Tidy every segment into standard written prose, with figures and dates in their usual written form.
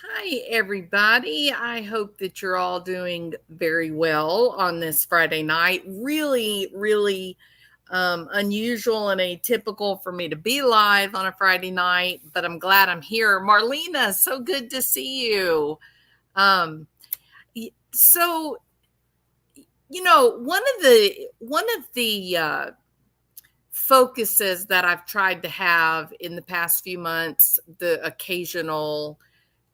Hi, everybody. I hope that you're all doing very well on this Friday night. Really unusual and atypical for me to be live on a Friday night, but I'm glad I'm here. Marlena, so good to see you. Um, so, one of the focuses that I've tried to have in the past few months, the occasional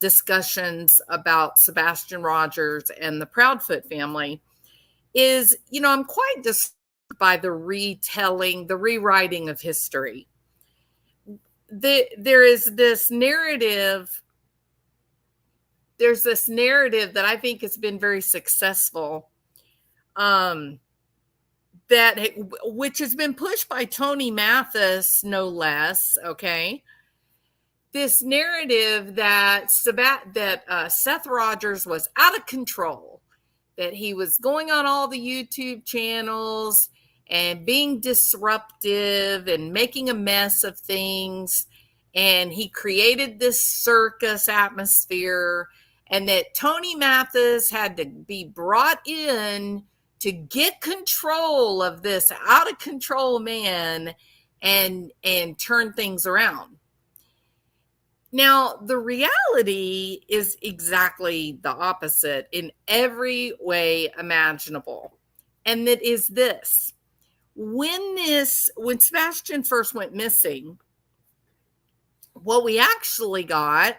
discussions about Sebastian Rogers and the Proudfoot family is, I'm quite disturbed by the rewriting of history. There is this narrative. There's this narrative that I think has been very successful, which has been pushed by Tony Mathis, no less. Okay, this narrative that Seth Rogers was out of control, that he was going on all the YouTube channels and being disruptive and making a mess of things. And he created this circus atmosphere, and that Tony Mathis had to be brought in to get control of this out of control man and turn things around. Now, the reality is exactly the opposite in every way imaginable. And that is this. When Sebastian first went missing, what we actually got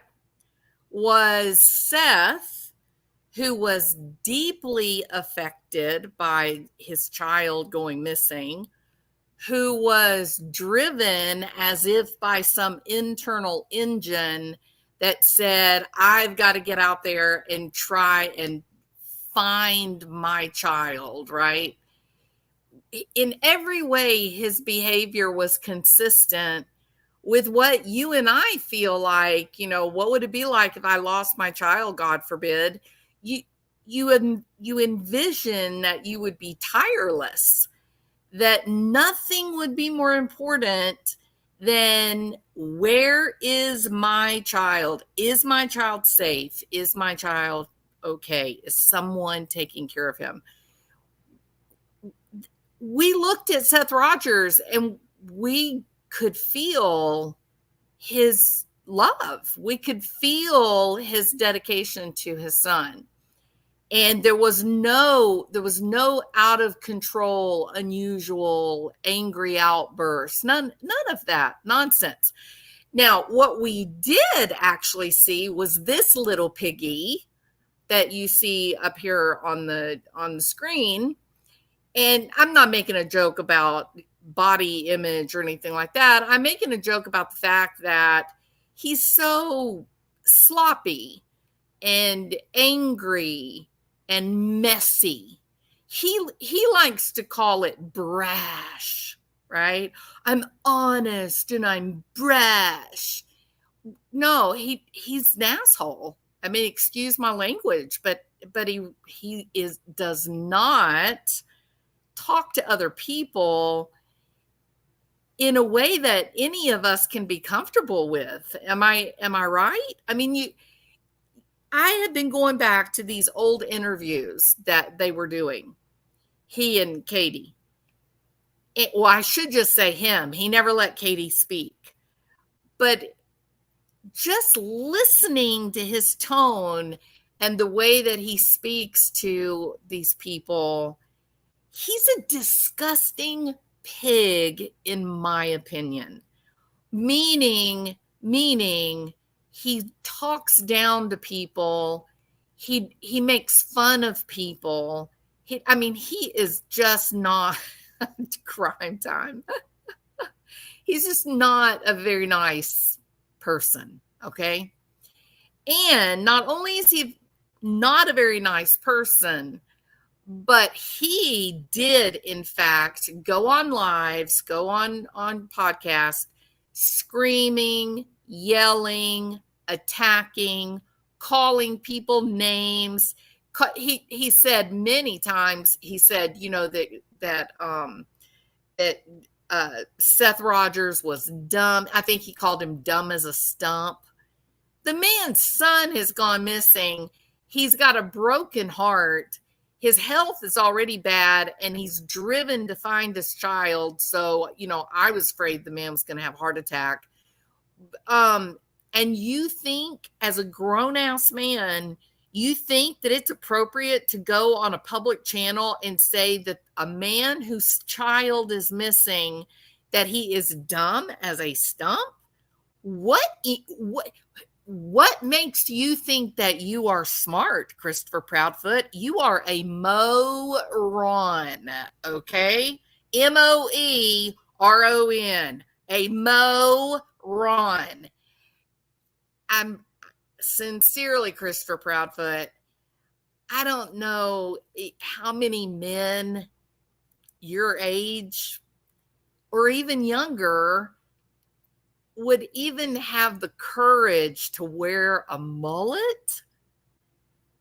was Seth, who was deeply affected by his child going missing, who was driven as if by some internal engine that said, I've got to get out there and try and find my child, right? In every way, his behavior was consistent with what you and I feel like, what would it be like if I lost my child, God forbid? You envision that you would be tireless, that nothing would be more important than, where is my child? Is my child safe? Is my child okay? Is someone taking care of him? We looked at Seth Rogers and we could feel his love. We could feel his dedication to his son. And there was no out of control, unusual, angry outbursts. None of that nonsense. Now, what we did actually see was this little piggy that you see up here on the screen. And I'm not making a joke about body image or anything like that. I'm making a joke about the fact that he's so sloppy and angry and messy. He likes to call it brash, right? I'm honest and I'm brash. No, he's an asshole. I mean, excuse my language, but he does not talk to other people in a way that any of us can be comfortable with. Am I right? I mean, I had been going back to these old interviews that they were doing, he and Katie. Well, I should just say him. He never let Katie speak. But just listening to his tone and the way that he speaks to these people, he's a disgusting pig, in my opinion. Meaning he talks down to people. He makes fun of people. He is just not crime time. He's just not a very nice person, okay? And not only is he not a very nice person, but he did, in fact, go on lives, go on podcasts, screaming, yelling, attacking, calling people names. He said many times, he said, that Seth Rogers was dumb. I think he called him dumb as a stump. The man's son has gone missing. He's got a broken heart. His health is already bad, and he's driven to find this child. So, I was afraid the man was going to have a heart attack. And you think, as a grown-ass man, you think that it's appropriate to go on a public channel and say that a man whose child is missing, that he is dumb as a stump? What makes you think that you are smart, Christopher Proudfoot? You are a moron, okay? Moeron, a moron. I'm sincerely, Christopher Proudfoot, I don't know how many men your age or even younger would even have the courage to wear a mullet.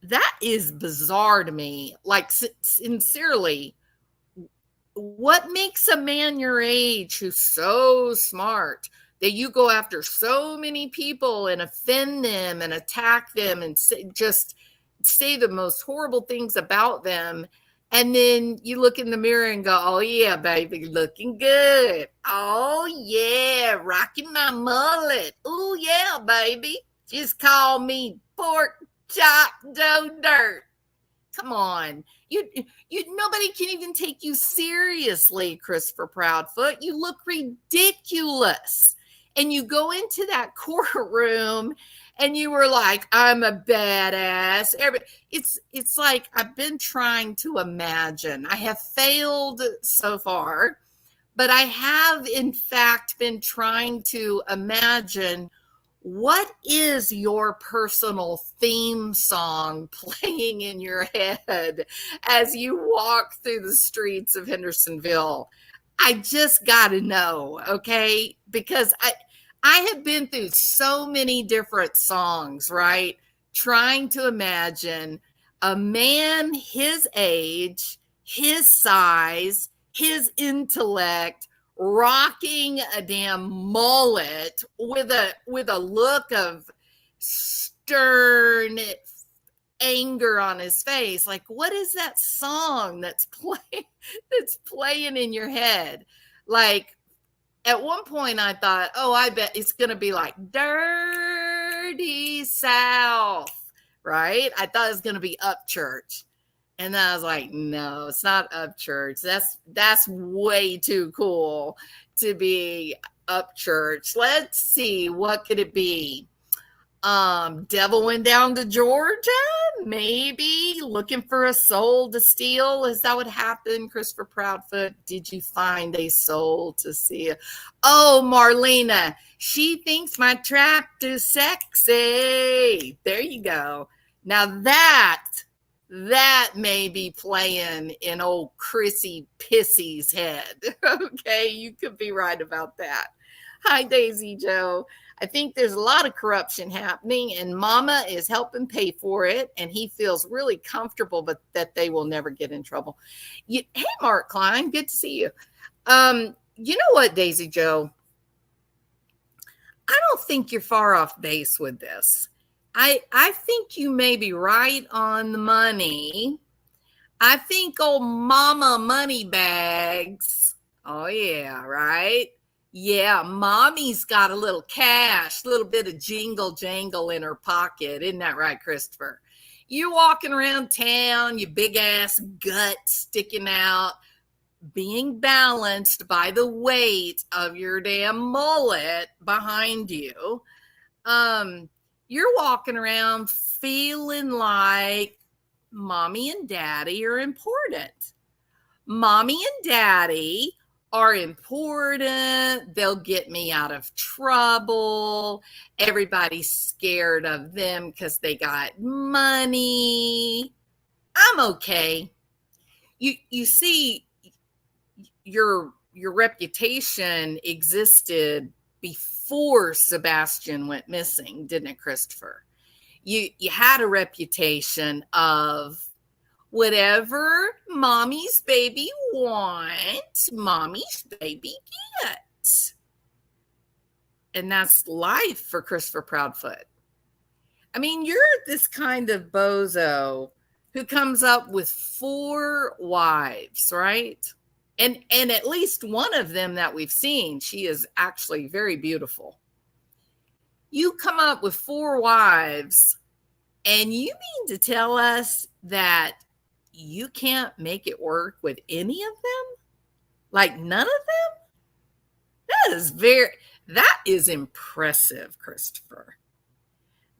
That is bizarre to me. Like, sincerely, what makes a man your age who's so smart that you go after so many people and offend them and attack them and just say the most horrible things about them? And then you look in the mirror and go, oh, yeah, baby, looking good. Oh, yeah, rocking my mullet. Oh, yeah, baby. Just call me pork chop Joe Dirt. Come on. You nobody can even take you seriously, Christopher Proudfoot. You look ridiculous. And you go into that courtroom and you were like, I'm a badass. It's like, I've been trying to imagine. I have failed so far, but I have in fact been trying to imagine, what is your personal theme song playing in your head as you walk through the streets of Hendersonville? I just got to know, okay? Because I have been through so many different songs, right? Trying to imagine a man his age, his size, his intellect, rocking a damn mullet with a look of stern anger on his face. Like, what is that song that's playing in your head? Like, at one point I thought, oh, I bet it's going to be like Dirty South, right? I thought it was going to be Upchurch. And then I was like, no, it's not Upchurch. That's way too cool to be Upchurch. Let's see, what could it be? Devil Went Down to Georgia, maybe. Looking for a soul to steal. Is that what happened, Christopher Proudfoot? Did you find a soul to steal? Oh, Marlena, she thinks my tractor's sexy. There you go. Now that may be playing in old Chrissy Pissy's head. Okay, you could be right about that. Hi, Daisy Joe. I think there's a lot of corruption happening, and Mama is helping pay for it, and he feels really comfortable, but that they will never get in trouble. Hey, Mark Klein, good to see you. You know what, Daisy Joe? I don't think you're far off base with this. I think you may be right on the money. I think old Mama Moneybags. Oh, yeah, right? Yeah, Mommy's got a little cash, a little bit of jingle jangle in her pocket. Isn't that right, Christopher? You walking around town, your big ass gut sticking out, being balanced by the weight of your damn mullet behind you. You're walking around feeling like Mommy and Daddy are important. Mommy and Daddy are important. They'll get me out of trouble. Everybody's scared of them because they got money. I'm okay. You see, your reputation existed before Sebastian went missing, didn't it, Christopher? You had a reputation of whatever Mommy's baby wants, Mommy's baby gets. And that's life for Christopher Proudfoot. I mean, you're this kind of bozo who comes up with 4 wives, right? And at least one of them that we've seen, she is actually very beautiful. You come up with 4 wives, and you mean to tell us that you can't make it work with any of them? Like none of them? That is impressive, Christopher.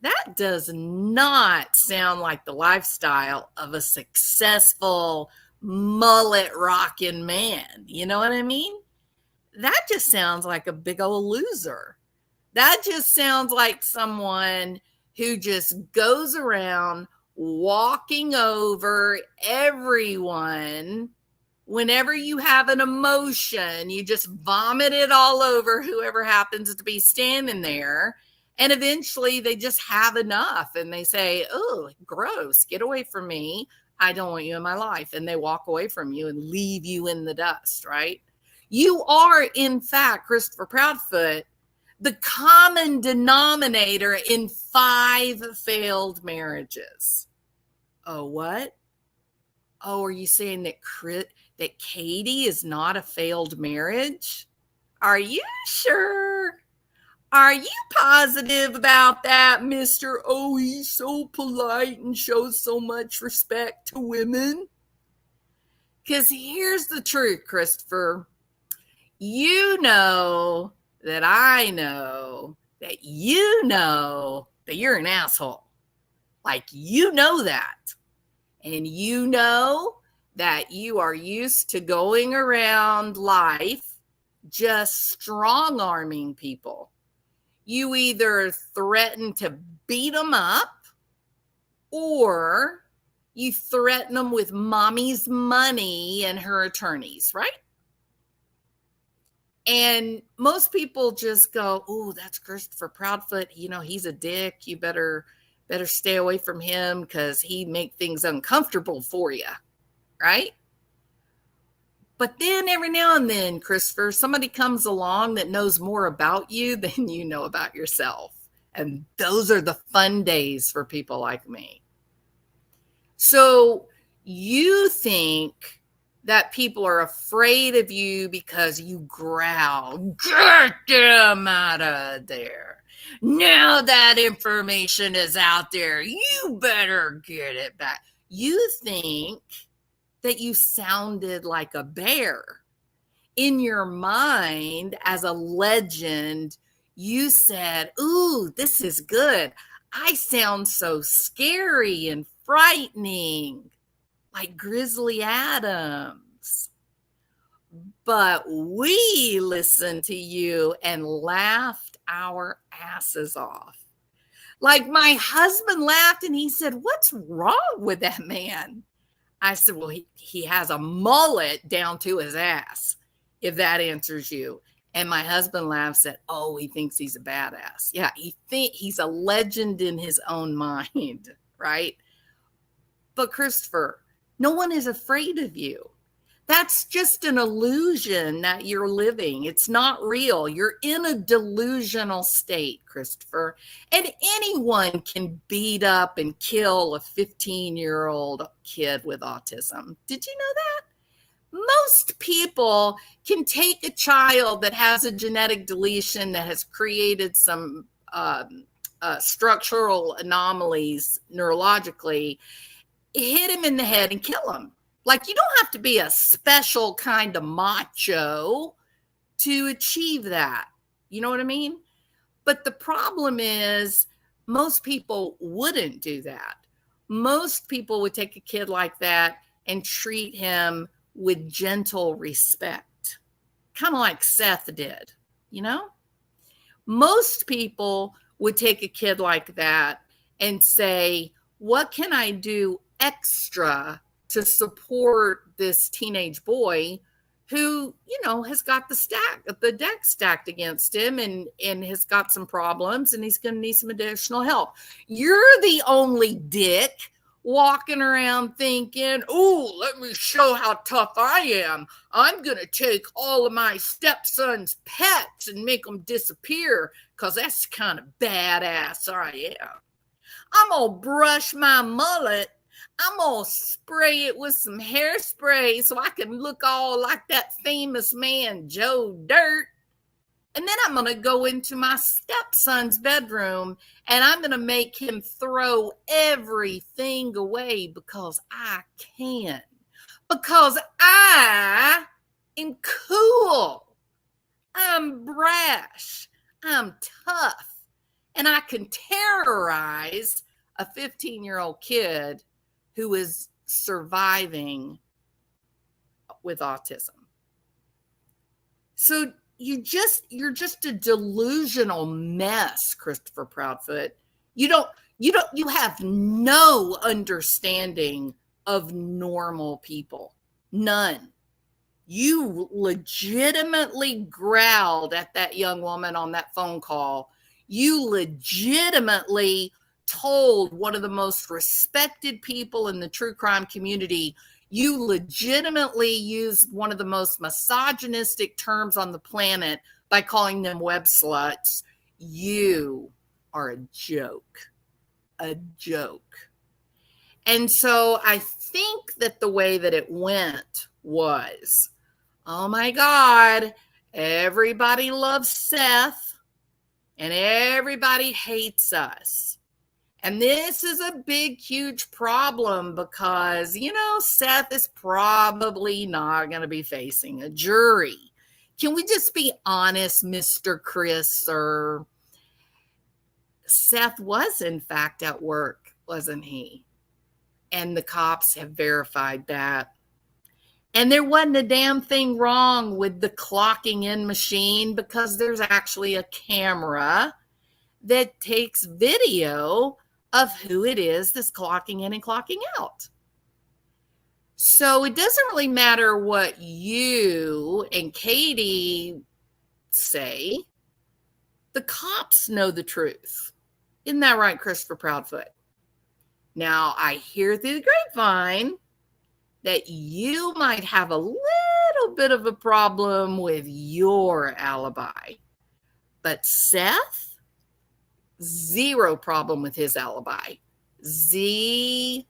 That does not sound like the lifestyle of a successful mullet rocking man. You know what I mean? That just sounds like a big old loser. That just sounds like someone who just goes around walking over everyone. Whenever you have an emotion, you just vomit it all over whoever happens to be standing there. And eventually they just have enough and they say, oh, gross, get away from me. I don't want you in my life. And they walk away from you and leave you in the dust, right? You are, in fact, Christopher Proudfoot, the common denominator in 5 failed marriages. Oh, what? Oh, are you saying that Katie is not a failed marriage? Are you sure? Are you positive about that, Mr. Oh, he's so polite and shows so much respect to women? Because here's the truth, Christopher. You know that I know that you know that you're an asshole. Like, you know that. And you know that you are used to going around life just strong-arming people. You either threaten to beat them up or you threaten them with mommy's money and her attorneys, right? And most people just go, oh, that's Christopher Proudfoot. You know, he's a dick. You better stay away from him because he make things uncomfortable for you, right? But then every now and then, Christopher, somebody comes along that knows more about you than you know about yourself. And those are the fun days for people like me. So you think that people are afraid of you because you growl, get them out of there. Now that information is out there, you better get it back. You think that you sounded like a bear. In your mind, as a legend, you said, ooh, this is good. I sound so scary and frightening, like Grizzly Adams. But we listened to you and laughed our asses off. Like my husband laughed and he said, what's wrong with that man? I said, well, he has a mullet down to his ass, if that answers you. And my husband laughed, said, oh, he thinks he's a badass. Yeah, he's a legend in his own mind, right? But Christopher, no one is afraid of you. That's just an illusion that you're living. It's not real. You're in a delusional state, Christopher. And anyone can beat up and kill a 15-year-old kid with autism. Did you know that? Most people can take a child that has a genetic deletion that has created some structural anomalies neurologically, hit him in the head and kill him. Like, you don't have to be a special kind of macho to achieve that. You know what I mean? But the problem is most people wouldn't do that. Most people would take a kid like that and treat him with gentle respect, kind of like Seth did, you know? Most people would take a kid like that and say, what can I do extra to support this teenage boy who, you know, has got the deck stacked against him and has got some problems and he's going to need some additional help. You're the only dick walking around thinking, oh, let me show how tough I am. I'm going to take all of my stepson's pets and make them disappear because that's kind of badass I am. I'm going to brush my mullet. I'm going to spray it with some hairspray so I can look all like that famous man, Joe Dirt. And then I'm going to go into my stepson's bedroom and I'm going to make him throw everything away because I can. Because I am cool. I'm brash. I'm tough. And I can terrorize a 15-year-old kid who is surviving with autism. So you're just a delusional mess, Christopher Proudfoot. You have no understanding of normal people. None. You legitimately growled at that young woman on that phone call. You legitimately told one of the most respected people in the true crime community, you legitimately used one of the most misogynistic terms on the planet by calling them web sluts. You are a joke. A joke. And so I think that the way that it went was, oh my God, everybody loves Seth and everybody hates us. And this is a big, huge problem because, Seth is probably not going to be facing a jury. Can we just be honest, Mr. Chris, sir? Seth was, in fact, at work, wasn't he? And the cops have verified that. And there wasn't a damn thing wrong with the clocking in machine because there's actually a camera that takes video of who it is that's clocking in and clocking out. So it doesn't really matter what you and Katie say. The cops know the truth. Isn't that right, Christopher Proudfoot? Now, I hear through the grapevine that you might have a little bit of a problem with your alibi. But Seth, zero problem with his alibi. Zero.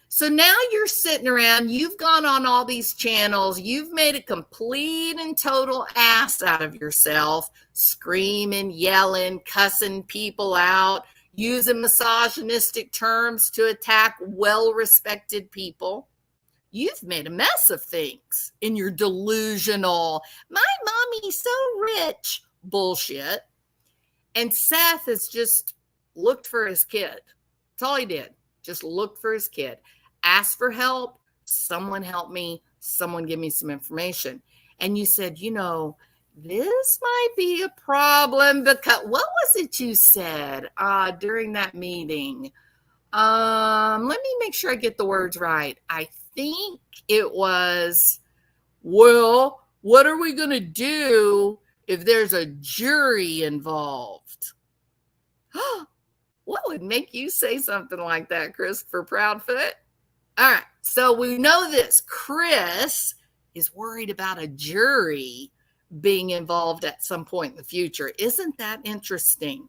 So now you're sitting around, you've gone on all these channels, you've made a complete and total ass out of yourself, screaming, yelling, cussing people out, using misogynistic terms to attack well-respected people. You've made a mess of things in your delusional, my mommy's so rich bullshit. And Seth has just looked for his kid. That's all he did. Just looked for his kid. Asked for help. Someone help me. Someone give me some information. And you said, this might be a problem because what was it you said during that meeting? Let me make sure I get the words right. I think it was, well, what are we going to do if there's a jury involved? What would make you say something like that, Christopher Proudfoot? All right, so we know this. Chris is worried about a jury being involved at some point in the future. Isn't that interesting?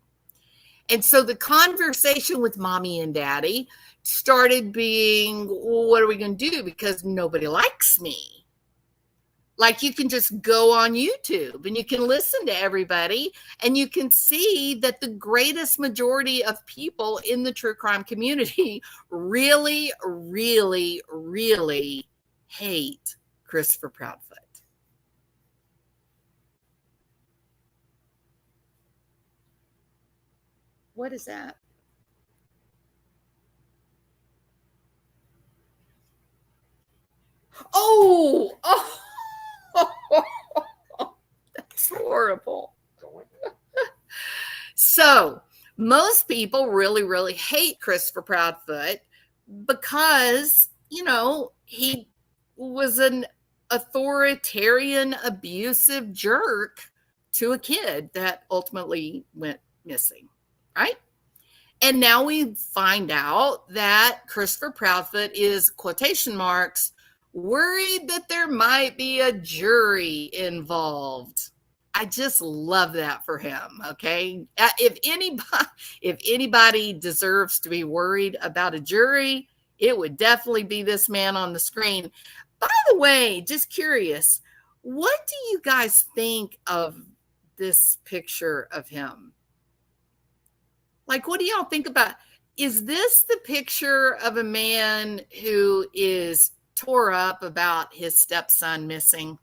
And so the conversation with mommy and daddy started being, well, what are we going to do? Because nobody likes me. Like you can just go on YouTube and you can listen to everybody and you can see that the greatest majority of people in the true crime community really, really, really hate Christopher Proudfoot. What is that? Oh, that's horrible. So most people really, really hate Christopher Proudfoot because, he was an authoritarian, abusive jerk to a kid that ultimately went missing, right? And now we find out that Christopher Proudfoot is, quotation marks, worried that there might be a jury involved. I just love that for him. Okay. If anybody deserves to be worried about a jury, it would definitely be this man on the screen. By the way, just curious, what do you guys think of this picture of him? Like, what do y'all think about? Is this the picture of a man who is tore up about his stepson missing?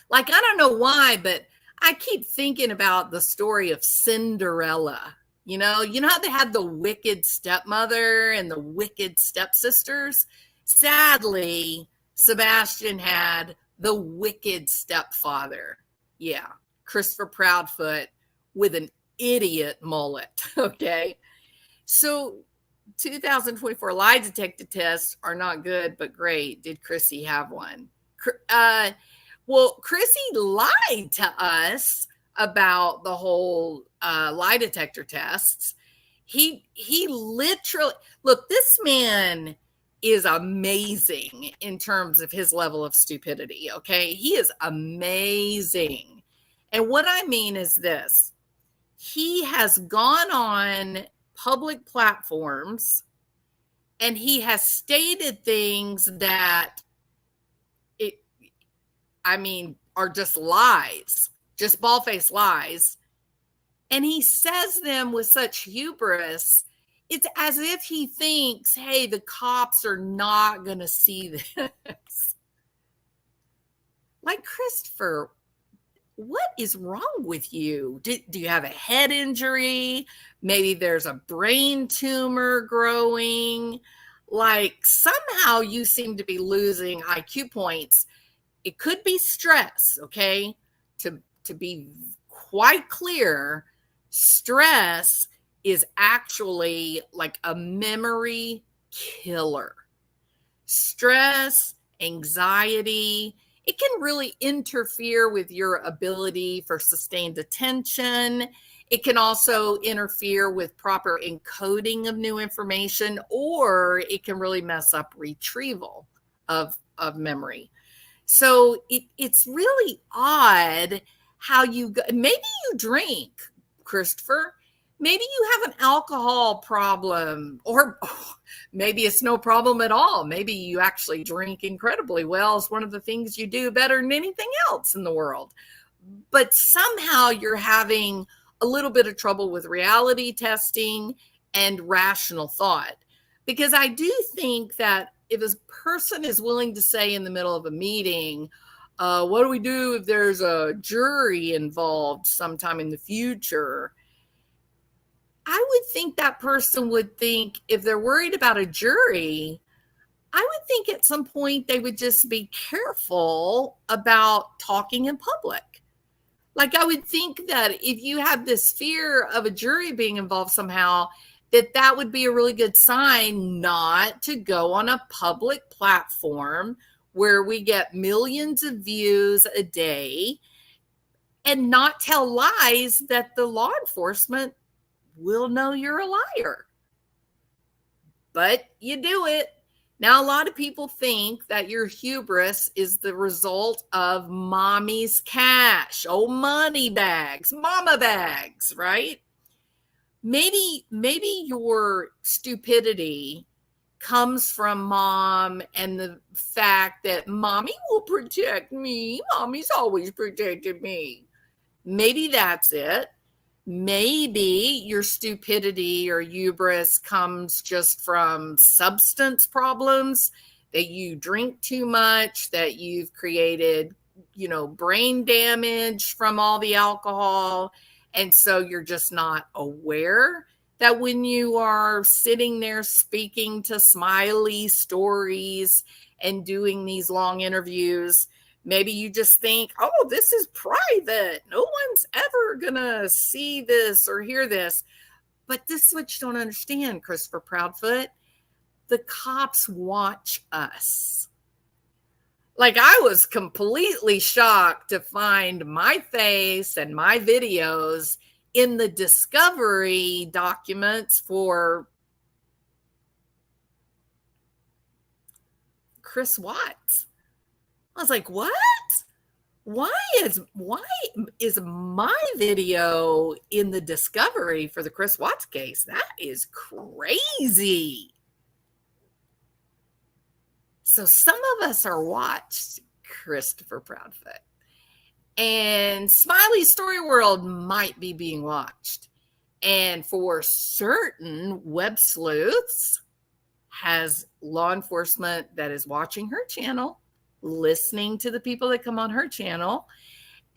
Like, I don't know why, but I keep thinking about the story of Cinderella. You know how they had the wicked stepmother and the wicked stepsisters? Sadly, Sebastian had the wicked stepfather. Yeah, Christopher Proudfoot with an idiot mullet. Okay. So 2024 lie detector tests are not good, but great. Did Chrissy have one? Well, Chrissy lied to us about the whole lie detector tests. He literally, look, this man is amazing in terms of his level of stupidity. Okay. He is amazing. And what I mean is this: he has gone on public platforms and he has stated things that are just lies, just bald-faced lies. And he says them with such hubris. It's as if he thinks, hey, the cops are not going to see this. Like, Christopher, what is wrong with you? Do you have a head injury? Maybe there's a brain tumor growing. Like, somehow you seem to be losing IQ points. It could be stress, okay? To be quite clear, stress is actually like a memory killer. Stress, anxiety, it can really interfere with your ability for sustained attention. It can also interfere with proper encoding of new information, or it can really mess up retrieval of memory. So it's really odd how maybe you drink, Christopher. Maybe you have an alcohol problem, or maybe it's no problem at all. Maybe you actually drink incredibly well. It's one of the things you do better than anything else in the world. But somehow you're having a little bit of trouble with reality testing and rational thought. Because I do think that if a person is willing to say in the middle of a meeting, what do we do if there's a jury involved sometime in the future? I would think that person would think, if they're worried about a jury, I would think at some point they would just be careful about talking in public. Like, I would think that if you have this fear of a jury being involved somehow, that would be a really good sign not to go on a public platform where we get millions of views a day and not tell lies that the law enforcement will know you're a liar. But you do it. Now, a lot of people think that your hubris is the result of mommy's cash, money bags, mama bags, right? Maybe your stupidity comes from mom and the fact that mommy will protect me. Mommy's always protected me. Maybe that's it. Maybe your stupidity or hubris comes just from substance problems, that you drink too much, that you've created, brain damage from all the alcohol. And so you're just not aware that when you are sitting there speaking to smiley stories and doing these long interviews, maybe you just think, oh, this is private. No one's ever going to see this or hear this. But this is what you don't understand, Christopher Proudfoot. The cops watch us. Like, I was completely shocked to find my face and my videos in the discovery documents for Chris Watts. I was like, what? Why is my video in the discovery for the Chris Watts case? That is crazy. So some of us are watched, Christopher Proudfoot. And Smiley Story World might be being watched. And for certain web sleuths, has law enforcement that is watching her channel, listening to the people that come on her channel.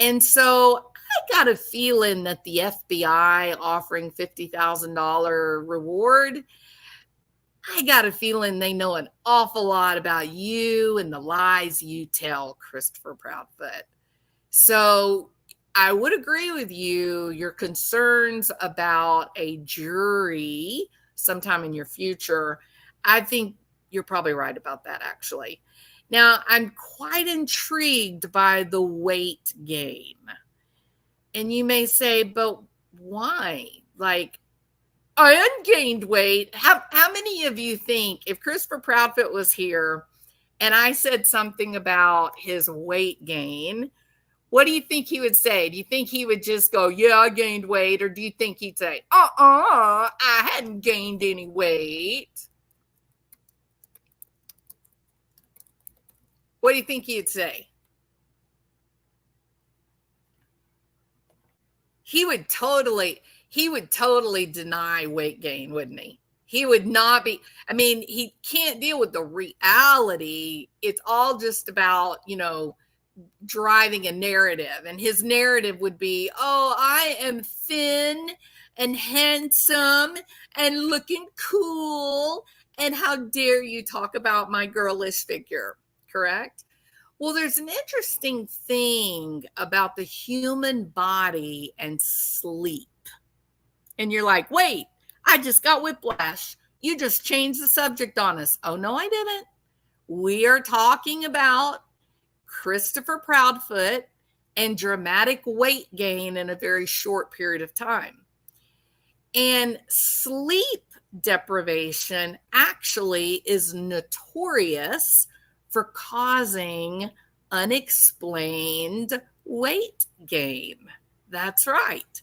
And so I got a feeling that the FBI offering $50,000 reward, I got a feeling they know an awful lot about you and the lies you tell, Christopher Proudfoot. So I would agree with you. Your concerns about a jury sometime in your future, I think you're probably right about that, actually. Now, I'm quite intrigued by the weight gain. And you may say, but why? Like, I ungained weight. How many of you think if Christopher Proudfoot was here and I said something about his weight gain, what do you think he would say? Do you think he would just go, yeah, I gained weight? Or do you think he'd say, I hadn't gained any weight? What do you think he'd say? He would totally deny weight gain, wouldn't he? He would not be, I mean, he can't deal with the reality. It's all just about, driving a narrative. And his narrative would be, oh, I am thin and handsome and looking cool. And how dare you talk about my girlish figure, correct? Well, there's an interesting thing about the human body and sleep. And you're like, wait, I just got whiplash. You just changed the subject on us. Oh, no, I didn't. We are talking about Christopher Proudfoot and dramatic weight gain in a very short period of time. And sleep deprivation actually is notorious for causing unexplained weight gain. That's right.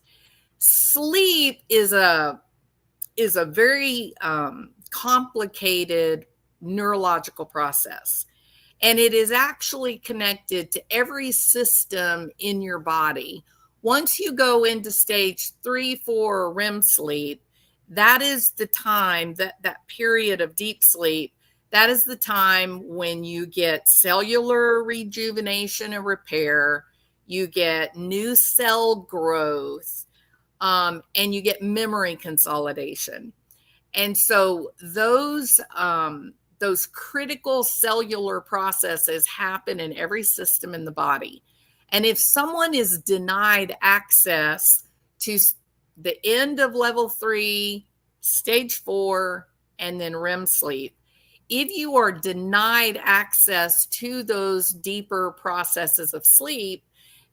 Sleep is a very complicated neurological process. And it is actually connected to every system in your body. Once you go into stage 3, 4 REM sleep, that is the time, that period of deep sleep, that is the time when you get cellular rejuvenation and repair, you get new cell growth, and you get memory consolidation. And so those critical cellular processes happen in every system in the body. And if someone is denied access to the end of level 3, stage 4, and then REM sleep, if you are denied access to those deeper processes of sleep,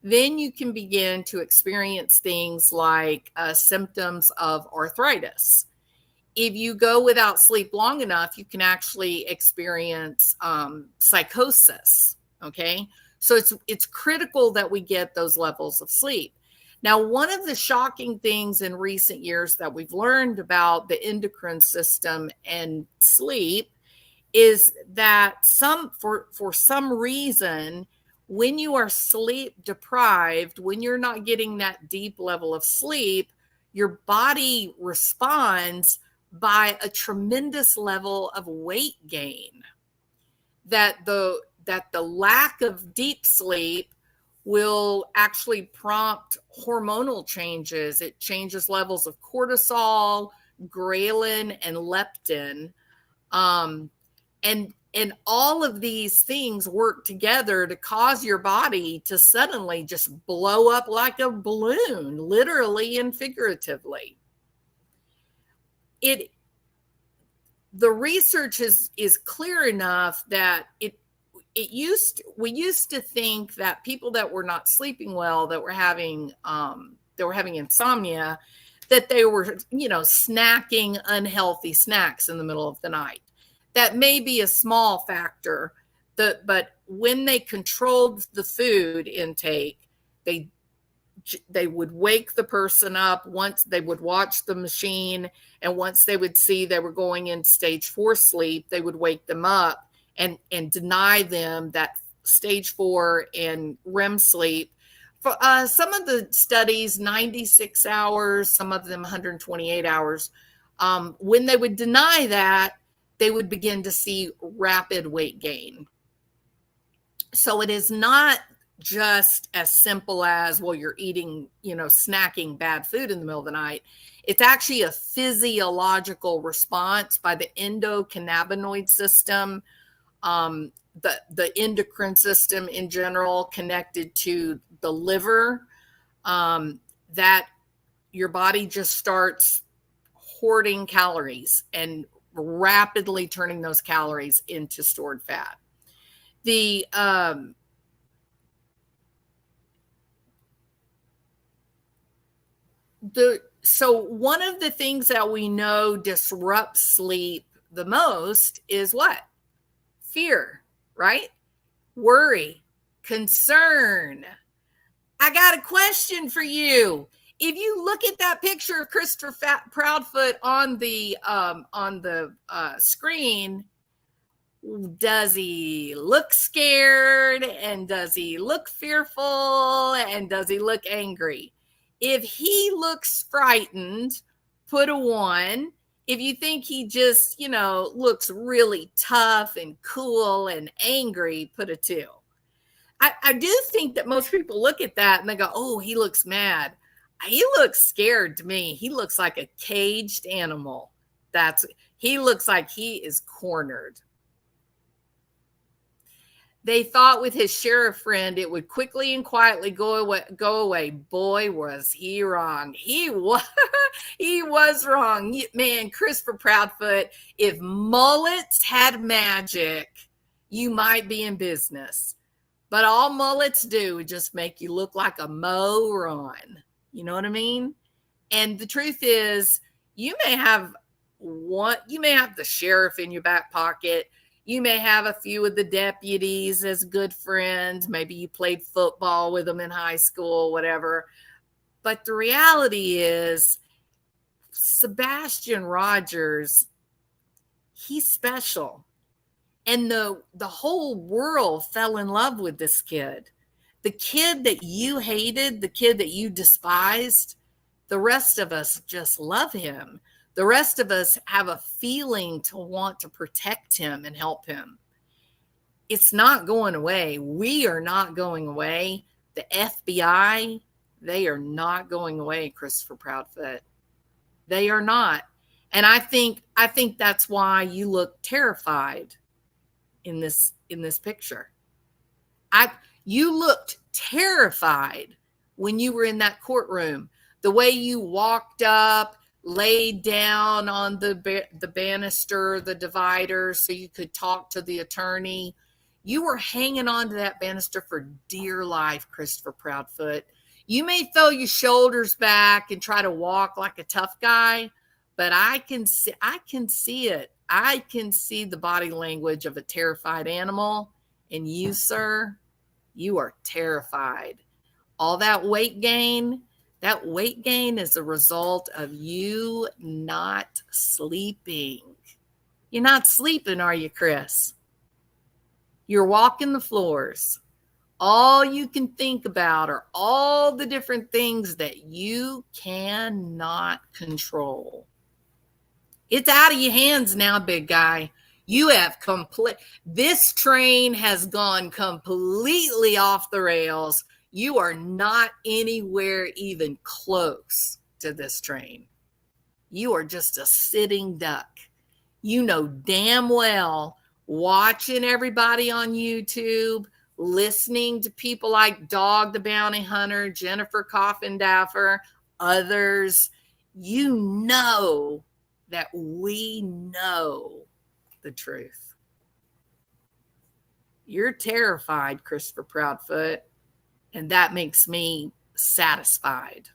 then you can begin to experience things like symptoms of arthritis. If you go without sleep long enough, you can actually experience psychosis. Okay. So it's critical that we get those levels of sleep. Now, one of the shocking things in recent years that we've learned about the endocrine system and sleep is that for some reason, when you are sleep deprived, when you're not getting that deep level of sleep, your body responds by a tremendous level of weight gain. That the lack of deep sleep will actually prompt hormonal changes. It changes levels of cortisol, ghrelin, and leptin. And all of these things work together to cause your body to suddenly just blow up like a balloon, literally and figuratively. The research is clear enough that we used to think that people that were not sleeping well, that were having insomnia, that they were, snacking unhealthy snacks in the middle of the night. That may be a small factor, but when they controlled the food intake, they would wake the person up. Once they would watch the machine, and once they would see they were going in stage 4 sleep, they would wake them up and deny them that stage 4 and REM sleep. For some of the studies, 96 hours, some of them 128 hours. When they would deny that, they would begin to see rapid weight gain. So it is not just as simple as, well, you're eating, snacking bad food in the middle of the night. It's actually a physiological response by the endocannabinoid system, the endocrine system in general, connected to the liver, that your body just starts hoarding calories and rapidly turning those calories into stored fat. So one of the things that we know disrupts sleep the most is what? Fear, right? Worry, concern. I got a question for you. If you look at that picture of Christopher Proudfoot on the screen, does he look scared, and does he look fearful, and does he look angry? If he looks frightened, put a 1. If you think he just, looks really tough and cool and angry, put a 2. I do think that most people look at that and they go, oh, he looks mad. He looks scared to me. He looks like a caged animal. He looks like he is cornered. They thought with his sheriff friend it would quickly and quietly go away. Boy, was he wrong. He was wrong. Man, Christopher Proudfoot, if mullets had magic, you might be in business. But all mullets do is just make you look like a moron. You know what I mean? And the truth is, you may have the sheriff in your back pocket. You may have a few of the deputies as good friends. Maybe you played football with them in high school, whatever. But the reality is, Sebastian Rogers, he's special. And the whole world fell in love with this kid. The kid that you hated, the kid that you despised, the rest of us just love him. The rest of us have a feeling to want to protect him and help him. It's not going away. We are not going away. The FBI, they are not going away, Christopher Proudfoot. They are not. And I think that's why you look terrified in this picture. You looked terrified when you were in that courtroom. The way you walked up, laid down on the banister, the divider, so you could talk to the attorney. You were hanging on to that banister for dear life, Christopher Proudfoot. You may throw your shoulders back and try to walk like a tough guy, but I can see it. I can see the body language of a terrified animal. And you, sir, you are terrified. All that weight gain is a result of you not sleeping. You're not sleeping, are you, Chris? You're walking the floors. All you can think about are all the different things that you cannot control. It's out of your hands now, big guy. You have this train has gone completely off the rails. You are not anywhere even close to this train. You are just a sitting duck. You know damn well, watching everybody on YouTube, listening to people like Dog the Bounty Hunter, Jennifer Coffin Daffer, others, you know that we know the truth. You're terrified, Christopher Proudfoot, and that makes me satisfied.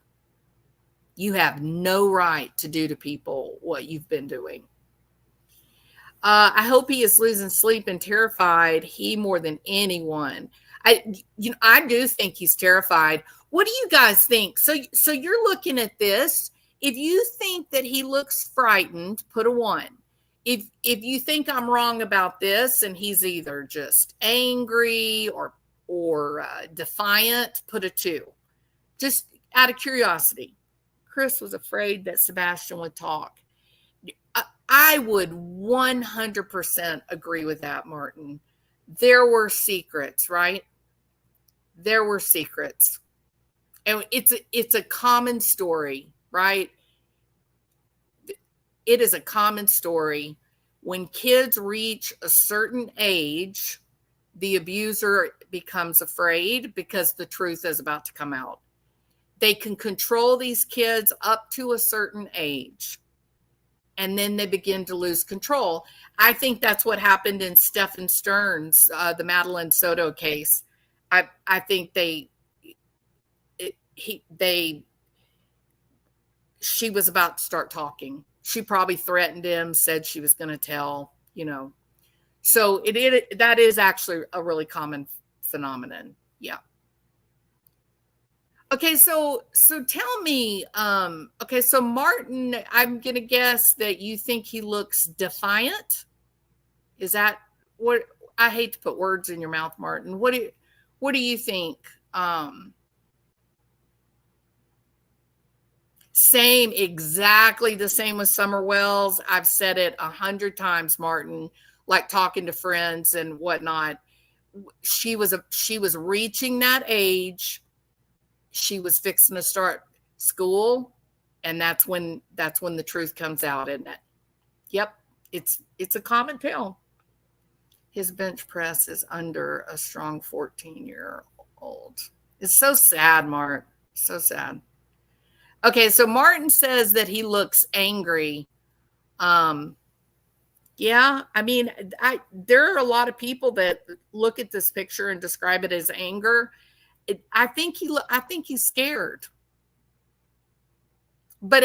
You have no right to do to people what you've been doing. I hope he is losing sleep and terrified. He more than anyone. I do think he's terrified. What do you guys think? So you're looking at this. If you think that he looks frightened, put a 1. If you think I'm wrong about this and he's either just angry or defiant, put a 2. Just out of curiosity. Chris was afraid that Sebastian would talk. I would 100% agree with that, Martin. There were secrets, right? There were secrets. And it's a common story, right? It is a common story. When kids reach a certain age, the abuser becomes afraid because the truth is about to come out. They can control these kids up to a certain age, and then they begin to lose control. I think that's what happened in Stephen Stern's, the Madeline Soto case. I think she was about to start talking. She probably threatened him, said she was going to tell, So that is actually a really common phenomenon. Yeah. Okay, so tell me, okay, so Martin, I'm going to guess that you think he looks defiant. Is that what? I hate to put words in your mouth, Martin. What do you think? Same, exactly the same with Summer Wells. I've said it 100 times, Martin, like talking to friends and whatnot. She was reaching that age. She was fixing to start school, and that's when the truth comes out, isn't it? Yep, it's a common tale. His bench press is under a strong 14-year-old. It's so sad, Mark. So sad. Okay, so Martin says that he looks angry. Yeah, I mean, there are a lot of people that look at this picture and describe it as anger. I think he's scared. But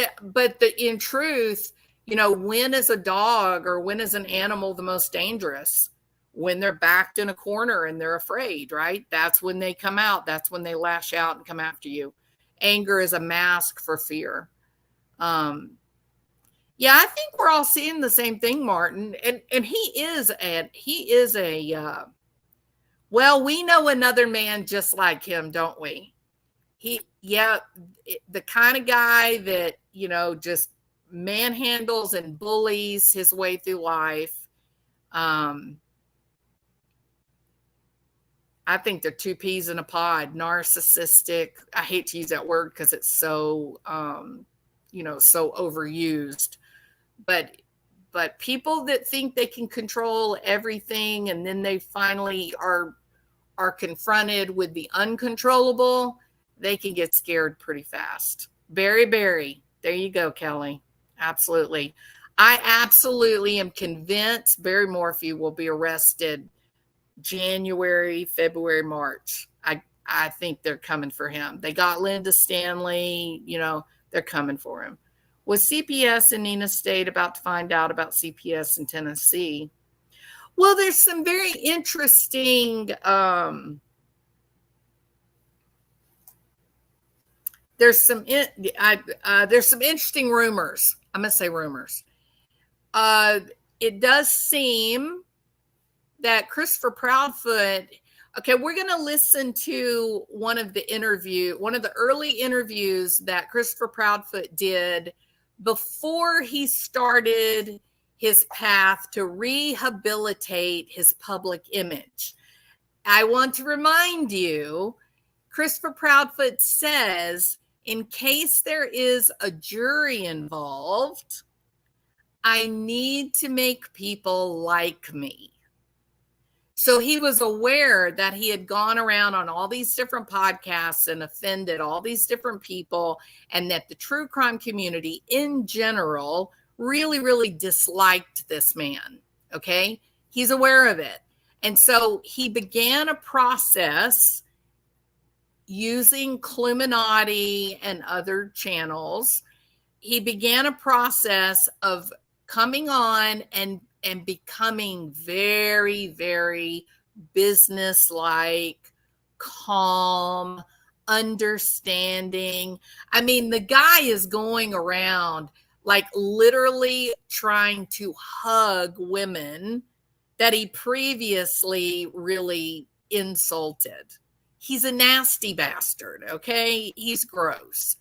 in truth, when is a dog or when is an animal the most dangerous? When they're backed in a corner and they're afraid, right? That's when they come out. That's when they lash out and come after you. Anger is a mask for fear. Yeah, I think we're all seeing the same thing, Martin. And he is a well, we know another man just like him, don't we? The kind of guy that, just manhandles and bullies his way through life. I think they're 2 peas in a pod, narcissistic. I hate to use that word because it's so, so overused. But people that think they can control everything and then they finally are confronted with the uncontrollable, they can get scared pretty fast. Barry. There you go, Kelly. Absolutely. I absolutely am convinced Barry Morphew will be arrested January, February, March. I think they're coming for him. They got Linda Stanley, they're coming for him. Was CPS in Nina State about to find out about CPS in Tennessee? Well, there's some very interesting there's some interesting rumors. I'm going to say rumors. It does seem that Christopher Proudfoot, okay, we're going to listen to one of the early interviews that Christopher Proudfoot did before he started his path to rehabilitate his public image. I want to remind you, Christopher Proudfoot says, in case there is a jury involved, I need to make people like me. So he was aware that he had gone around on all these different podcasts and offended all these different people, and that the true crime community in general really, really disliked this man. Okay. He's aware of it. And so he began a process using Cluminati and other channels. He began a process of coming on and and becoming very, very business-like, calm, understanding. I mean, the guy is going around like literally trying to hug women that he previously really insulted. He's a nasty bastard, okay? He's gross.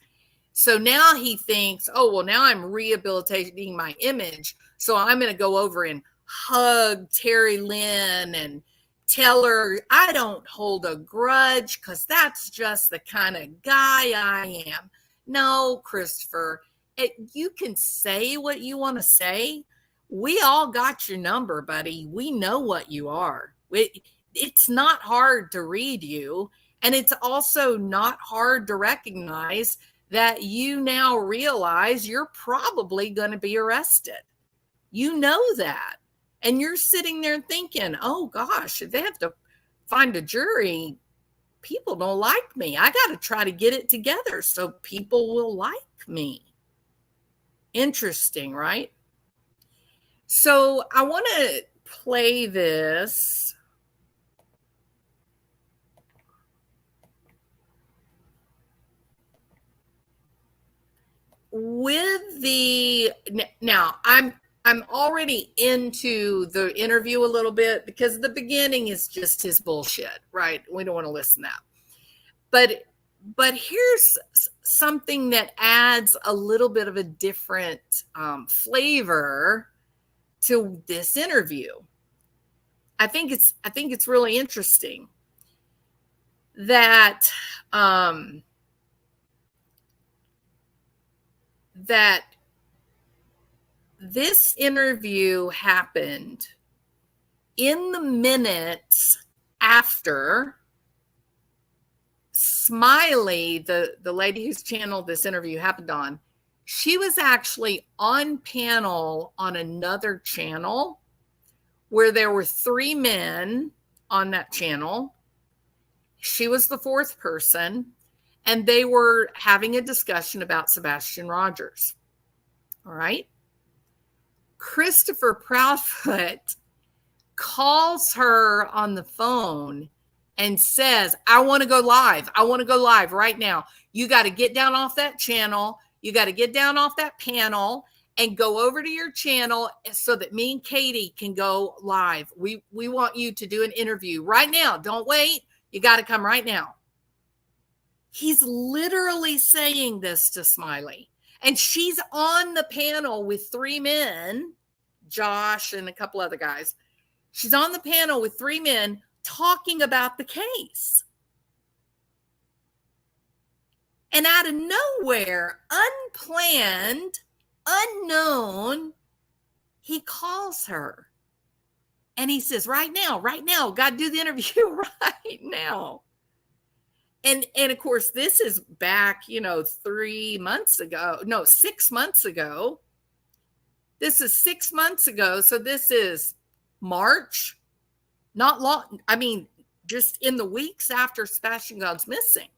So now he thinks, oh, well, now I'm rehabilitating my image. So I'm going to go over and hug Terry Lynn and tell her I don't hold a grudge because that's just the kind of guy I am. No, Christopher, you can say what you want to say. We all got your number, buddy. We know what you are. It's not hard to read you. And it's also not hard to recognize that you now realize you're probably going to be arrested. You know that. And you're sitting there thinking, oh gosh, if they have to find a jury, people don't like me. I got to try to get it together so people will like me. Interesting, right? So I want to play this. With the, now I'm already into the interview a little bit because the beginning is just his bullshit, right? We don't want to listen to that. But here's something that adds a little bit of a different flavor to this interview. I think it's really interesting that that this interview happened in the minutes after Smiley, the lady whose channel this interview happened on, she was actually on panel on another channel where there were 3 men on that channel. She was the 4th person, and they were having a discussion about Sebastian Rogers. All right. Christopher Proudfoot calls her on the phone and says, I want to go live. I want to go live right now. You got to get down off that channel. You got to get down off that panel and go over to your channel so that me and Katie can go live. We want you to do an interview right now. Don't wait. You got to come right now. He's literally saying this to Smiley. And she's on the panel with 3 men, Josh and a couple other guys. She's on the panel with 3 men talking about the case. And out of nowhere, unplanned, unknown, he calls her. And he says, right now, got to do the interview right now. And of course, this is back, 6 months ago. This is 6 months ago. So this is March, not long. I mean, just in the weeks after Sebastian goes missing.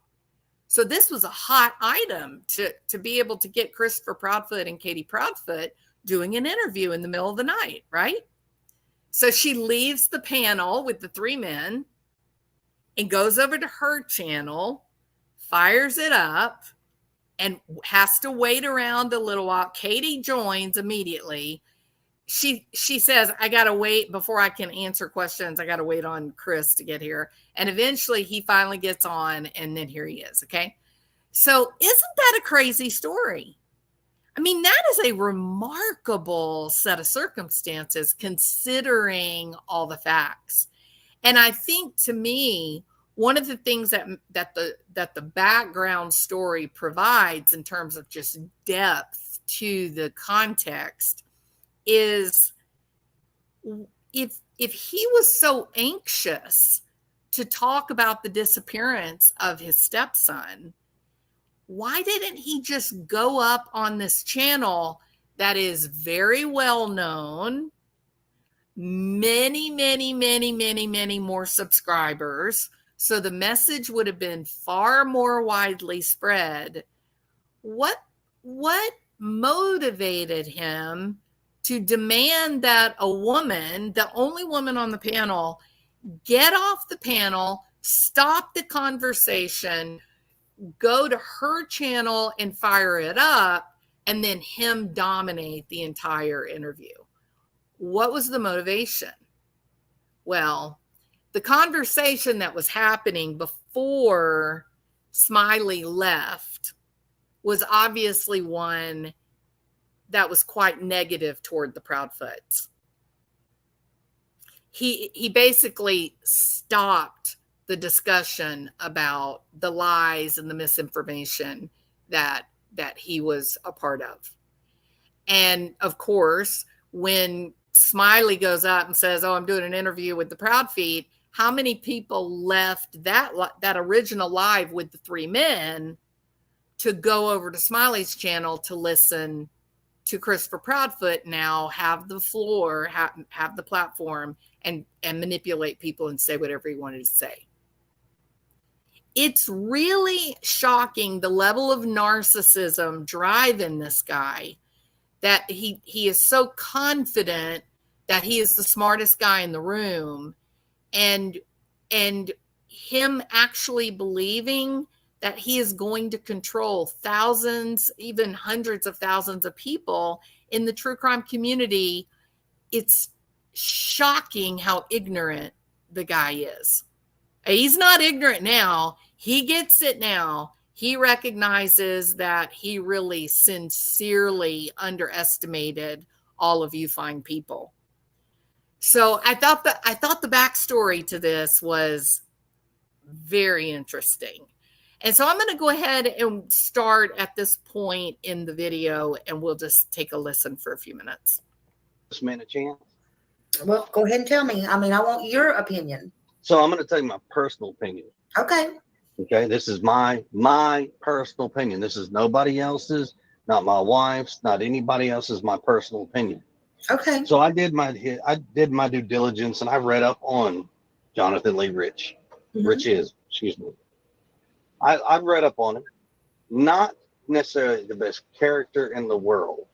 So this was a hot item to be able to get Christopher Proudfoot and Katie Proudfoot doing an interview in the middle of the night, right? So she leaves the panel with the 3 men and goes over to her channel, fires it up, and has to wait around a little while. Katie joins immediately. She says, I got to wait before I can answer questions. I got to wait on Chris to get here. And eventually he finally gets on, and then here he is. Okay. So isn't that a crazy story? I mean, that is a remarkable set of circumstances considering all the facts. And I think, to me, one of the things that the background story provides in terms of just depth to the context is if he was so anxious to talk about the disappearance of his stepson, why didn't he just go up on this channel that is very well known, many more subscribers, so the message would have been far more widely spread? What motivated him to demand that a woman, the only woman on the panel, get off the panel, stop the conversation, go to her channel and fire it up, and then him dominate the entire interview. What was the motivation? Well, the conversation that was happening before Smiley left was obviously one that was quite negative toward the Proudfoots. He basically stopped the discussion about the lies and the misinformation that he was a part of. And of course, when Smiley goes up and says, "Oh, I'm doing an interview with the Proudfeet," how many people left that original live with the three men to go over to Smiley's channel to listen to Christopher Proudfoot now have the floor, have the platform, and manipulate people and say whatever he wanted to say? It's really shocking the level of narcissism driving this guy, that he is so confident that he is the smartest guy in the room, and him actually believing that he is going to control thousands, even hundreds of thousands of people in the true crime community. It's shocking how ignorant the guy is. He's not ignorant now. He gets it now. He recognizes that he really sincerely underestimated all of you fine people. So I thought the backstory to this was very interesting. And so I'm going to go ahead and start at this point in the video, and we'll just take a listen for a few minutes. This man a chance? Well, go ahead and tell me. I mean, I want your opinion. So I'm going to tell you my personal opinion. Okay. Okay. This is my personal opinion. This is nobody else's, not my wife's, not anybody else's, my personal opinion. Okay. So I did my due diligence, and I read up on Jonathan Lee Rich. Excuse me. I've read up on him. Not necessarily the best character in the world.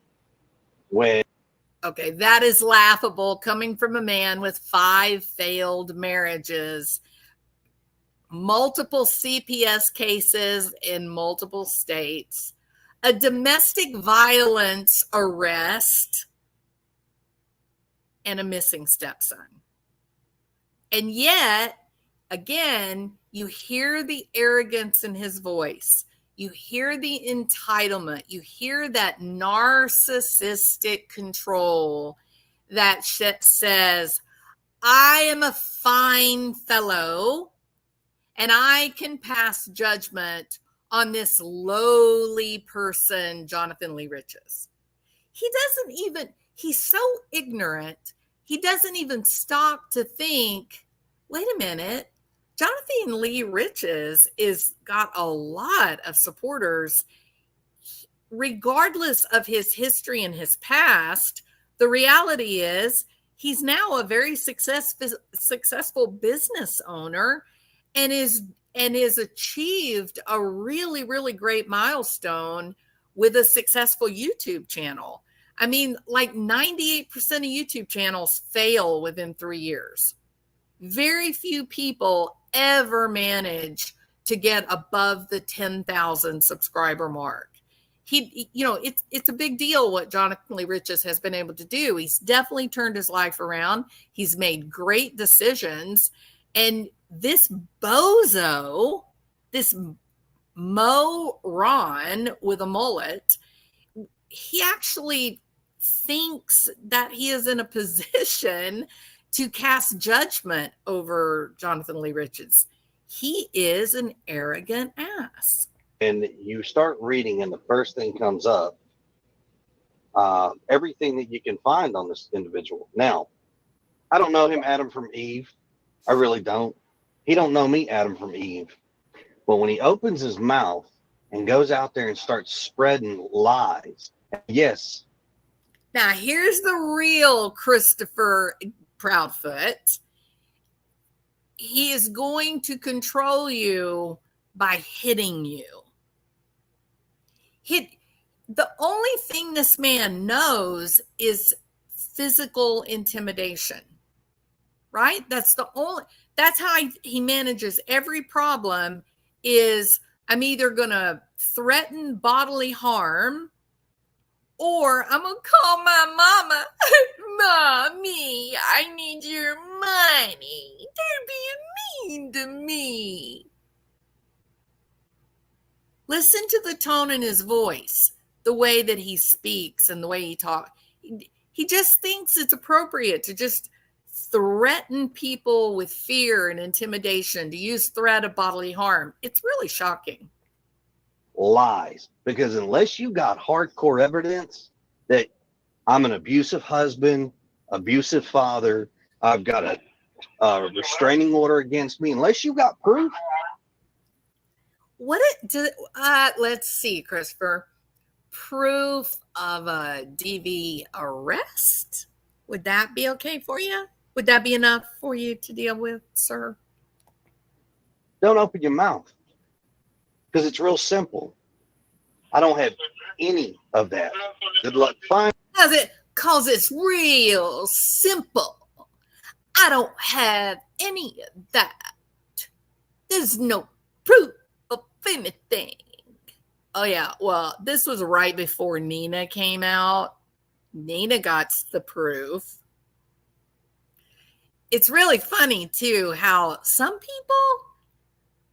Okay, that is laughable coming from a man with 5 failed marriages, multiple CPS cases in multiple states, a domestic violence arrest, and a missing stepson. And yet, again, you hear the arrogance in his voice. You hear the entitlement. You hear that narcissistic control that says, "I am a fine fellow and I can pass judgment on this lowly person, Jonathan Lee Riches." He's so ignorant. He doesn't even stop to think, wait a minute, Jonathan Lee Riches is got a lot of supporters. Regardless of his history and his past, the reality is he's now a very successful business owner and is achieved a really, really great milestone with a successful YouTube channel. I mean, like 98% of YouTube channels fail within 3 years. Very few people ever manage to get above the 10,000 subscriber mark. It's a big deal what Jonathan Lee Riches has been able to do. He's definitely turned his life around. He's made great decisions. And this bozo, this moron with a mullet, he actually thinks that he is in a position to cast judgment over Jonathan Lee Riches. He is an arrogant ass. And you start reading, and the first thing comes up, everything that you can find on this individual. Now, I don't know him, Adam from Eve. I really don't. He don't know me, Adam from Eve. But when he opens his mouth and goes out there and starts spreading lies, yes. Now, here's the real Christopher Proudfoot. He is going to control you by hitting you. The only thing this man knows is physical intimidation, right? That's how he manages every problem is I'm either going to threaten bodily harm or I'm going to call my mama. Mommy, I need your money. They're being mean to me. Listen to the tone in his voice, the way that he speaks and the way he talks. He just thinks it's appropriate to just threaten people with fear and intimidation, to use threat of bodily harm. It's really shocking. Lies. Because unless you got hardcore evidence that I'm an abusive husband, abusive father, I've got a restraining order against me, unless you got proof. Let's see, Christopher. Proof of a DV arrest? Would that be okay for you? Would that be enough for you to deal with, sir? Don't open your mouth. Because it's real simple. I don't have any of that. Good luck finding. Cause it's real simple. I don't have any of that. There's no proof of anything. Oh yeah, well, this was right before Nina came out. Nina got the proof. It's really funny too how some people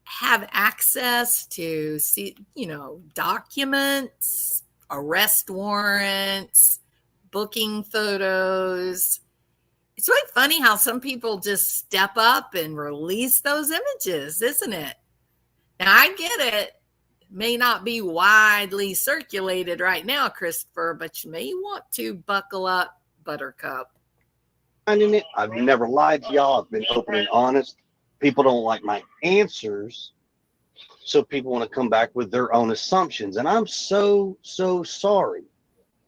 have access to see, documents, arrest warrants, booking photos. It's really funny how some people just step up and release those images, isn't it? Now, I get it. May not be widely circulated right now, Christopher, but you may want to buckle up, Buttercup. Finding it. I've never lied to y'all. I've been open and honest. People don't like my answers, so people want to come back with their own assumptions. And I'm so sorry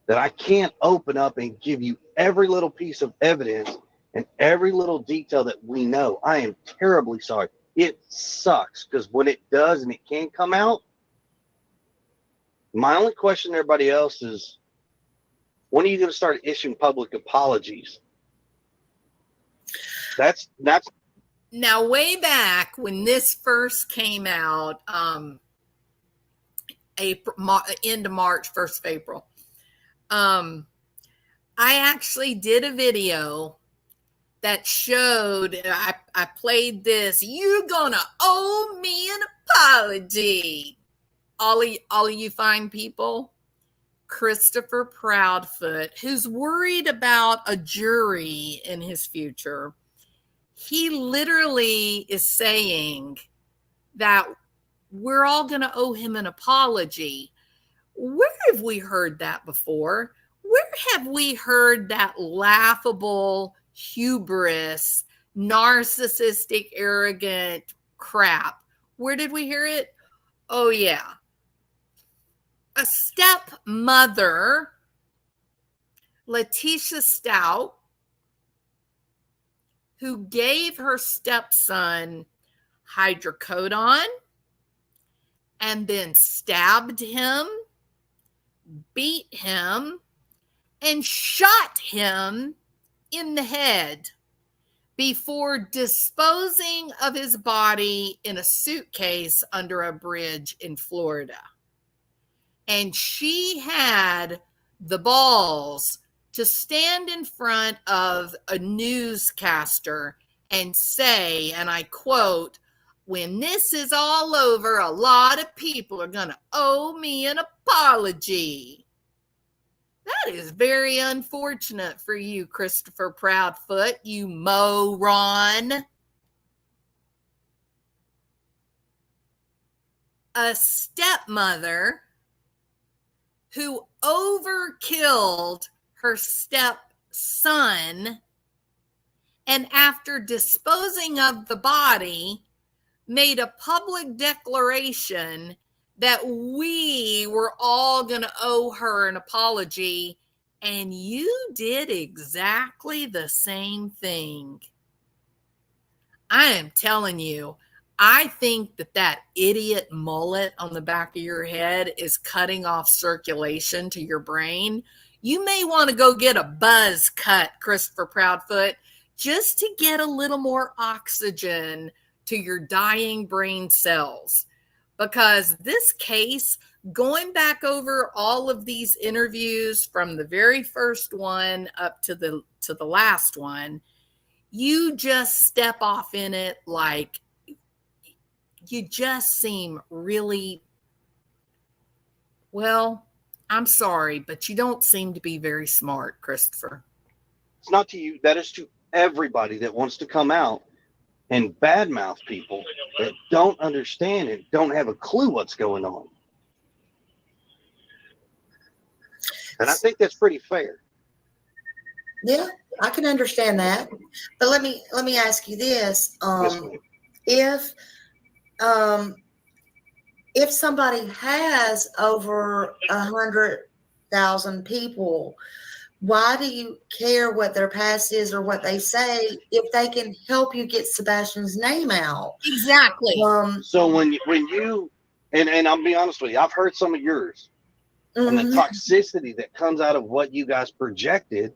that I can't open up and give you every little piece of evidence and every little detail that we know. I am terribly sorry. It sucks because when it does and it can come out, my only question to everybody else is, when are you going to start issuing public apologies? That's now, way back when this first came out, end of March, 1st of April, I actually did a video that showed, I played this, "You're gonna owe me an apology." All of you fine people, Christopher Proudfoot, who's worried about a jury in his future, he literally is saying that we're all going to owe him an apology. Where have we heard that before? Where have we heard that laughable, hubris, narcissistic, arrogant crap? Where did we hear it? Oh, yeah. A stepmother, Leticia Stauch, who gave her stepson hydrocodone and then stabbed him, beat him, and shot him in the head before disposing of his body in a suitcase under a bridge in Florida. And she had the balls to stand in front of a newscaster and say, and I quote, "When this is all over, a lot of people are going to owe me an apology." That is very unfortunate for you, Christopher Proudfoot, you moron. A stepmother who overkilled her stepson, and after disposing of the body, made a public declaration that we were all going to owe her an apology, and you did exactly the same thing. I am telling you, I think that idiot mullet on the back of your head is cutting off circulation to your brain. You may want to go get a buzz cut, Christopher Proudfoot, just to get a little more oxygen to your dying brain cells. Because this case, going back over all of these interviews from the very first one up to the last one, you just step off in it like you just seem really, well, I'm sorry, but you don't seem to be very smart, Christopher. It's not to you. That is to everybody that wants to come out and badmouth people that don't understand and don't have a clue what's going on. And I think that's pretty fair. Yeah, I can understand that. But let me ask you this. Yes, If somebody has over 100,000 people, why do you care what their past is or what they say if they can help you get Sebastian's name out? Exactly. So when you and I'll be honest with you, I've heard some of yours, and the toxicity that comes out of what you guys projected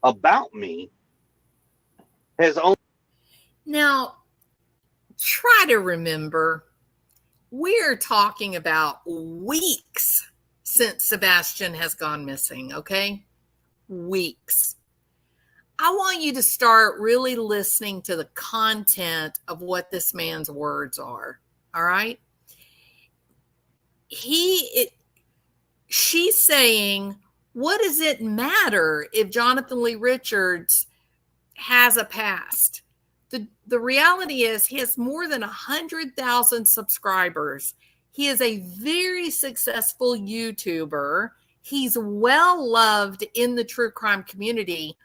about me has only. Now, try to remember, we're talking about weeks since Sebastian has gone missing, okay? Weeks. I want you to start really listening to the content of what this man's words are, all right? She's saying, what does it matter if Jonathan Lee Richards has a past? The reality is he has more than 100,000 subscribers. He is a very successful YouTuber. He's well loved in the true crime community.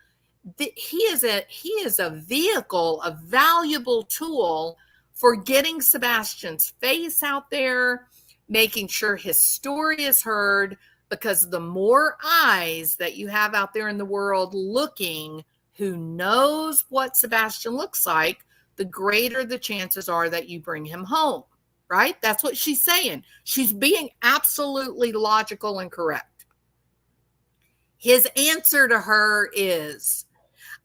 He is a vehicle, a valuable tool for getting Sebastian's face out there, making sure his story is heard, because the more eyes that you have out there in the world looking, who knows what Sebastian looks like, the greater the chances are that you bring him home, right? That's what she's saying. She's being absolutely logical and correct. His answer to her is,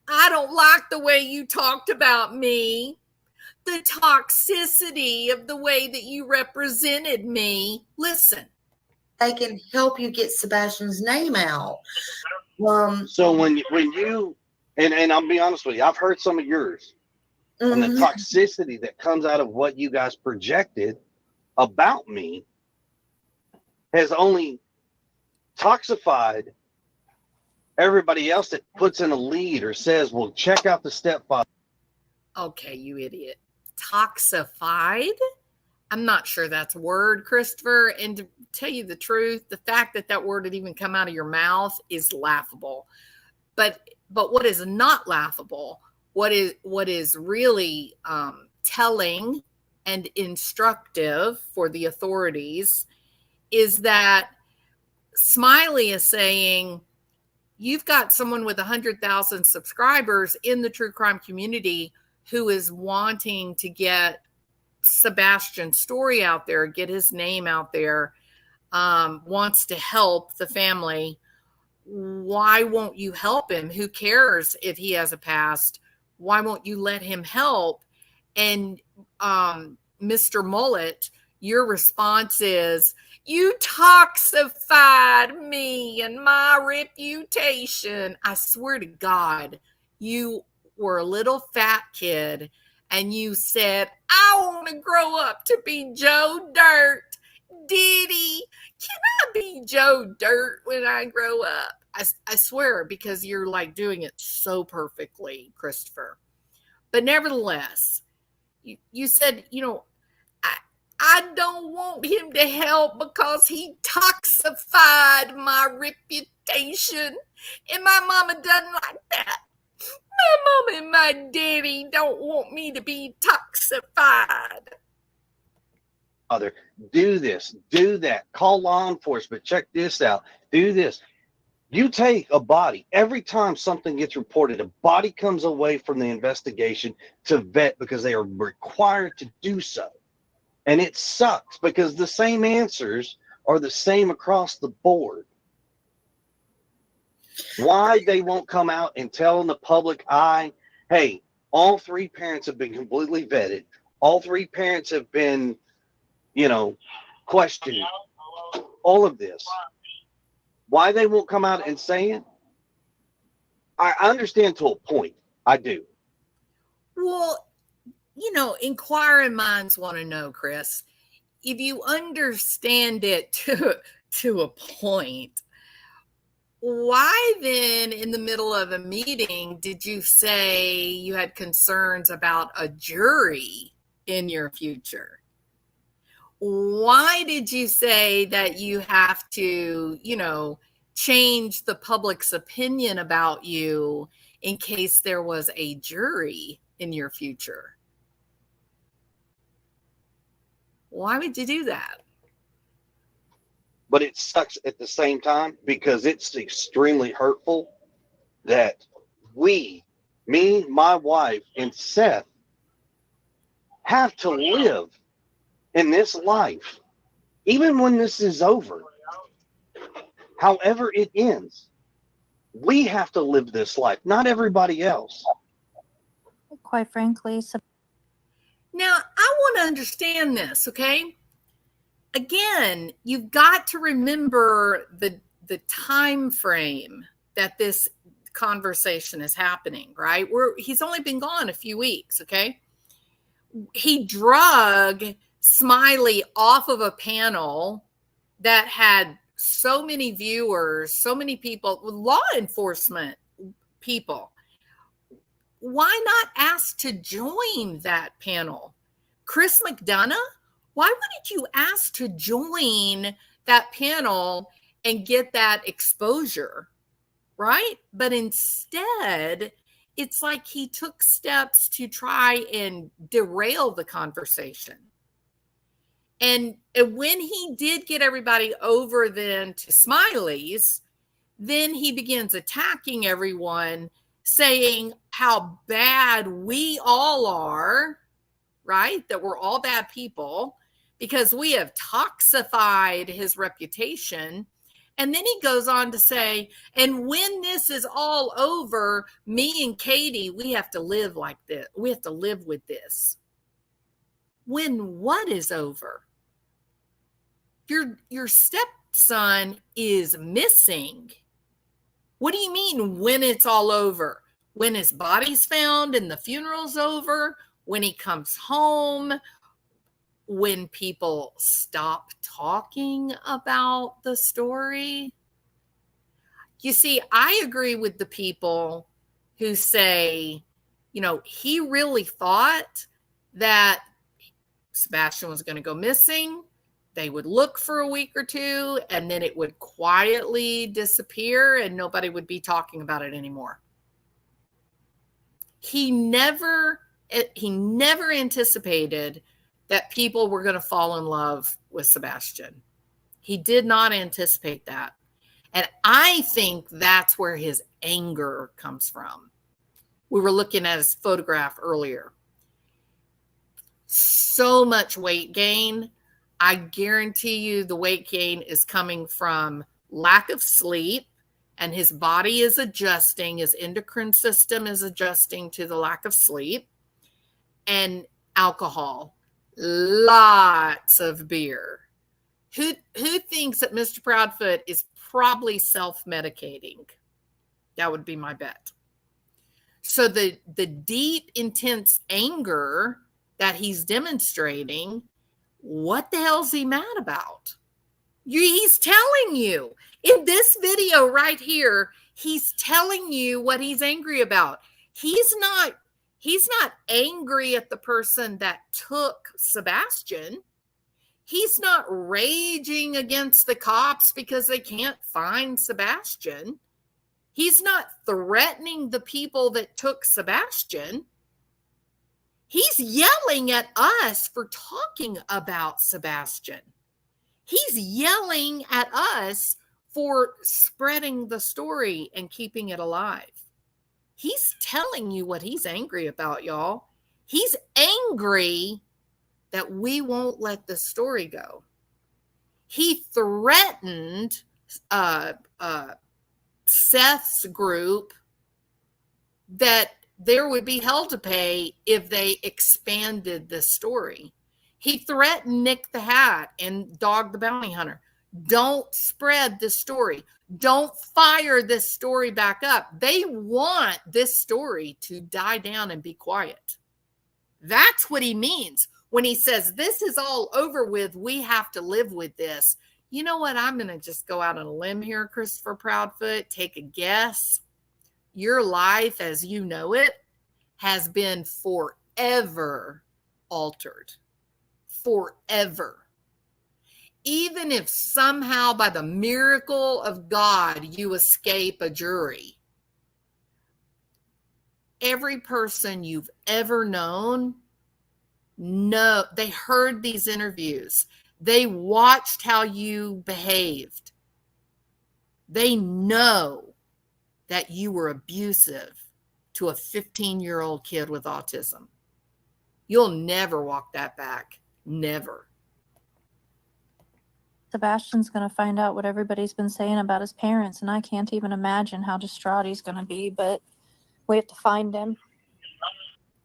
I don't like the way you talked about me, the toxicity of the way that you represented me. Listen. They can help you get Sebastian's name out. So when you and I'll be honest with you, I've heard some of yours, and the toxicity that comes out of what you guys projected about me has only toxified everybody else that puts in a lead or says, well, check out the stepfather. Okay, you idiot. Toxified? I'm not sure that's a word, Christopher. And to tell you the truth, the fact that word would even come out of your mouth is laughable. But what is not laughable, what is really telling and instructive for the authorities is that Smiley is saying, you've got someone with 100,000 subscribers in the true crime community who is wanting to get Sebastian's story out there, get his name out there, wants to help the family. Why won't you help him? Who cares if he has a past? Why won't you let him help? And Mr. Mullet, your response is, you toxified me and my reputation. I swear to God, you were a little fat kid and you said, I want to grow up to be Joe Dirt. Diddy, can I be Joe Dirt when I grow up? I swear, because you're like doing it so perfectly, Christopher. But nevertheless, you said, I don't want him to help because he toxified my reputation. And my mama doesn't like that. My mama and my daddy don't want me to be toxified. Do this, do that, call law enforcement, check this out, do this. You take a body, every time something gets reported, a body comes away from the investigation to vet because they are required to do so. And it sucks because the same answers are the same across the board. Why they won't come out and tell in the public eye, hey, all three parents have been completely vetted. All three parents have been, questioned. All of this. Why they won't come out and say it? I understand to a point. I do. Well, inquiring minds want to know, Chris, if you understand it to a point, why then in the middle of a meeting did you say you had concerns about a jury in your future? Why did you say that you have to, change the public's opinion about you in case there was a jury in your future? Why would you do that? But it sucks at the same time because it's extremely hurtful that me, my wife, and Seth have to live in this life, even when this is over. However it ends, we have to live this life, not everybody else. Quite frankly. Now, I want to understand this, okay? Again, you've got to remember the time frame that this conversation is happening, right? He's only been gone a few weeks, okay? He drug Smiley off of a panel that had so many viewers, so many people, law enforcement people. Why not ask to join that panel? Chris McDonough, why wouldn't you ask to join that panel and get that exposure, right? But instead, it's like he took steps to try and derail the conversation. And when he did get everybody over then to Smiley's, then he begins attacking everyone, saying how bad we all are, right? That we're all bad people because we have toxified his reputation. And then he goes on to say, and when this is all over, me and Katie, we have to live like this. We have to live with this. When what is over? Your stepson is missing. What do you mean when it's all over? When his body's found and the funeral's over? When he comes home? When people stop talking about the story? You see, I agree with the people who say, he really thought that Sebastian was going to go missing. They would look for a week or two, and then it would quietly disappear, and nobody would be talking about it anymore. He never anticipated that people were going to fall in love with Sebastian. He did not anticipate that. And I think that's where his anger comes from. We were looking at his photograph earlier. So much weight gain. I guarantee you the weight gain is coming from lack of sleep, and his body is adjusting. His endocrine system is adjusting to the lack of sleep, and alcohol. Lots of beer. Who thinks that Mr. Proudfoot is probably self-medicating? That would be my bet. So the deep, intense anger that he's demonstrating, what the hell is he mad about? He's telling you in this video right here, he's telling you what he's angry about. He's not angry at the person that took Sebastian. He's not raging against the cops because they can't find Sebastian. He's not threatening the people that took Sebastian. He's yelling at us for talking about Sebastian. He's yelling at us for spreading the story and keeping it alive. He's telling you what he's angry about, y'all. He's angry that we won't let the story go. He threatened Seth's group that there would be hell to pay if they expanded this story. He threatened Nick the Hat and Dog the Bounty Hunter. Don't spread this story. Don't fire this story back up. They want this story to die down and be quiet. That's what he means when he says, this is all over with. We have to live with this. You know what? I'm going to just go out on a limb here, Christopher Proudfoot. Take a guess. Your life as you know it has been forever altered. Forever. Even if somehow by the miracle of God you escape a jury, every person you've ever known, they heard these interviews. They watched how you behaved. They know that you were abusive to a 15-year-old kid with autism. You'll never walk that back. Never. Sebastian's going to find out what everybody's been saying about his parents, and I can't even imagine how distraught he's going to be, but we have to find him.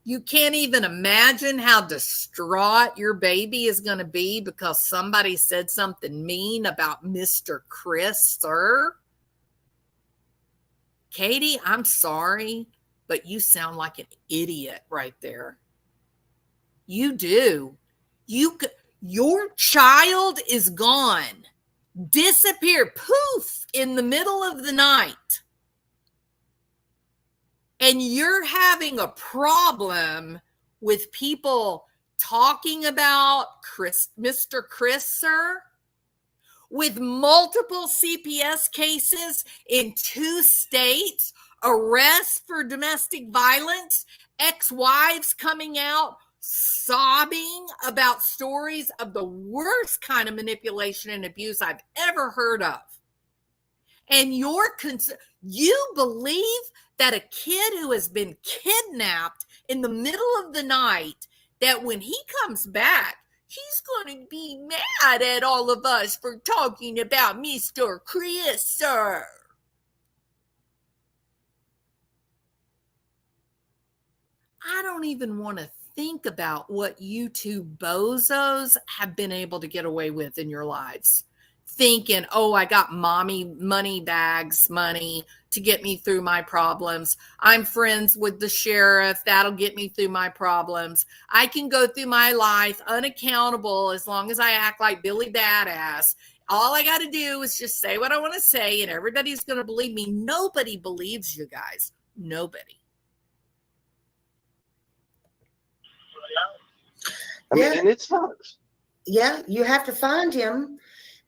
You can't even imagine how distraught your baby is going to be because somebody said something mean about Mr. Chris, sir. Katie, I'm sorry, but you sound like an idiot right there. You do. Your child is gone, disappeared, poof, in the middle of the night. And you're having a problem with people talking about Mr. Chris, sir, with multiple CPS cases in 2 states, arrests for domestic violence, ex-wives coming out sobbing about stories of the worst kind of manipulation and abuse I've ever heard of. And you believe that a kid who has been kidnapped in the middle of the night, that when he comes back, he's going to be mad at all of us for talking about Mr. Chris, sir. I don't even want to think about what you two bozos have been able to get away with in your lives. Thinking, oh, I got mommy money to get me through my problems. I'm friends with the sheriff. That'll get me through my problems. I can go through my life unaccountable as long as I act like Billy Badass. All I got to do is just say what I want to say and everybody's going to believe me. Nobody believes you guys. Nobody. I mean, and it sucks. Yeah, you have to find him.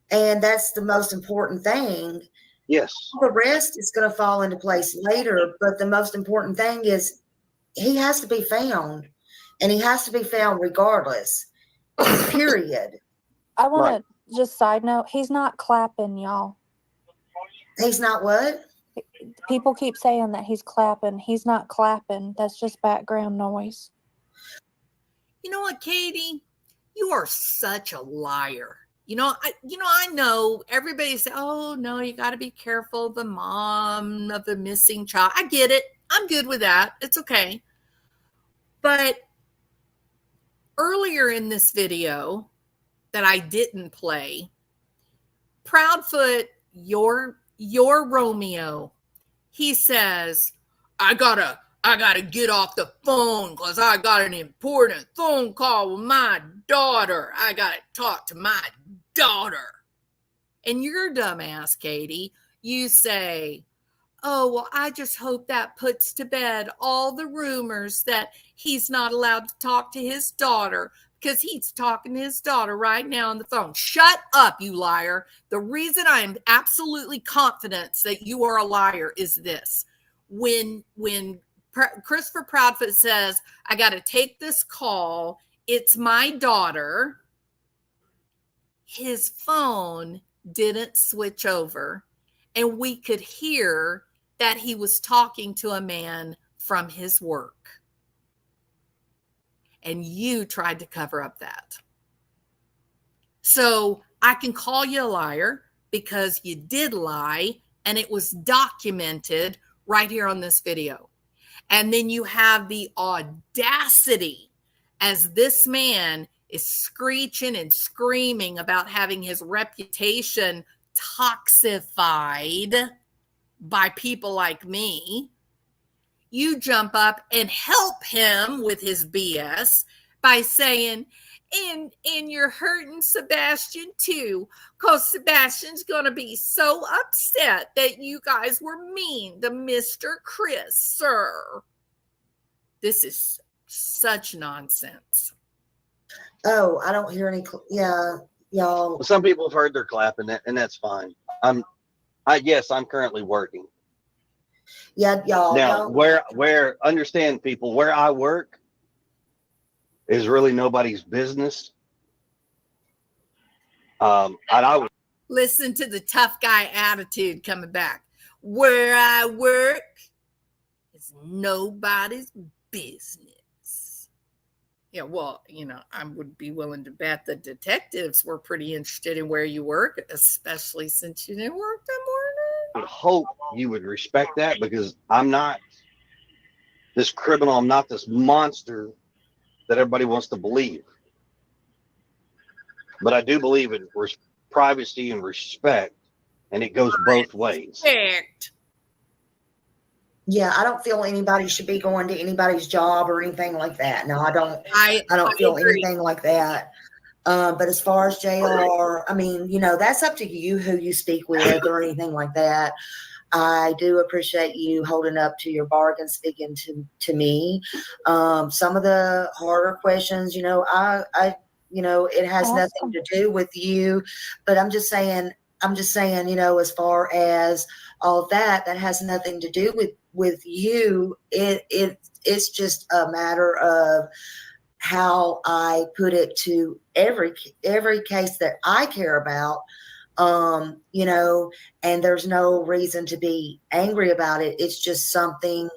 And that's the most important thing. Yes. The rest is going to fall into place later. But the most important thing is he has to be found. And he has to be found regardless. Period. I want to just side note, he's not clapping, y'all. He's not what? People keep saying that he's clapping. He's not clapping. That's just background noise. You know what, Katie? You are such a liar. I know everybody say, oh, no, you got to be careful. The mom of the missing child. I get it. I'm good with that. It's okay. But earlier in this video that I didn't play, Proudfoot, your Romeo, he says, I gotta get off the phone because I got an important phone call with my daughter. I got to talk to my daughter. And your dumbass, Katie, you say, oh, well, I just hope that puts to bed all the rumors that he's not allowed to talk to his daughter because he's talking to his daughter right now on the phone. Shut up, you liar. The reason I am absolutely confident that you are a liar is this. When Christopher Proudfoot says, I got to take this call, it's my daughter, his phone didn't switch over. and we could hear that he was talking to a man from his work. And you tried to cover up that. So I can call you a liar because you did lie, and it was documented right here on this video. And then you have the audacity, as this man is screeching and screaming about having his reputation toxified by people like me. You jump up and help him with his BS by saying, and you're hurting Sebastian too, because Sebastian's going to be so upset that you guys were mean to Mr. Chris, sir. This is such nonsense. Oh, I don't hear any. Yeah, y'all. Well, some people have heard their clapping, and that's fine. Yes, I'm currently working. Yeah, y'all. Now, where understand, people, where I work is really nobody's business. And I would listen to the tough guy attitude coming back. Where I work is nobody's business. Yeah, well, I would be willing to bet the detectives were pretty interested in where you work, especially since you didn't work that morning. I would hope you would respect that, because I'm not this criminal. I'm not this monster that everybody wants to believe. But I do believe in privacy and respect, and it goes both ways. Respect. Yeah, I don't feel anybody should be going to anybody's job or anything like that. No, I don't. I don't feel anything like that. But as far as JR, I mean, that's up to you who you speak with or anything like that. I do appreciate you holding up to your bargain, speaking to me. Some of the harder questions, it has nothing to do with you, but I'm just saying, as far as all of that has nothing to do with you. It's just a matter of how I put it to every case that I care about. And there's no reason to be angry about it. It's just something,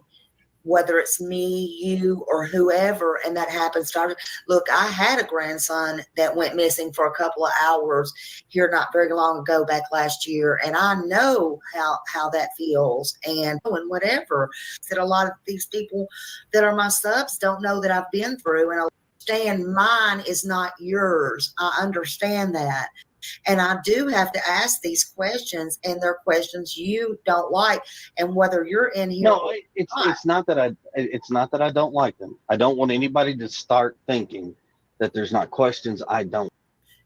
whether it's me, you, or whoever, and that happens to. Look, I had a grandson that went missing for a couple of hours here not very long ago, back last year, and I know how that feels, and whatever that a lot of these people that are my subs don't know that I've been through, and I understand mine is not yours. I understand that. And I do have to ask these questions, and they're questions you don't like. And whether you're in here, no, it's not that I don't like them. I don't want anybody to start thinking that there's not questions I don't.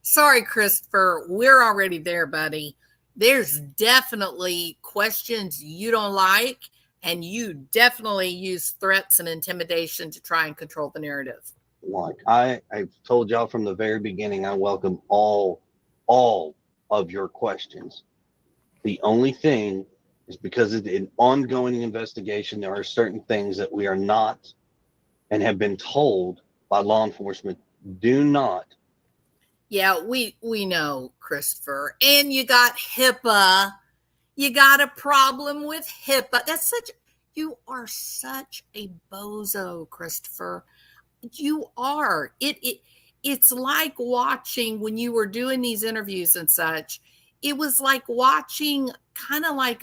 Sorry, Christopher, we're already there, buddy. There's definitely questions you don't like, and you definitely use threats and intimidation to try and control the narrative. Like I've told y'all from the very beginning, I welcome all of your questions. The only thing is, because it's an ongoing investigation, there are certain things that we are not and have been told by law enforcement do not. Yeah, we know, Christopher. And you got HIPAA. You got a problem with HIPAA. You are such a bozo, Christopher. You are. It's like watching, when you were doing these interviews and such, it was like watching kind of like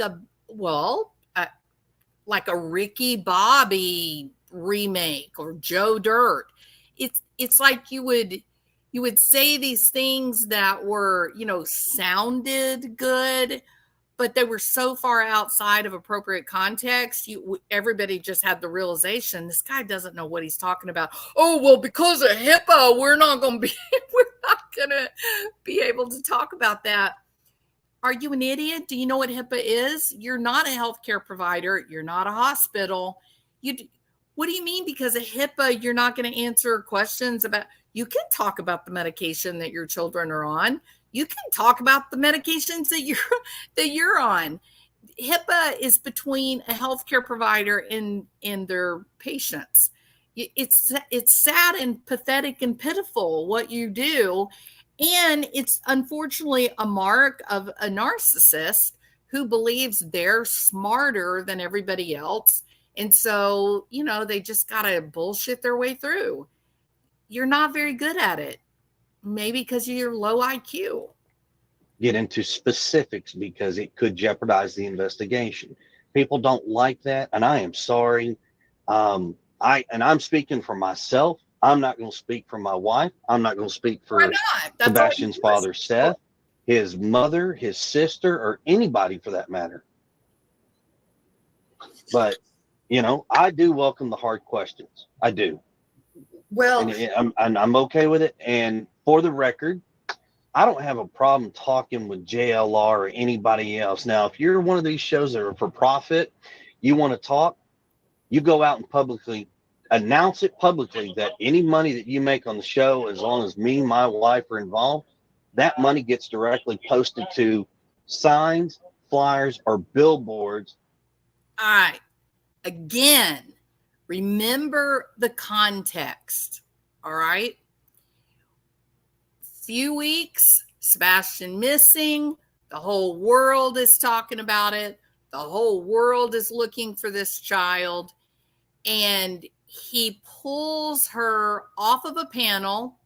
like a Ricky Bobby remake or Joe Dirt. It's like you would say these things that were, sounded good, but they were so far outside of appropriate context. Everybody just had the realization, this guy doesn't know what he's talking about. Oh, well, because of HIPAA, we're not going to be able to talk about that. Are you an idiot? Do you know what HIPAA is? You're not a healthcare provider. You're not a hospital. What do you mean because of HIPAA, you're not going to answer questions about? You can talk about the medication that your children are on. You can talk about the medications that you're on. HIPAA is between a healthcare provider and their patients. It's sad and pathetic and pitiful what you do. And it's unfortunately a mark of a narcissist who believes they're smarter than everybody else. And so, you know, they just got to bullshit their way through. You're not very good at it. Maybe because of your low IQ. Get into specifics because it could jeopardize the investigation. People don't like that, and I am sorry. I'm speaking for myself. I'm not going to speak for my wife. I'm not going to speak for Sebastian's father, Seth, his mother, his sister, or anybody for that matter. But, you know, I do welcome the hard questions. I do. Well, and I'm okay with it. And for the record, I don't have a problem talking with JLR or anybody else. Now, if you're one of these shows that are for profit, you want to talk, you go out and publicly announce it publicly that any money that you make on the show, as long as me and my wife are involved, that money gets directly posted to signs, flyers, or billboards. All right. Again, remember the context. All right. Few weeks, Sebastian missing. The whole world is talking about it. The whole world is looking for this child. And he pulls her off of a panel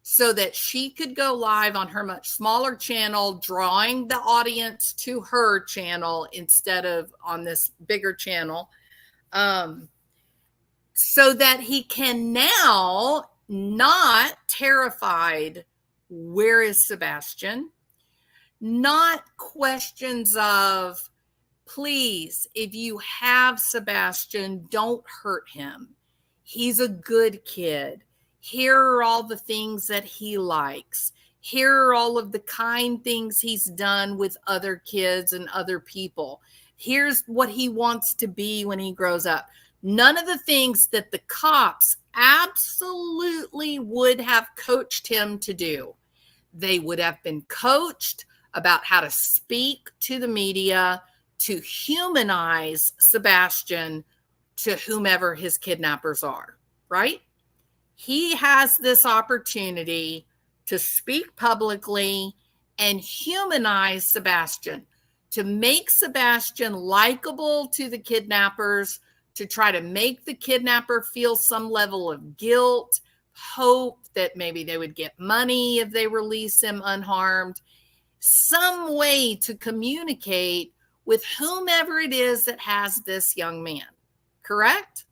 so that she could go live on her much smaller channel, drawing the audience to her channel instead of on this bigger channel, so that he can now, not terrified, where is Sebastian? Not questions of, please, if you have Sebastian, don't hurt him. He's a good kid. Here are all the things that he likes. Here are all of the kind things he's done with other kids and other people. Here's what he wants to be when he grows up. None of the things that the cops absolutely would have coached him to do. They would have been coached about how to speak to the media, to humanize Sebastian to whomever his kidnappers are, right? He has this opportunity to speak publicly and humanize Sebastian, to make Sebastian likable to the kidnappers, to try to make the kidnapper feel some level of guilt, hope that maybe they would get money if they release him unharmed, some way to communicate with whomever it is that has this young man, correct?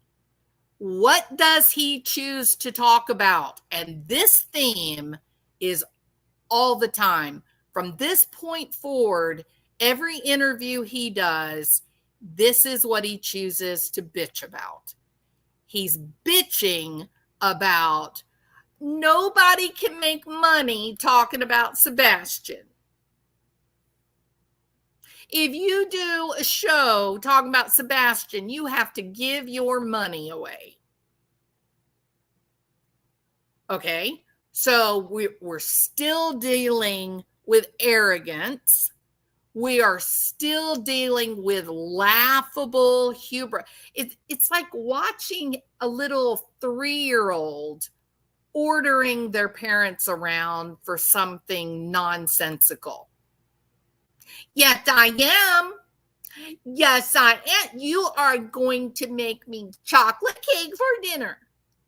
What does he choose to talk about? And this theme is all the time. From this point forward, every interview he does, this is what he chooses to bitch about. He's bitching about nobody can make money talking about Sebastian. If you do a show talking about Sebastian, you have to give your money away. Okay, so we're still dealing with arrogance. We are still dealing with laughable hubris. It's like watching a little 3-year-old ordering their parents around for something nonsensical. Yes, I am. Yes, I am. You are going to make me chocolate cake for dinner,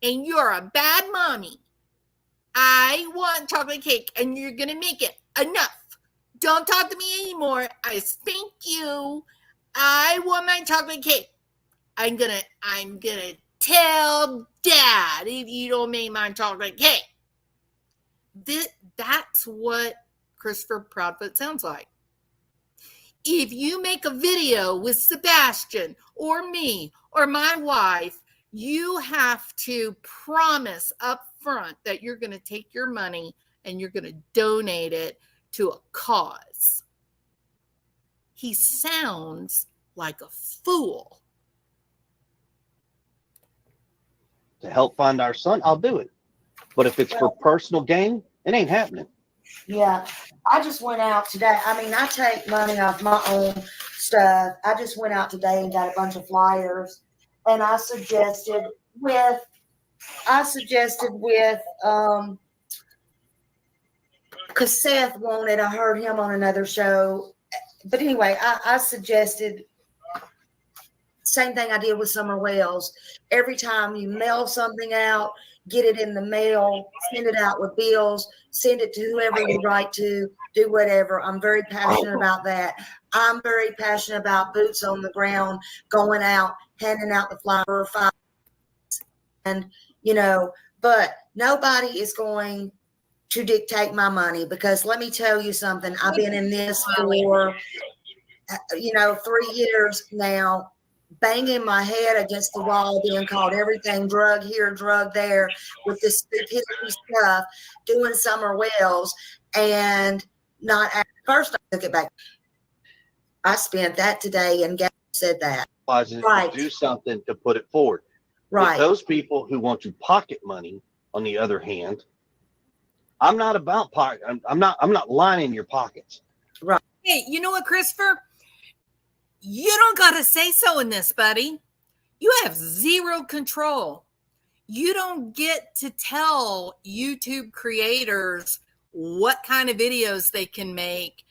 and you're a bad mommy. I want chocolate cake, and you're going to make it. Enough. Don't talk to me anymore. I spank you. I want my chocolate cake. I'm gonna tell Dad if you don't make my chocolate cake. That's what Christopher Proudfoot sounds like. If you make a video with Sebastian or me or my wife, you have to promise up front that you're going to take your money and you're going to donate it to a cause. He sounds like a fool. To help find our son, I'll do it. But if it's for personal gain, it ain't happening. Yeah, I just went out today. I mean, I take money off my own stuff. I just went out today and got a bunch of flyers, and I suggested with because Seth wanted, I heard him on another show, but anyway, I suggested same thing I did with Summer Wells. Every time you mail something out, get it in the mail, send it out with bills, send it to whoever you write to, do whatever. I'm very passionate about that. I'm very passionate about boots on the ground, going out, handing out the flower files, and but nobody is going to dictate my money, because let me tell you something. I've been in this for 3 years now, banging my head against the wall, being called everything, drug here, drug there, with this stupidity stuff, doing Summer Wells, and not at first. I took it back. I spent that today, and Gab said that. Right. To do something to put it forward. Right. But those people who want to pocket money, on the other hand, I'm not about pocket. I'm not lining your pockets. Right. Hey, you know what, Christopher? You don't got to say so in this, buddy. You have zero control. You don't get to tell YouTube creators what kind of videos they can make.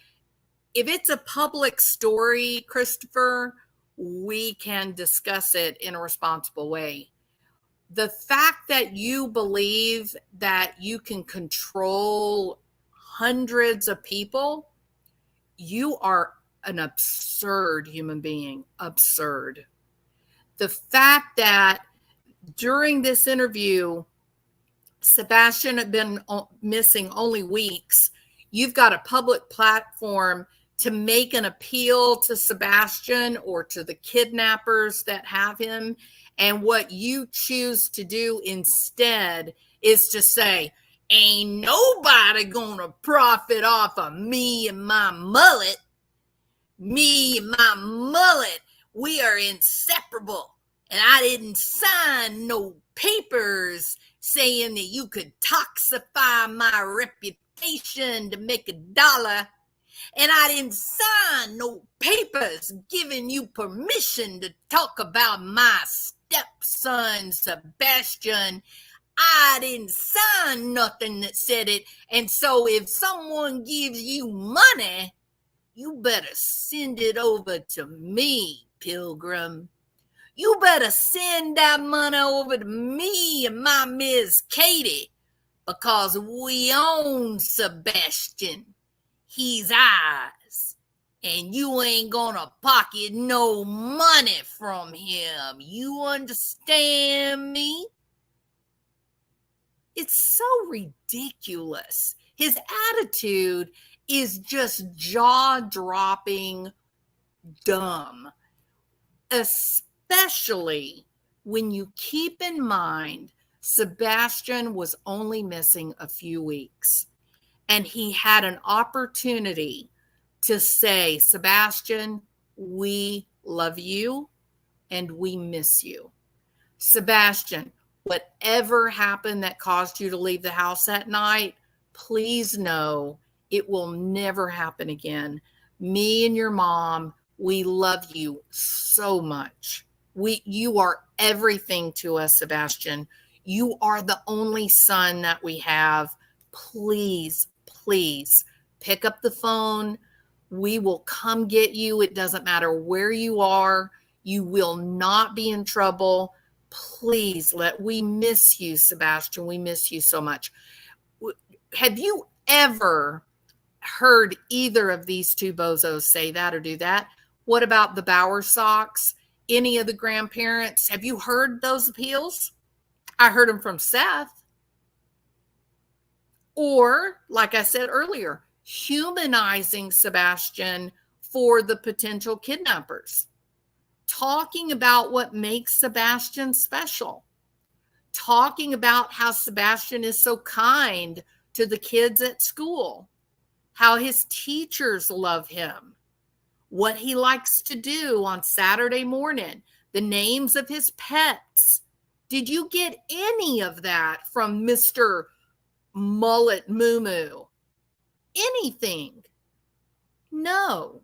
If it's a public story, Christopher, we can discuss it in a responsible way. The fact that you believe that you can control hundreds of people, you are an absurd human being. Absurd. The fact that during this interview, Sebastian had been missing only weeks. You've got a public platform to make an appeal to Sebastian or to the kidnappers that have him. And what you choose to do instead is to say, ain't nobody gonna profit off of me and my mullet. Me and my mullet, we are inseparable. And I didn't sign no papers saying that you could toxify my reputation to make $1. And I didn't sign no papers giving you permission to talk about my stepson, Sebastian. I didn't sign nothing that said it. And so if someone gives you money, you better send it over to me, Pilgrim. You better send that money over to me and my Miss Katie, because we own Sebastian. He's ours. And you ain't gonna pocket no money from him. You understand me? It's so ridiculous. His attitude is just jaw-dropping dumb, especially when you keep in mind Sebastian was only missing a few weeks, and he had an opportunity to say, Sebastian, we love you and we miss you. Sebastian, whatever happened that caused you to leave the house that night, please know it will never happen again. Me and your mom, we love you so much. You are everything to us, Sebastian. You are the only son that we have. Please, please pick up the phone. We will come get you. It doesn't matter where you are. You will not be in trouble. Please, we miss you, Sebastian. We miss you so much. Have you ever heard either of these two bozos say that or do that? What about the Bauer socks? Any of the grandparents? Have you heard those appeals? I heard them from Seth. Or, like I said earlier, humanizing Sebastian for the potential kidnappers. Talking about what makes Sebastian special. Talking about how Sebastian is so kind to the kids at school. How his teachers love him. What he likes to do on Saturday morning. The names of his pets. Did you get any of that from Mr. Mullet Moo? Anything? No.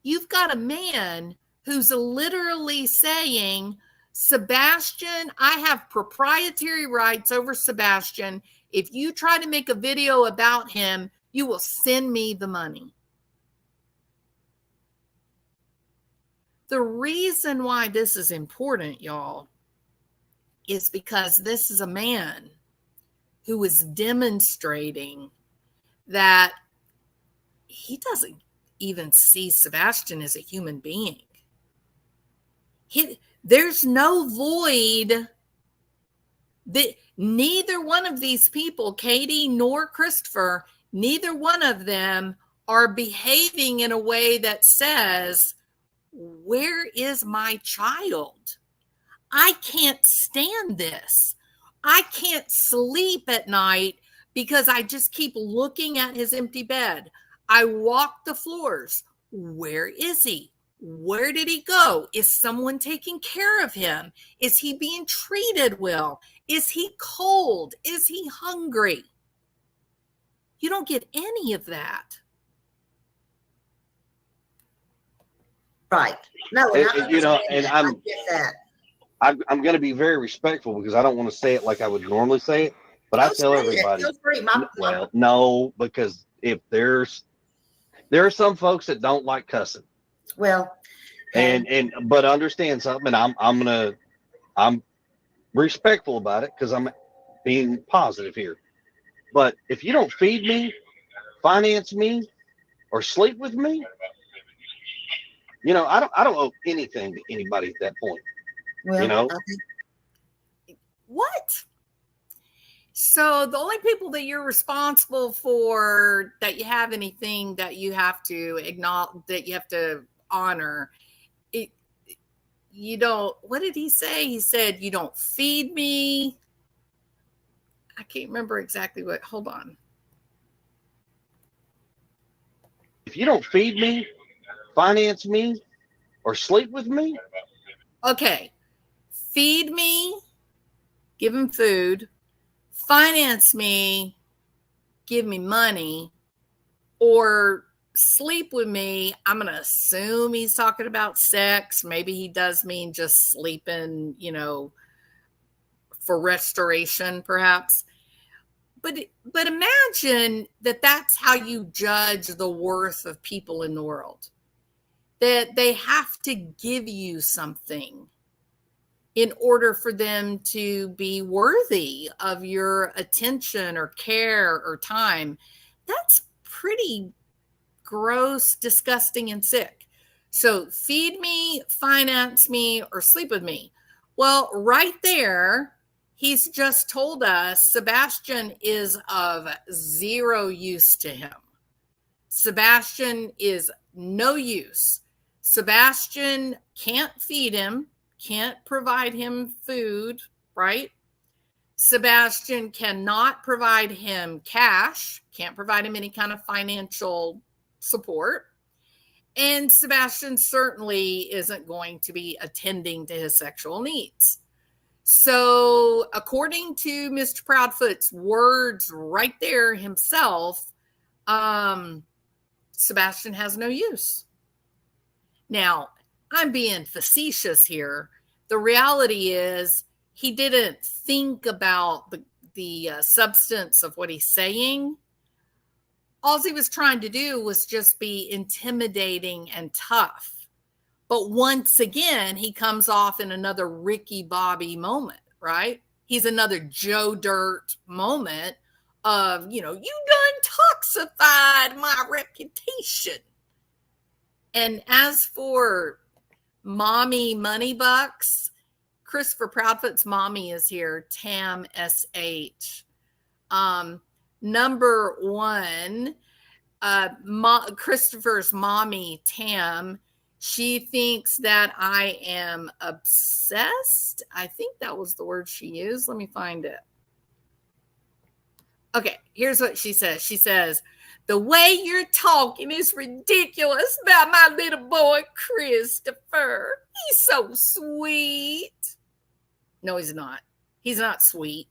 You've got a man who's literally saying, Sebastian, I have proprietary rights over Sebastian. If you try to make a video about him, you will send me the money. The reason why this is important, y'all, is because this is a man who is demonstrating that he doesn't even see Sebastian as a human being. There's no void that neither one of these people, Katie nor Christopher, neither one of them are behaving in a way that says, where is my child? I can't stand this. I can't sleep at night because I just keep looking at his empty bed. I walk the floors. Where is he? Where did he go? Is someone taking care of him? Is he being treated well? Is he cold? Is he hungry? You don't get any of that. Right. No, And I get that. I'm going to be very respectful because I don't want to say it like I would normally say it, but I tell everybody, well, no, because if there are some folks that don't like cussing. Well, but understand something, and I'm respectful about it because I'm being positive here. But if you don't feed me, finance me, or sleep with me, I don't owe anything to anybody at that point. Well, What? So the only people that you're responsible for, that you have anything that you have to acknowledge, that you have to honor, you don't, what did he say? He said, you don't feed me. I can't remember exactly what, hold on. If you don't feed me, finance me, or sleep with me. Okay. Feed me, give him food, finance me, give me money, or sleep with me. I'm going to assume he's talking about sex. Maybe he does mean just sleeping, for restoration, perhaps. But imagine that that's how you judge the worth of people in the world. That they have to give you something in order for them to be worthy of your attention or care or time. That's pretty gross, disgusting, and sick. So feed me, finance me, or sleep with me. Well, right there, he's just told us Sebastian is of zero use to him. Sebastian is no use. Sebastian can't feed him, can't provide him food, right? Sebastian cannot provide him cash, can't provide him any kind of financial support. And Sebastian certainly isn't going to be attending to his sexual needs. So according to Mr. Proudfoot's words right there himself, Sebastian has no use. Now, I'm being facetious here. The reality is he didn't think about the substance of what he's saying. All he was trying to do was just be intimidating and tough. But once again, he comes off in another Ricky Bobby moment, right? He's another Joe Dirt moment of, you done toxified my reputation. And as for Mommy Moneybucks, Christopher Proudfoot's mommy is here, Tam SH. Number one, Christopher's mommy, Tam, she thinks that I am obsessed. I think that was the word she used. Let me find it. Okay, here's what she says. She says, the way you're talking is ridiculous about my little boy, Christopher. He's so sweet. No, he's not. He's not sweet.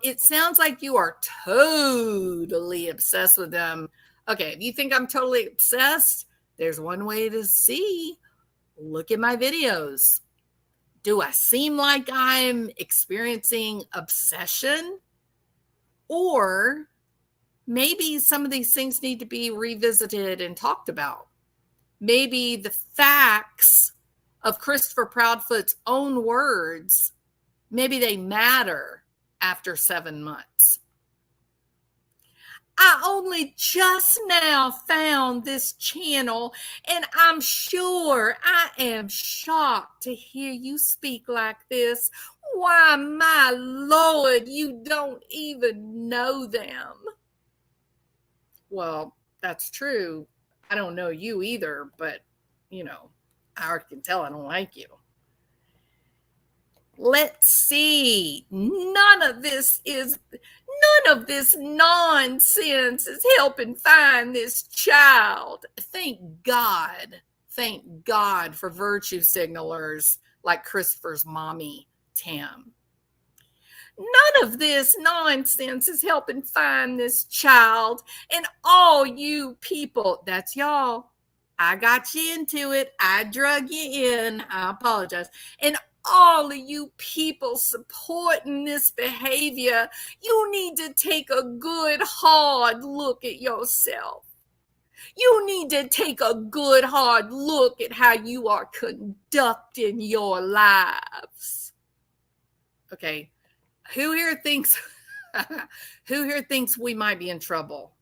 It sounds like you are totally obsessed with them. Okay, if you think I'm totally obsessed, there's one way to see. Look at my videos. Do I seem like I'm experiencing obsession? Or maybe some of these things need to be revisited and talked about. maybe the facts of Christopher Proudfoot's own words, maybe they matter after 7 months. I only just now found this channel, and I'm sure I am shocked to hear you speak like this. Why, my Lord, you don't even know them. Well, that's true. I don't know you either, but, I already can tell I don't like you. Let's see. None of this nonsense is helping find this child. Thank God for virtue signalers like Christopher's mommy, Tam. None of this nonsense is helping find this child. And all you people, that's y'all. I got you into it. I drug you in. I apologize. And all of you people supporting this behavior, you need to take a good, hard look at yourself. You need to take a good, hard look at how you are conducting your lives. Okay. Who here thinks we might be in trouble?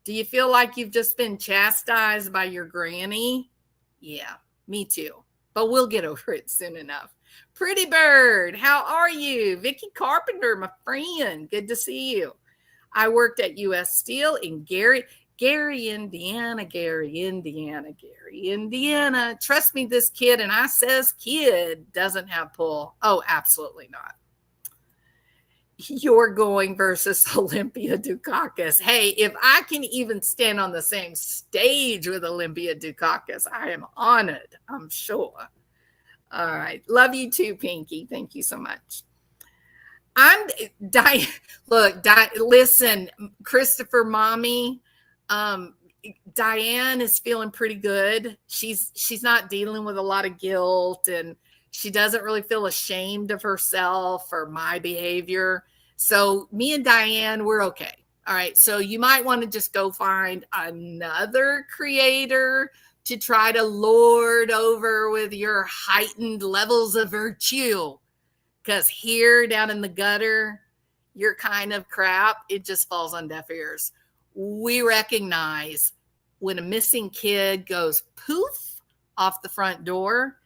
Do you feel like you've just been chastised by your granny? Yeah, me too. But we'll get over it soon enough. Pretty Bird, how are you? Vicky Carpenter, my friend. Good to see you. I worked at U.S. Steel in Gary, Indiana. Trust me, this kid, and I says kid, doesn't have pull. Oh, absolutely not. You're going versus Olympia Dukakis. Hey, if I can even stand on the same stage with Olympia Dukakis, I am honored, I'm sure. All right. Love you too, Pinky. Thank you so much. Listen, Christopher mommy, Diane is feeling pretty good. She's not dealing with a lot of guilt, and she doesn't really feel ashamed of herself or my behavior. So me and Diane, we're okay. All right. So you might want to just go find another creator to try to lord over with your heightened levels of virtue. Because here down in the gutter, your kind of crap, it just falls on deaf ears. We recognize when a missing kid goes poof off the front door,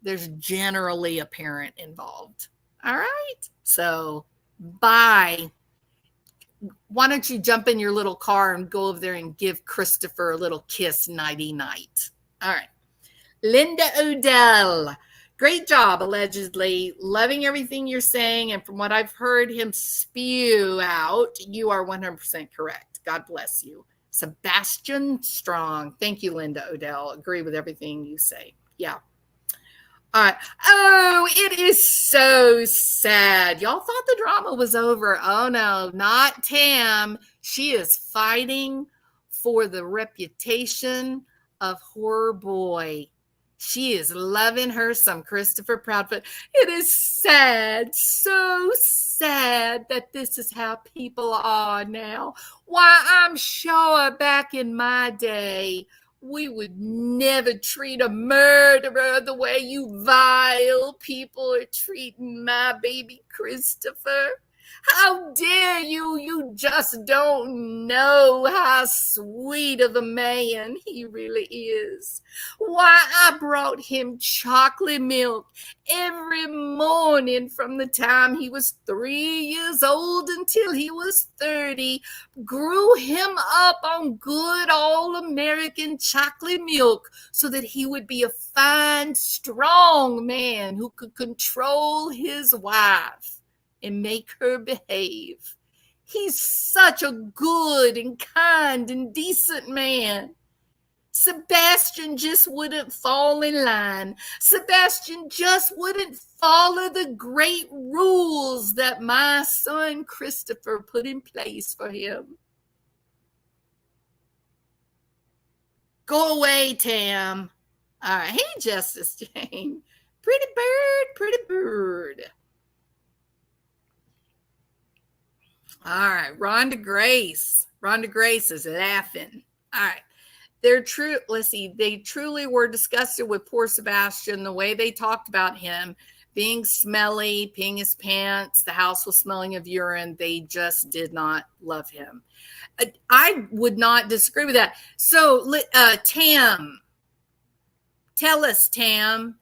there's generally a parent involved. All right. So bye. Why don't you jump in your little car and go over there and give Christopher a little kiss nighty night. All right. Linda Odell. Great job, allegedly. Loving everything you're saying. And from what I've heard him spew out, you are 100% correct. God bless you. Sebastian Strong. Thank you, Linda Odell. Agree with everything you say. Yeah. All right. Oh, it is so sad. Y'all thought the drama was over. Oh, no, not Tam. She is fighting for the reputation of horror boy. She is loving her some Christopher Proudfoot. It is sad, so sad that this is how people are now. Why, I'm sure back in my day, we would never treat a murderer the way you vile people are treating my baby Christopher. How dare you? You just don't know how sweet of a man he really is. Why, I brought him chocolate milk every morning from the time he was 3 years old until he was 30. Grew him up on good all-American chocolate milk so that he would be a fine, strong man who could control his wife and make her behave. He's such a good and kind and decent man. Sebastian just wouldn't fall in line. Sebastian just wouldn't follow the great rules that my son Christopher put in place for him. Go away, Tam. All right. Hey, Justice Jane. Pretty bird, pretty bird. All right, Rhonda Grace. Rhonda Grace is laughing. All right. they're true. Let's see. They truly were disgusted with poor Sebastian, the way they talked about him being smelly, peeing his pants. The house was smelling of urine. They just did not love him. I would not disagree with that. So, Tam, tell us, Tam,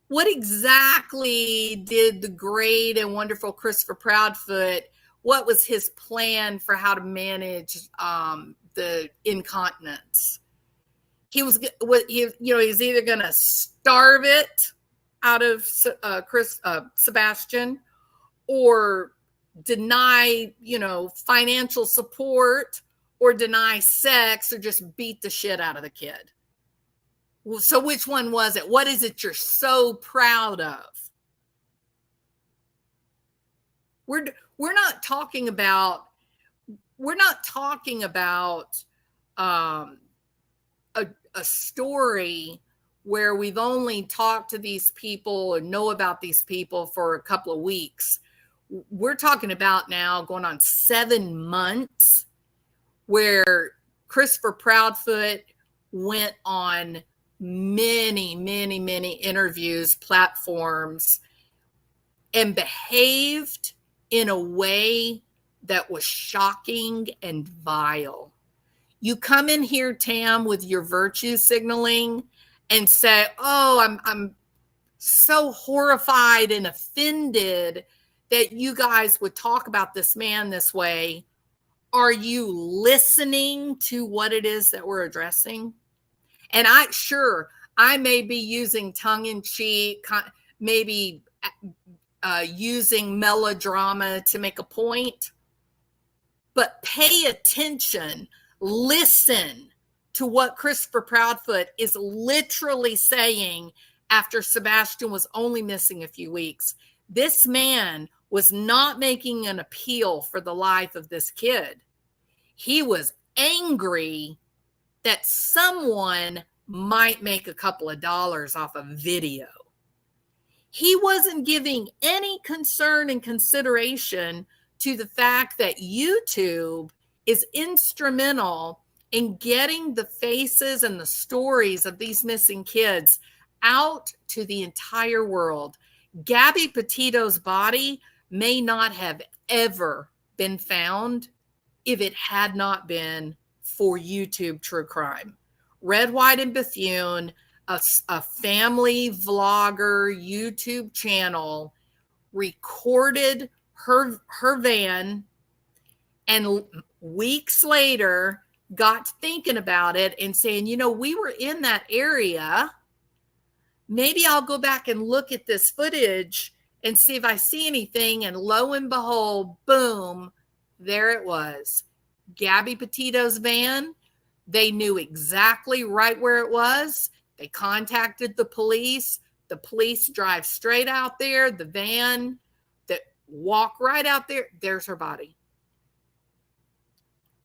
what exactly did the great and wonderful Christopher Proudfoot, what was his plan for how to manage the incontinence? He was either going to starve it out of Sebastian, or deny, financial support, or deny sex, or just beat the shit out of the kid. So which one was it? What is it you're so proud of? We're not talking about a story where we've only talked to these people or know about these people for a couple of weeks. We're talking about now going on 7 months where Christopher Proudfoot went on many, many, many interviews, platforms, and behaved in a way that was shocking and vile. You come in here, Tam, with your virtue signaling and say, oh, I'm so horrified and offended that you guys would talk about this man this way. Are you listening to what it is that we're addressing? And I may be using tongue in cheek, maybe using melodrama to make a point, but pay attention, listen to what Christopher Proudfoot is literally saying after Sebastian was only missing a few weeks. This man was not making an appeal for the life of this kid. He was angry that someone might make a couple of dollars off a video. He wasn't giving any concern and consideration to the fact that YouTube is instrumental in getting the faces and the stories of these missing kids out to the entire world. Gabby Petito's body may not have ever been found if it had not been for YouTube True Crime. Red, White, and Bethune, a family vlogger YouTube channel, recorded her van, and weeks later got thinking about it and saying, we were in that area. Maybe I'll go back and look at this footage and see if I see anything. And lo and behold, boom, there it was. Gabby Petito's van. They knew exactly right where it was. They contacted the police. The police drive straight out there. The van, that walk right out there. There's her body.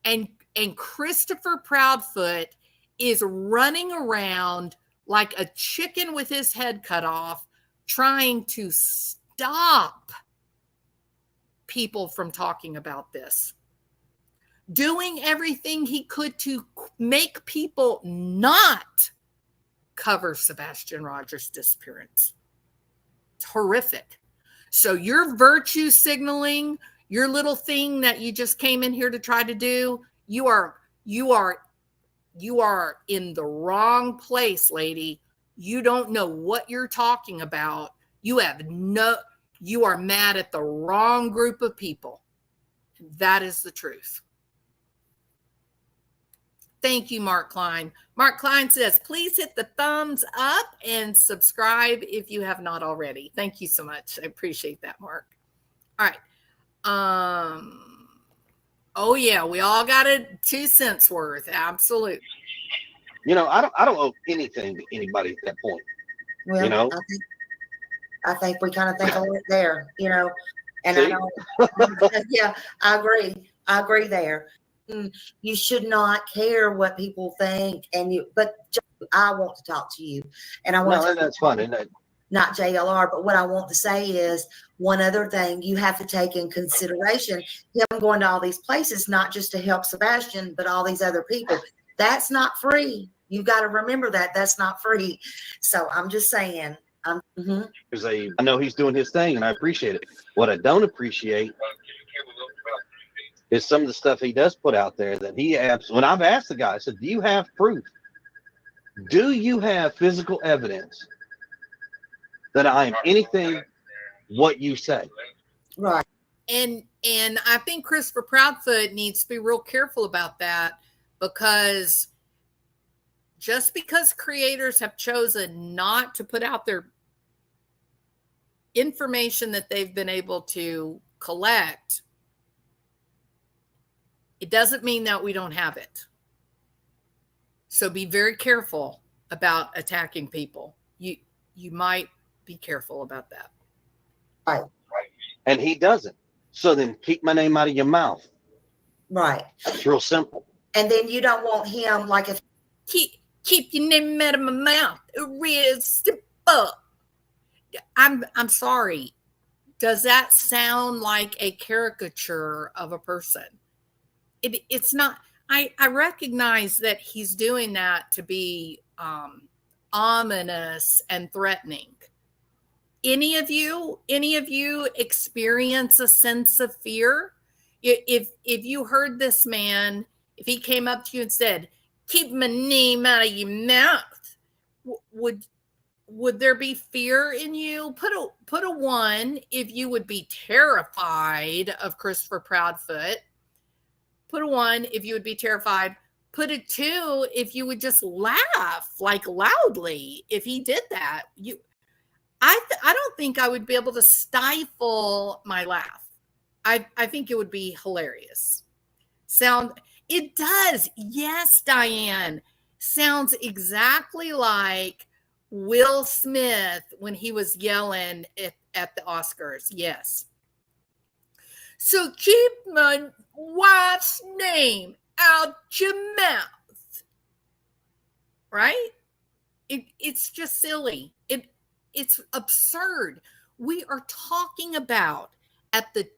And Christopher Proudfoot is running around like a chicken with his head cut off, trying to stop people from talking about this. Doing everything he could to make people not cover Sebastian Rogers' disappearance. It's horrific. So your virtue signaling, your little thing that you just came in here to try to do, you are in the wrong place, lady. You don't know what you're talking about. You are mad at the wrong group of people. That is the truth. Thank you, Mark Klein. Mark Klein says, please hit the thumbs up and subscribe if you have not already. Thank you so much. I appreciate that, Mark. All right. Oh yeah, we all got a 2 cents worth. Absolutely. I don't owe anything to anybody at that point. Well, I think we kind of think a lot there, and See? I don't. Yeah, I agree there. You should not care what people think, but I want to talk to you, and I want. That's fun, isn't it? Not JLR, but what I want to say is one other thing you have to take in consideration: him going to all these places, not just to help Sebastian, but all these other people. That's not free. You got to remember that that's not free. So I'm just saying. I know he's doing his thing, and I appreciate it. What I don't appreciate is some of the stuff he does put out there that he when I've asked the guy, I said, do you have proof? Do you have physical evidence that I am anything what you say? Right. And I think Christopher Proudfoot needs to be real careful about that, because just because creators have chosen not to put out their information that they've been able to collect, it doesn't mean that we don't have it. So be very careful about attacking people. You might be careful about that. Right. And he doesn't. So then keep my name out of your mouth. Right. It's real simple. And then you don't want him, like, if keep your name out of my mouth. Real simple. I'm sorry. Does that sound like a caricature of a person? It's not. I recognize that he's doing that to be ominous and threatening. Any of you experience a sense of fear? If you heard this man, if he came up to you and said, "Keep my name out of your mouth," would there be fear in you? Put a 1 if you would be terrified of Christopher Proudfoot. Put a 1 if you would be terrified. Put a 2 if you would just laugh, like, loudly if he did that. I don't think I would be able to stifle my laugh. I think it would be hilarious. It does. Yes, Diane. Sounds exactly like Will Smith when he was yelling at the Oscars. Yes. So keep my wife's name out your mouth. Right? It's just silly. It's absurd. We are talking about, at the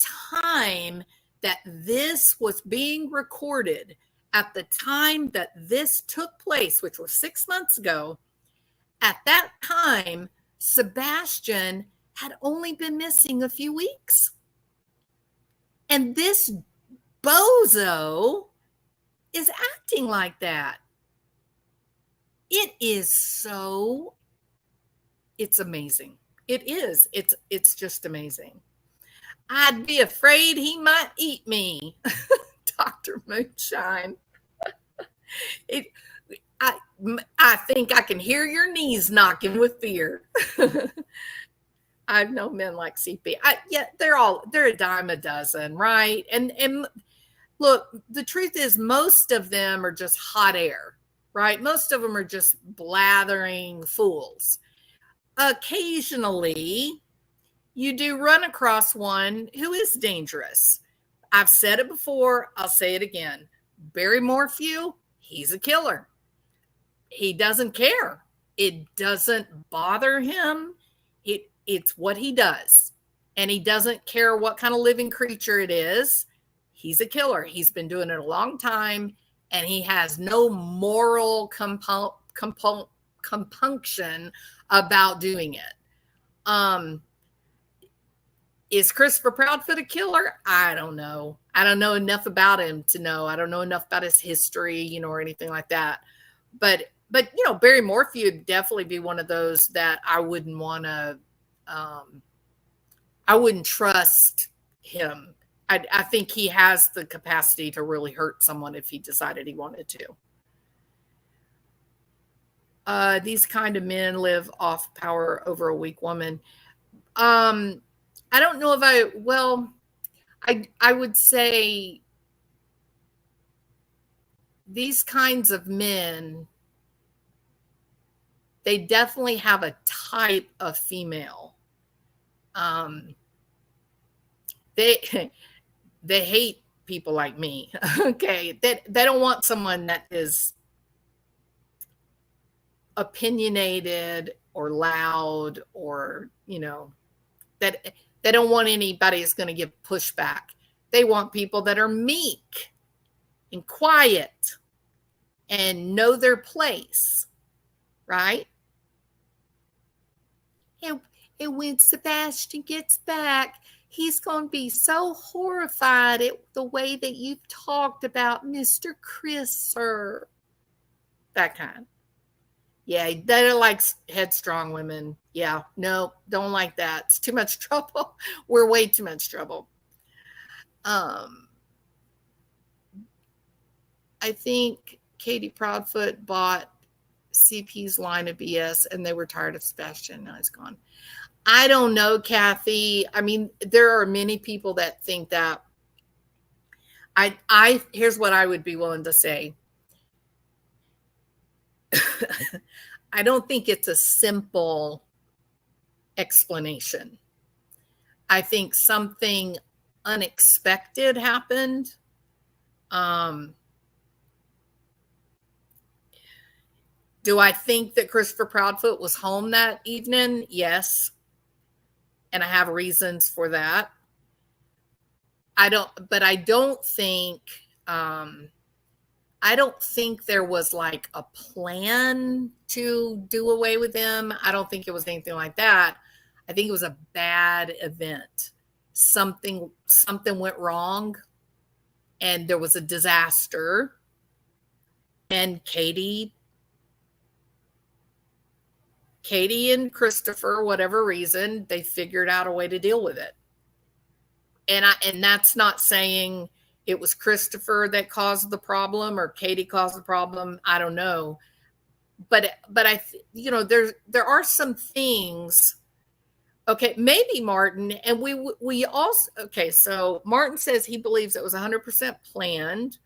time that this was being recorded, at the time that this took place, which was 6 months ago, at that time, Sebastian had only been missing a few weeks. And this bozo is acting like that. It's amazing. It is. It's just amazing. I'd be afraid he might eat me. Dr. Moonshine. I think I can hear your knees knocking with fear. I've known men like CP. They're a dime a dozen, right? And look, the truth is most of them are just hot air, right? Most of them are just blathering fools. Occasionally, you do run across one who is dangerous. I've said it before. I'll say it again. Barry Morphew, he's a killer. He doesn't care. It doesn't bother him. It's what he does. And he doesn't care what kind of living creature it is. He's a killer. He's been doing it a long time, and he has no moral compunction about doing it. Is Christopher Proudfoot a killer? I don't know. I don't know enough about him to know. I don't know enough about his history, or anything like that. But Barry Morphew would definitely be one of those that I wouldn't want to. I wouldn't trust him. I think he has the capacity to really hurt someone if he decided he wanted to. These kind of men live off power over a weak woman. I don't know if I would say these kinds of men, they definitely have a type of female. They hate people like me. Okay. They don't want someone that is opinionated or loud, or, that they don't want anybody who's going to give pushback. They want people that are meek and quiet and know their place, right? And when Sebastian gets back, he's going to be so horrified at the way that you've talked about Mr. Chris, sir. That kind. Yeah, they're like headstrong women. Yeah, no, don't like that. It's too much trouble. We're way too much trouble. I think Katie Proudfoot bought CP's line of BS and they were tired of Sebastian. Now he's gone. I don't know, Kathy. I mean, there are many people that think that. Here's what I would be willing to say. I don't think it's a simple explanation. I think something unexpected happened. Do I think that Christopher Proudfoot was home that evening? Yes. And I have reasons for that. I don't think there was like a plan to do away with him. I don't think it was anything like that. I think it was a bad event. Something went wrong and there was a disaster. And Katie and Christopher, whatever reason, they figured out a way to deal with it. And that's not saying it was Christopher that caused the problem or Katie caused the problem. I don't know. But there are some things. Okay, maybe Martin, and we also, okay, so Martin says he believes it was 100% planned.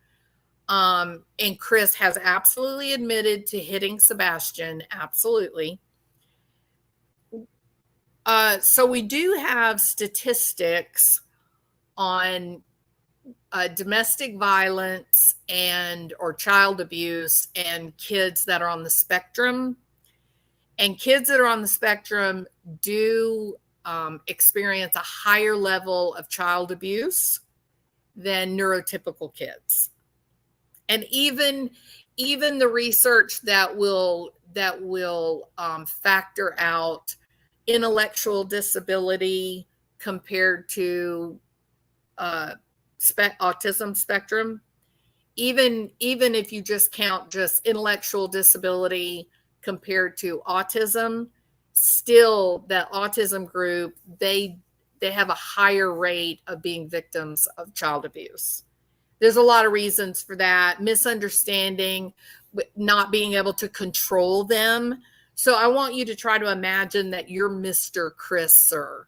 And Chris has absolutely admitted to hitting Sebastian. Absolutely. So we do have statistics on domestic violence or child abuse and kids that are on the spectrum. And kids that are on the spectrum do experience a higher level of child abuse than neurotypical kids. And even the research that will factor out intellectual disability compared to autism spectrum, even if you just count just intellectual disability compared to autism, still that autism group, they have a higher rate of being victims of child abuse. There's a lot of reasons for that. Misunderstanding, not being able to control them. So I want you to try to imagine that you're Mr. Chris Sir.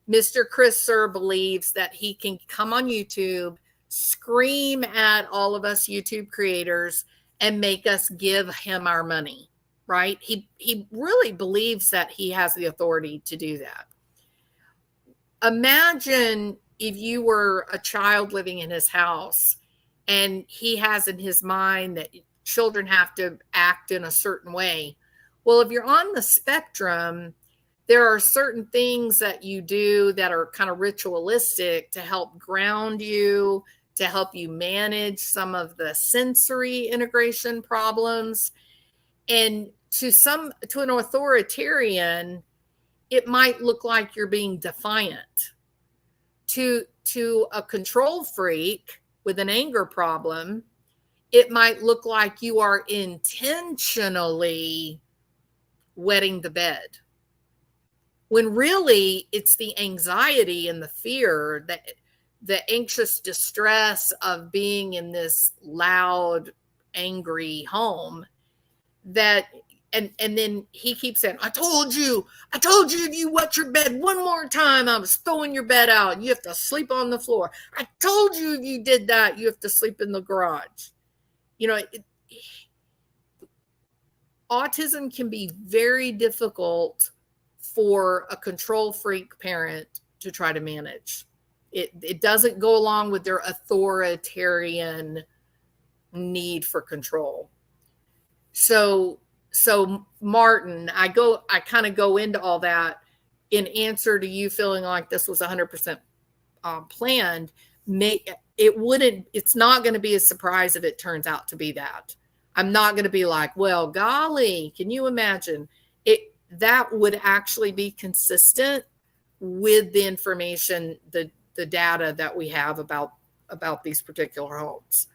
Mr. Chris Sir believes that he can come on YouTube, scream at all of us YouTube creators, and make us give him our money, right? He really believes that he has the authority to do that. Imagine if you were a child living in his house and he has in his mind that children have to act in a certain way. Well, if you're on the spectrum, there are certain things that you do that are kind of ritualistic to help ground you, to help you manage some of the sensory integration problems. And to an authoritarian, it might look like you're being defiant. To a control freak with an anger problem, it might look like you are intentionally wetting the bed. When really it's the anxiety and the fear, the anxious distress of being in this loud, angry home that, and then he keeps saying, I told you if you wet your bed one more time, I was throwing your bed out. You have to sleep on the floor. I told you if you did that, you have to sleep in the garage. Autism can be very difficult for a control freak parent to try to manage. It doesn't go along with their authoritarian need for control. So Martin, I kind of go into all that in answer to you feeling like this was 100% planned. It's not going to be a surprise if it turns out to be that. I'm not going to be like, well, golly, can you imagine it? That would actually be consistent with the information, the data that we have about these particular homes.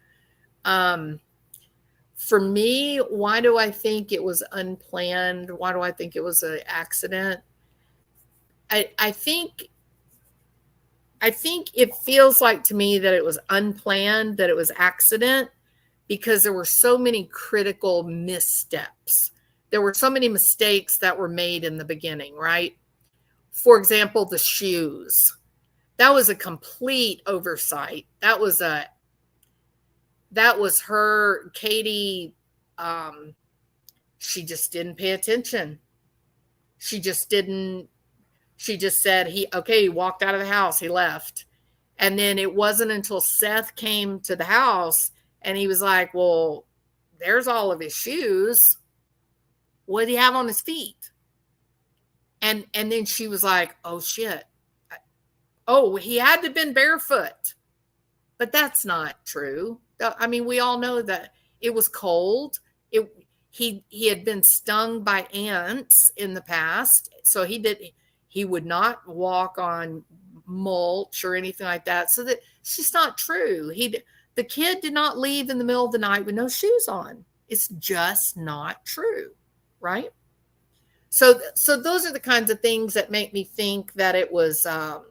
For me, why do I think it was unplanned? Why do I think it was an accident? I think it feels like to me that it was unplanned, that it was accident, because there were so many critical missteps. There were so many mistakes that were made in the beginning, right? For example, the shoes. That was a complete oversight. That was her, Katie. She just didn't pay attention. She just said, he walked out of the house, he left. And then it wasn't until Seth came to the house and he was like, well, there's all of his shoes. What did he have on his feet? And then she was like, oh shit. Oh, he had to have been barefoot. But that's not true. I mean, we all know that it was cold. He had been stung by ants in the past. So he would not walk on mulch or anything like that. So that it's just not true. The kid did not leave in the middle of the night with no shoes on. It's just not true, right? So those are the kinds of things that make me think that it was a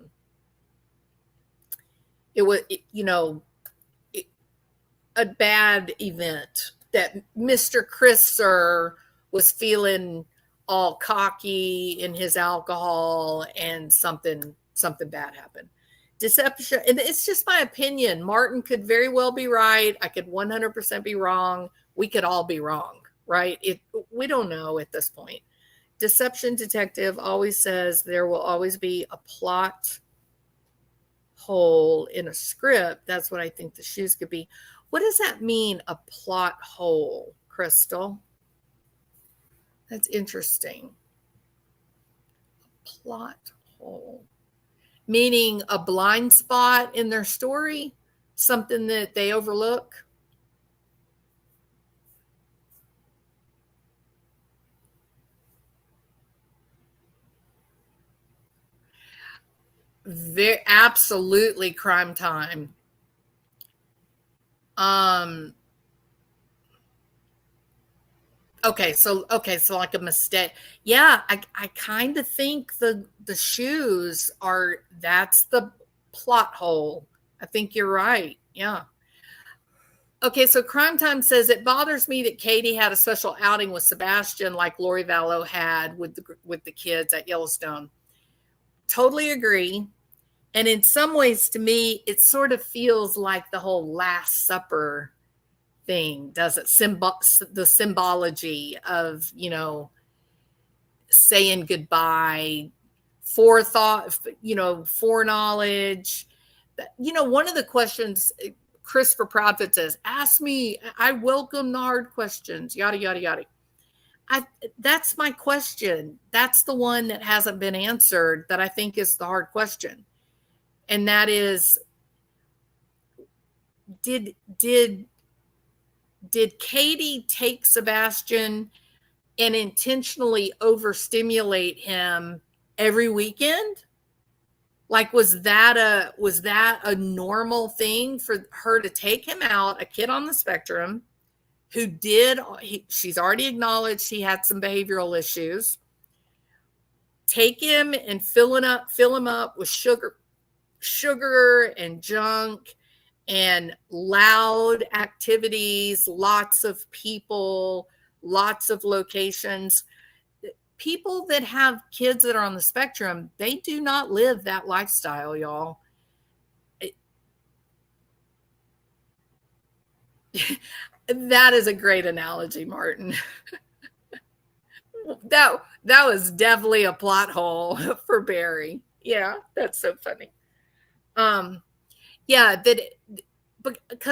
bad event, that Mr. Crisser was feeling all cocky in his alcohol and something bad happened. Deception, and it's just my opinion. Martin could very well be right. I could 100% be wrong. We could all be wrong, right? We don't know at this point. Deception detective always says there will always be a plot hole in a script. That's what I think the shoes could be. What does that mean, a plot hole, Crystal? That's interesting. A plot hole. Meaning a blind spot in their story? Something that they overlook? Absolutely crime time. Okay, so like a mistake. Yeah, I kind of think the shoes that's the plot hole. I think you're right. Yeah. Okay, so Crime Time says it bothers me that Katie had a special outing with Sebastian like Lori Vallow had with the kids at Yellowstone. Totally agree. And in some ways, to me, it sort of feels like the whole Last Supper thing, does it? The symbology of, saying goodbye, forethought, foreknowledge. One of the questions, Christopher Proudfoot says, ask me, I welcome the hard questions, yada, yada, yada. That's my question. That's the one that hasn't been answered, that I think is the hard question. And that is, did Katie take Sebastian and intentionally overstimulate him every weekend? Like, was that a normal thing for her to take him out, a kid on the spectrum who she's already acknowledged he had some behavioral issues, take him and fill him up with sugar and junk and loud activities, lots of people, lots of locations. People that have kids that are on the spectrum, they do not live that lifestyle, y'all. That is a great analogy, Martin. That was definitely a plot hole for Barry. Yeah, that's so funny. Because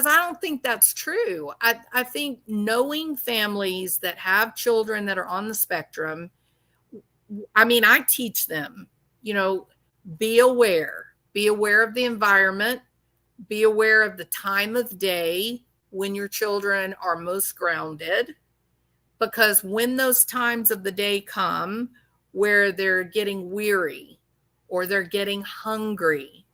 I don't think that's true. I think knowing families that have children that are on the spectrum, I teach them, be aware of the environment, be aware of the time of day, when your children are most grounded, because when those times of the day come where they're getting weary or they're getting hungry,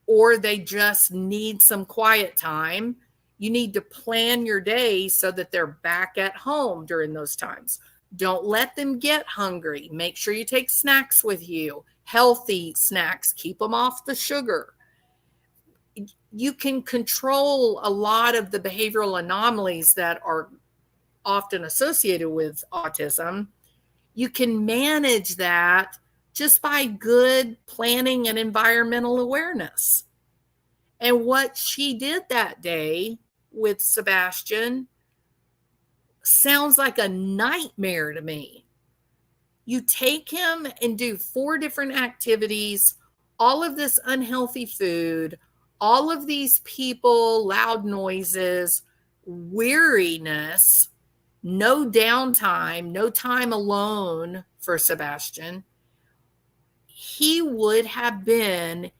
or they just need some quiet time, you need to plan your day so that they're back at home during those times. Don't let them get hungry. Make sure you take snacks with you, healthy snacks. Keep them off the sugar. You can control a lot of the behavioral anomalies that are often associated with autism. You can manage that just by good planning and environmental awareness. And what she did that day with Sebastian sounds like a nightmare to me. You take him and do 4 different activities, all of this unhealthy food, all of these people, loud noises, weariness, no downtime, no time alone for Sebastian. He would have been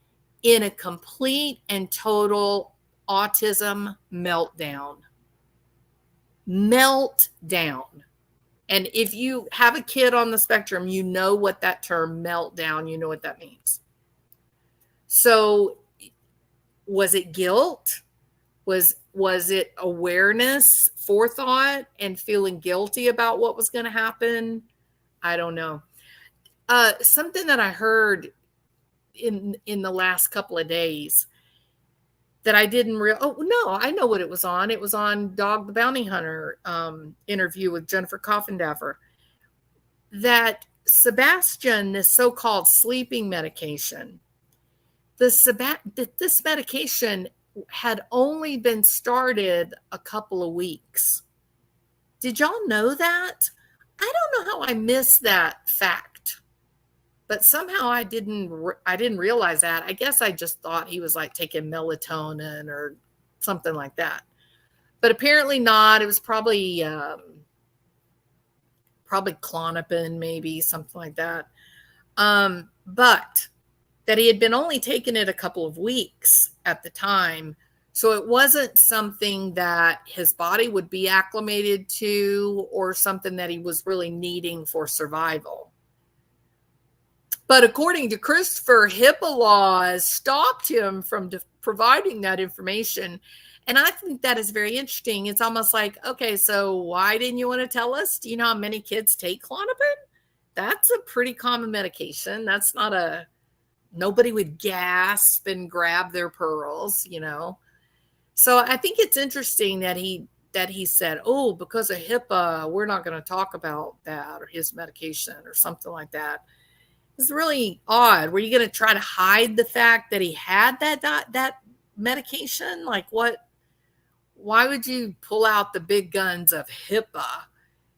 in a complete and total autism meltdown. And if you have a kid on the spectrum, you know what that term meltdown, you know what that means. So was it guilt? Was it awareness, forethought, and feeling guilty about what was going to happen? I don't know. Something that I heard in the last couple of days that I didn't I know what it was on. It was on Dog the Bounty Hunter interview with Jennifer Coffindaffer, that Sebastian, this so-called sleeping medication, this medication had only been started a couple of weeks. Did y'all know that? I don't know how I missed that fact, but somehow I didn't realize that. I guess I just thought he was like taking melatonin or something like that, but apparently not. It was probably Klonopin, maybe something like that. But that he had been only taking it a couple of weeks at the time. So it wasn't something that his body would be acclimated to or something that he was really needing for survival. But according to Christopher, HIPAA laws stopped him from providing that information. And I think that is very interesting. It's almost like, okay, so why didn't you want to tell us? Do you know how many kids take Klonopin? That's a pretty common medication. That's not nobody would gasp and grab their pearls, you know. So I think it's interesting that he said, oh, because of HIPAA, we're not going to talk about that or his medication or something like that. It's really odd. Were you going to try to hide the fact that he had that medication? Like what? Why would you pull out the big guns of HIPAA?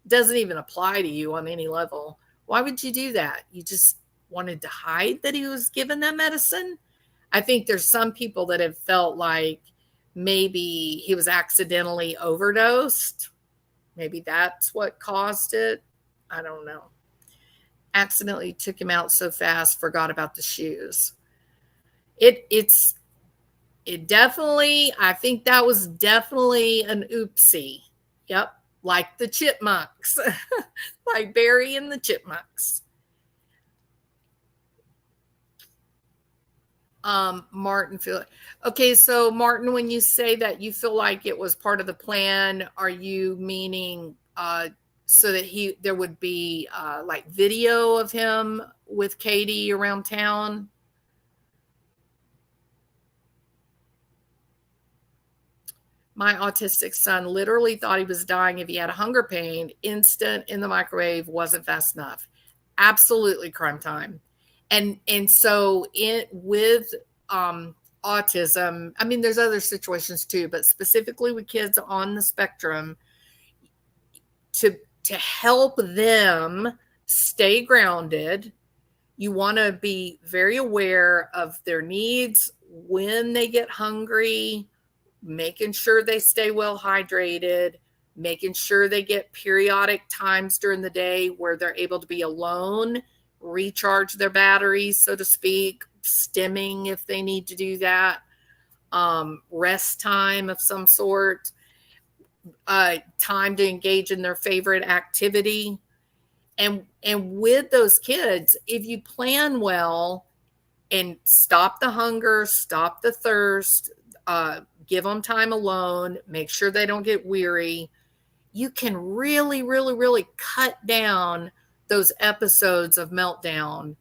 It doesn't even apply to you on any level. Why would you do that? You just wanted to hide that he was given that medicine? I think there's some people that have felt like maybe he was accidentally overdosed. Maybe that's what caused it. I don't know. Accidentally took him out so fast, forgot about the shoes. It definitely, I think that was definitely an oopsie. Yep. Like the chipmunks, like Barry and the chipmunks. Martin, okay. So Martin, when you say that you feel like it was part of the plan, are you meaning, so that there would be, like video of him with Katie around town? My autistic son literally thought he was dying if he had a hunger pain. Instant in the microwave wasn't fast enough. Absolutely crime time. And so with autism, I mean, there's other situations too, but specifically with kids on the spectrum, to help them stay grounded, you want to be very aware of their needs when they get hungry, making sure they stay well hydrated, making sure they get periodic times during the day where they're able to be alone, recharge their batteries, so to speak, stimming if they need to do that. rest time of some sort, time to engage in their favorite activity. And with those kids, if you plan well and stop the hunger, stop the thirst, give them time alone, make sure they don't get weary, you can really, really, really cut down those episodes of meltdown.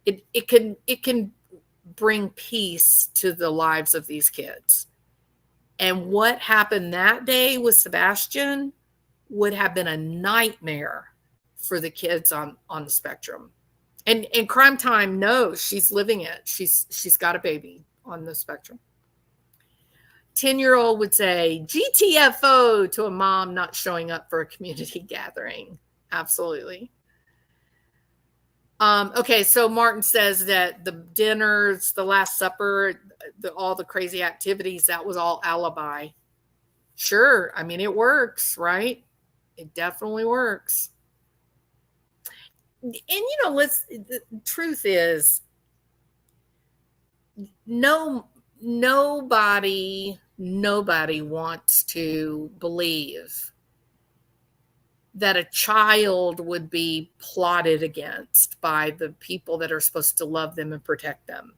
It can bring peace to the lives of these kids. And what happened that day with Sebastian would have been a nightmare for the kids on the spectrum. And Crime Time knows she's living it. She's got a baby on the spectrum. 10-year-old would say GTFO to a mom not showing up for a community gathering. Absolutely. Okay, so Martin says that the dinners, the Last Supper, all the crazy activities, that was all alibi. Sure, I mean, it works, right? It definitely works. And, you know, the truth is, nobody wants to believe that a child would be plotted against by the people that are supposed to love them and protect them.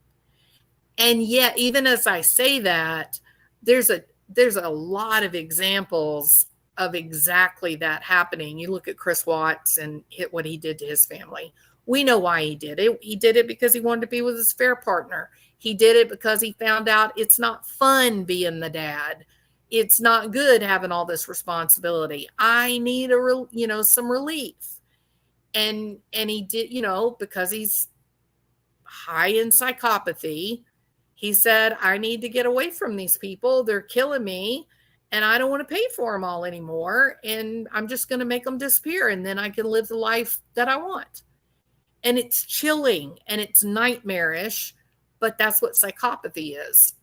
And yet, even as I say that, there's a lot of examples of exactly that happening. You look at Chris Watts and what he did to his family. We know why he did it. He did it because he wanted to be with his fair partner. He did it because he found out it's not fun being the dad. It's not good having all this responsibility. I need some relief. And he did, because he's high in psychopathy, he said, I need to get away from these people. They're killing me and I don't want to pay for them all anymore. And I'm just going to make them disappear. And then I can live the life that I want. And it's chilling and it's nightmarish, but that's what psychopathy is.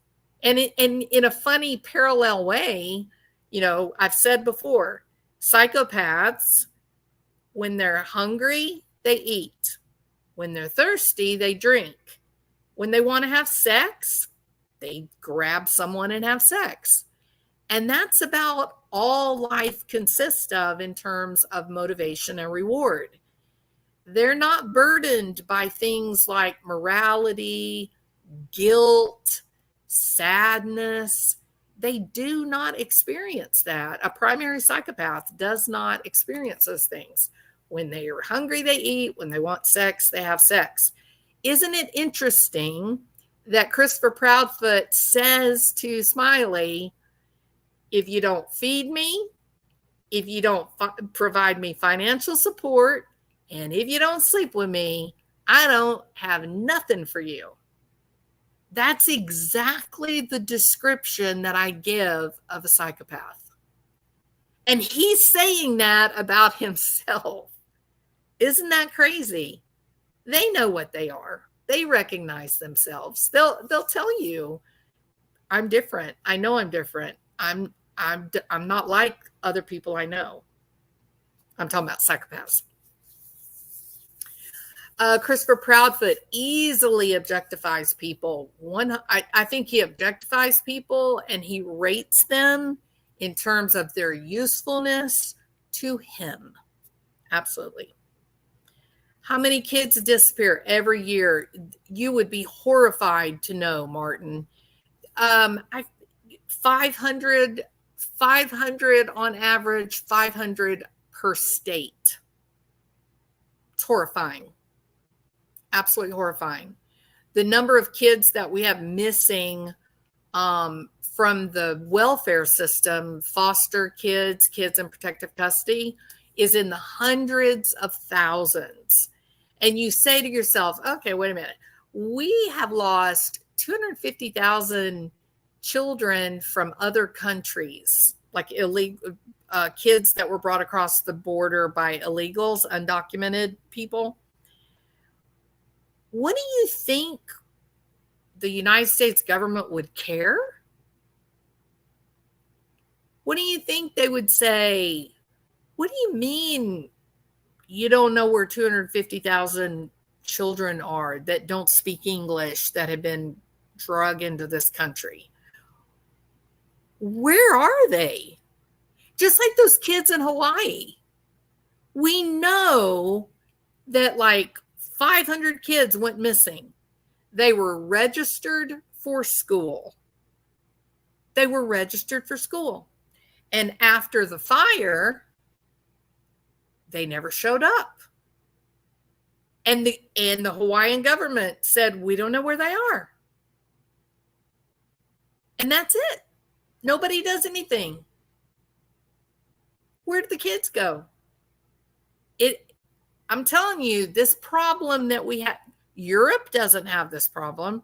And in a funny parallel way, I've said before, psychopaths, when they're hungry, they eat. When they're thirsty, they drink. When they want to have sex, they grab someone and have sex. And that's about all life consists of in terms of motivation and reward. They're not burdened by things like morality, guilt, sadness. They do not experience that. A primary psychopath does not experience those things. When they are hungry, they eat. When they want sex, they have sex. Isn't it interesting that Christopher Proudfoot says to Smiley, if you don't feed me, if you don't provide me financial support, and if you don't sleep with me, I don't have nothing for you. That's exactly the description that I give of a psychopath. And he's saying that about himself. Isn't that crazy? They know what they are. They recognize themselves. They'll tell you, I'm different. I know I'm different. I'm not like other people I know. I'm talking about psychopaths. Christopher Proudfoot easily objectifies people. I think he objectifies people and he rates them in terms of their usefulness to him. Absolutely. How many kids disappear every year? You would be horrified to know, Martin. 500 on average, 500 per state. It's horrifying. Absolutely horrifying. The number of kids that we have missing from the welfare system, foster kids, kids in protective custody, is in the hundreds of thousands. And you say to yourself, okay, wait a minute. We have lost 250,000 children from other countries, like illegal kids that were brought across the border by illegals, undocumented people. What do you think the United States government would care? What do you think they would say? What do you mean you don't know where 250,000 children are that don't speak English that have been drugged into this country? Where are they? Just like those kids in Hawaii. We know that like 500 kids went missing. They were registered for school. They were registered for school. And after the fire, they never showed up. And the Hawaiian government said, we don't know where they are. And that's it. Nobody does anything. Where did the kids go? I'm telling you, this problem that we have, Europe doesn't have this problem.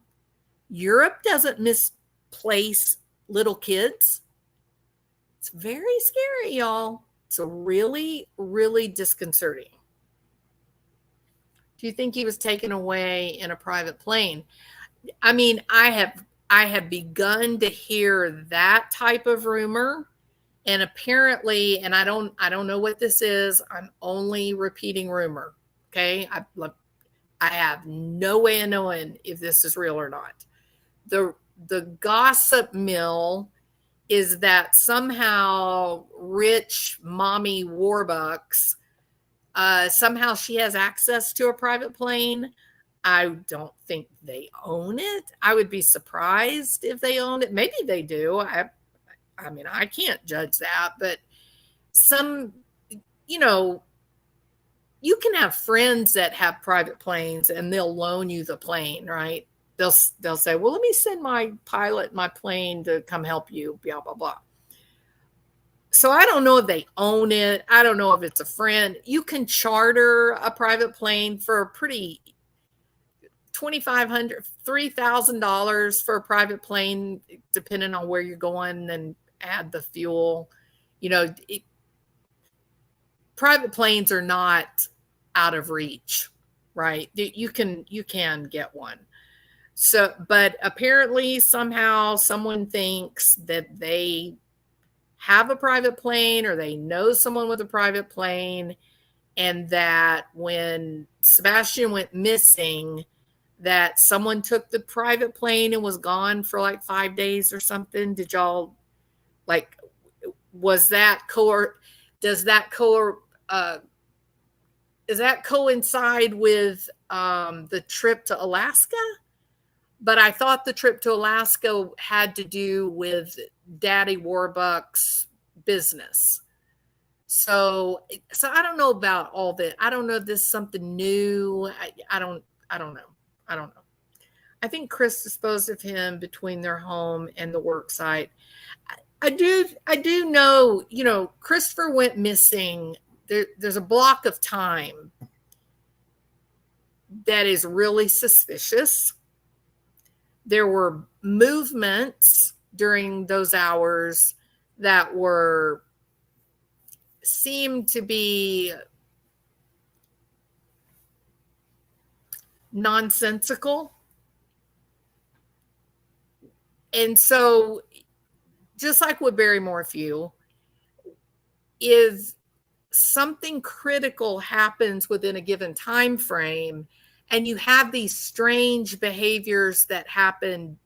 Europe doesn't misplace little kids. It's very scary, y'all. It's really, really disconcerting. Do you think he was taken away in a private plane? I mean, I have begun to hear that type of rumor. And apparently, and I don't know what this is. I'm only repeating rumor. Okay. I have no way of knowing if this is real or not. The gossip mill is that somehow rich mommy Warbucks, somehow she has access to a private plane. I don't think they own it. I would be surprised if they own it. Maybe they do. I mean, I can't judge that, but some, you know, you can have friends that have private planes and they'll loan you the plane, right? They'll say, well, let me send my pilot my plane to come help you, blah, blah, blah. So I don't know if they own it. I don't know if it's a friend. You can charter a private plane for a pretty $2,500, $3,000 for a private plane, depending on where you're going, and add the fuel. You know, private planes are not out of reach, right? You can get one. So, but apparently somehow someone thinks that they have a private plane or they know someone with a private plane, and that when Sebastian went missing, that someone took the private plane and was gone for like 5 days or something. Did y'all, like, was that does that coincide with the trip to Alaska? But I thought the trip to Alaska had to do with Daddy Warbucks' business. So I don't know about all that. I don't know if this is something new. I don't know. I think Chris disposed of him between their home and the work site. I do know, you know, Christopher went missing. There's a block of time that is really suspicious. There were movements during those hours that seemed to be nonsensical. And so, just like with Barry Morphew, if something critical happens within a given time frame, and you have these strange behaviors that happen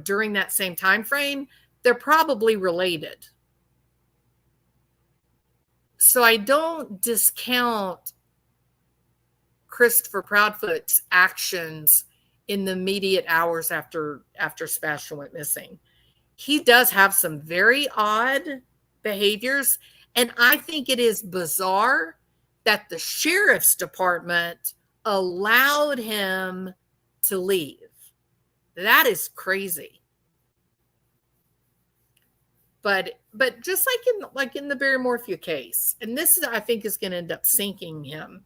during that same time frame, they're probably related. So I don't discount Christopher Proudfoot's actions in the immediate hours after Sebastian went missing. He does have some very odd behaviors, and I think it is bizarre that the sheriff's department allowed him to leave. That is crazy. But just like in the Barry Morphew case, and this I think is going to end up sinking him.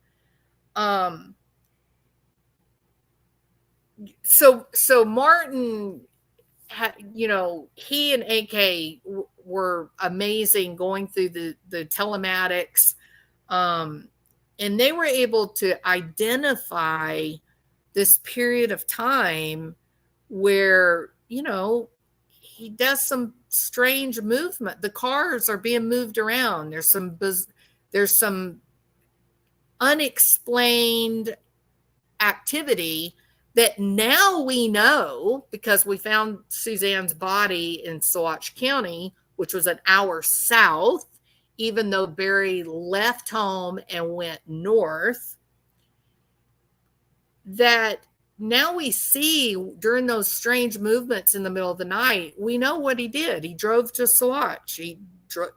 So Martin he and AK were amazing going through the telematics, and they were able to identify this period of time where, he does some strange movement. The cars are being moved around. There's some unexplained activity that now we know, because we found Suzanne's body in Stauch County, which was an hour south, even though Barry left home and went north, that now we see during those strange movements in the middle of the night, we know what he did. He drove to Stauch. He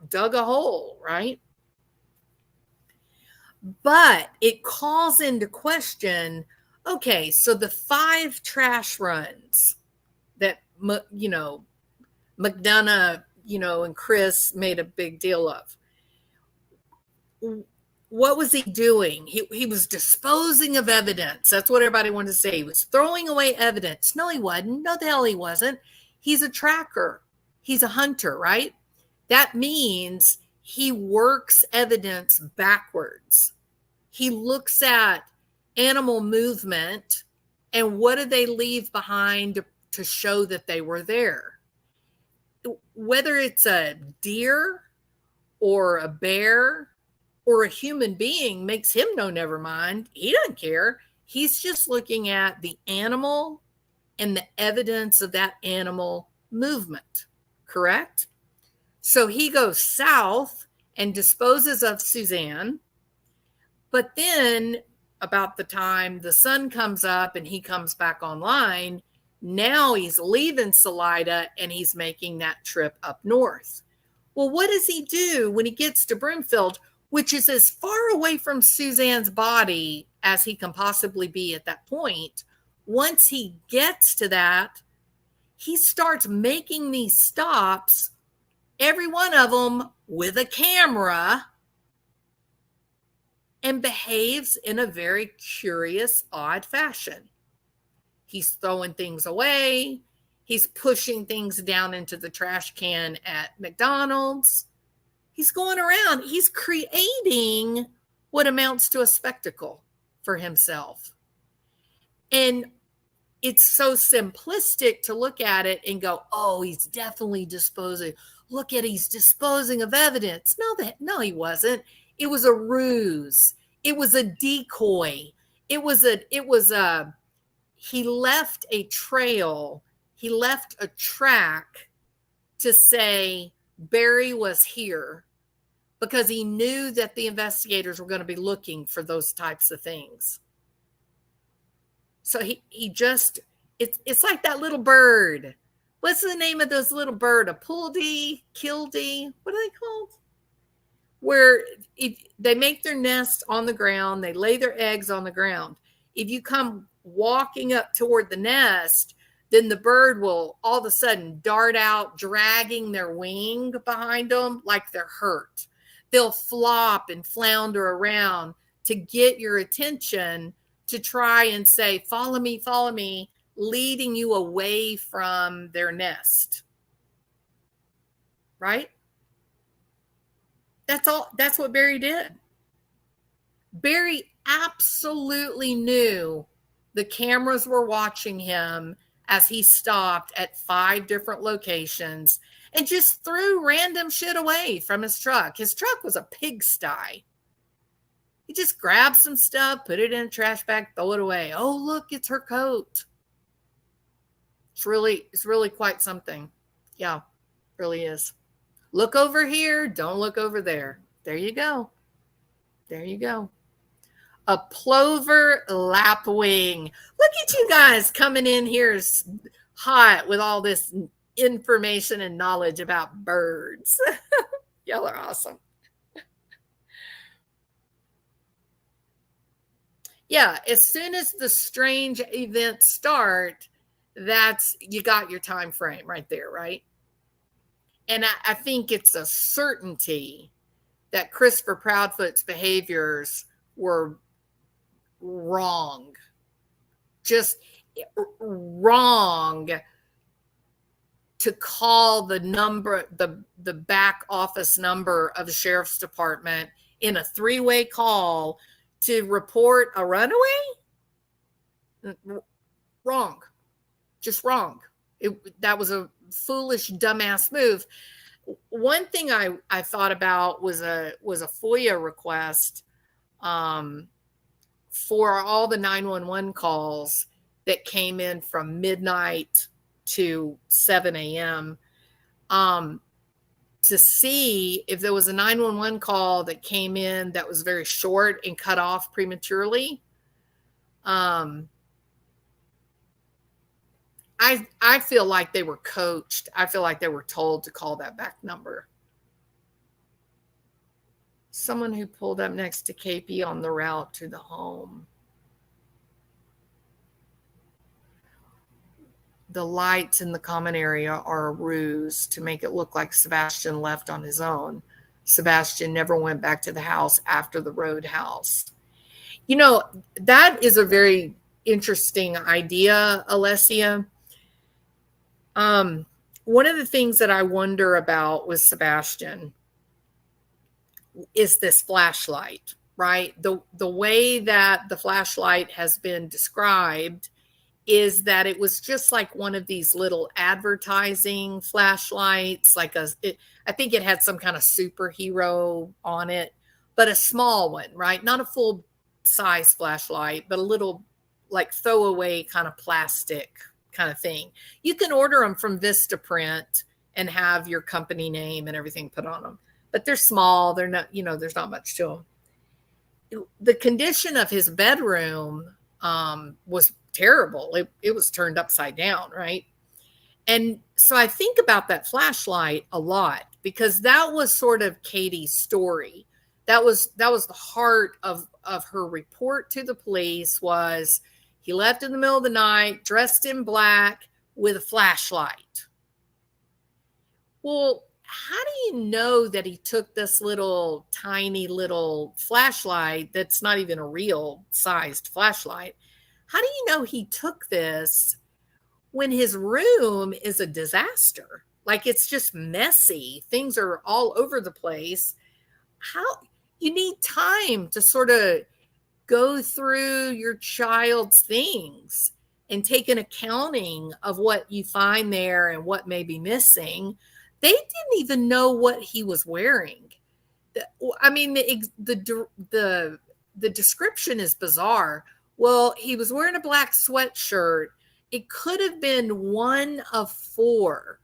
dug a hole, right? But it calls into question, okay, so the 5 trash runs that, you know, McDonough, you know, and Chris made a big deal of. What was he doing? He was disposing of evidence. That's what everybody wanted to say. He was throwing away evidence. No, he wasn't. No, the hell he wasn't. He's a tracker. He's a hunter, right? That means he works evidence backwards. He looks at animal movement and what do they leave behind to show that they were there? Whether it's a deer or a bear or a human being makes him no never mind. He doesn't care. He's just looking at the animal and the evidence of that animal movement, correct? So he goes south and disposes of Suzanne. But then about the time the sun comes up and he comes back online, now he's leaving Salida and he's making that trip up north. Well, what does he do when he gets to Broomfield, which is as far away from Suzanne's body as he can possibly be at that point? Once he gets to that, he starts making these stops, every one of them with a camera, and behaves in a very curious, odd fashion. He's throwing things away. He's pushing things down into the trash can at McDonald's. He's going around. He's creating what amounts to a spectacle for himself. And it's so simplistic to look at it and go, oh, he's definitely disposing. Look at, he's disposing of evidence. No, he wasn't. It was a ruse. It was a decoy. He left a trail. He left a track to say Barry was here because he knew that the investigators were going to be looking for those types of things. So he just, it's like that little bird. What's the name of those little bird? A puldee, kildee? What are they called? Where they make their nest on the ground, they lay their eggs on the ground. If you come walking up toward the nest, then the bird will all of a sudden dart out, dragging their wing behind them like they're hurt. They'll flop and flounder around to get your attention, to try and say, follow me, leading you away from their nest. Right? That's all. That's what Barry did. Barry absolutely knew the cameras were watching him as he stopped at 5 different locations and just threw random shit away from his truck. His truck was a pigsty. He just grabbed some stuff, put it in a trash bag, throw it away. Oh, look, it's her coat. It's really quite something. Yeah, really is. Look over here. Don't look over there. There you go. There you go. A plover lapwing. Look at you guys coming in here hot with all this information and knowledge about birds. Y'all are awesome. Yeah, as soon as the strange events start, you got your time frame right there, right? And I think it's a certainty that Christopher Proudfoot's behaviors were wrong. Just wrong to call the number, the back office number of the sheriff's department in a 3-way call to report a runaway. Wrong. Just wrong. That was a foolish, dumbass move. One thing I thought about was a FOIA request for all the 911 calls that came in from midnight to 7 a.m. To see if there was a 911 call that came in that was very short and cut off prematurely. I feel like they were coached. I feel like they were told to call that back number. Someone who pulled up next to KP on the route to the home. The lights in the common area are a ruse to make it look like Sebastian left on his own. Sebastian never went back to the house after the roadhouse. You know, that is a very interesting idea, Alessia. One of the things that I wonder about with Sebastian is this flashlight, right? The way that the flashlight has been described is that it was just like one of these little advertising flashlights, I think it had some kind of superhero on it, but a small one, right? Not a full size flashlight, but a little like throwaway kind of plastic kind of thing. You can order them from Vistaprint and have your company name and everything put on them, but they're small. They're not, there's not much to them. The condition of his bedroom was terrible. It was turned upside down, right? And so I think about that flashlight a lot because that was sort of Katie's story. That was the heart of her report to the police was he left in the middle of the night, dressed in black with a flashlight. Well, how do you know that he took this little tiny little flashlight that's not even a real sized flashlight? How do you know he took this when his room is a disaster? Like it's just messy. Things are all over the place. How you need time to sort of go through your child's things and take an accounting of what you find there and what may be missing. They didn't even know what he was wearing. I mean, the description is bizarre. Well, he was wearing a black sweatshirt. It could have been one of four.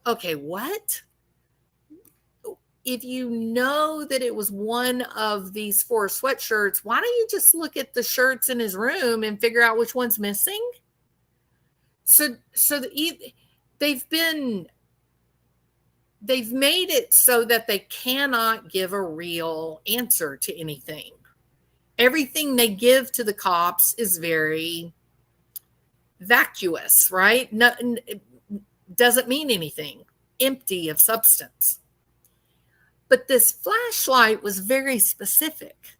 Okay, what? If you know that it was one of these four sweatshirts, why don't you just look at the shirts in his room and figure out which one's missing? So they've made it so that they cannot give a real answer to anything. Everything they give to the cops is very vacuous, right? No, it doesn't mean anything, empty of substance. But this flashlight was very specific.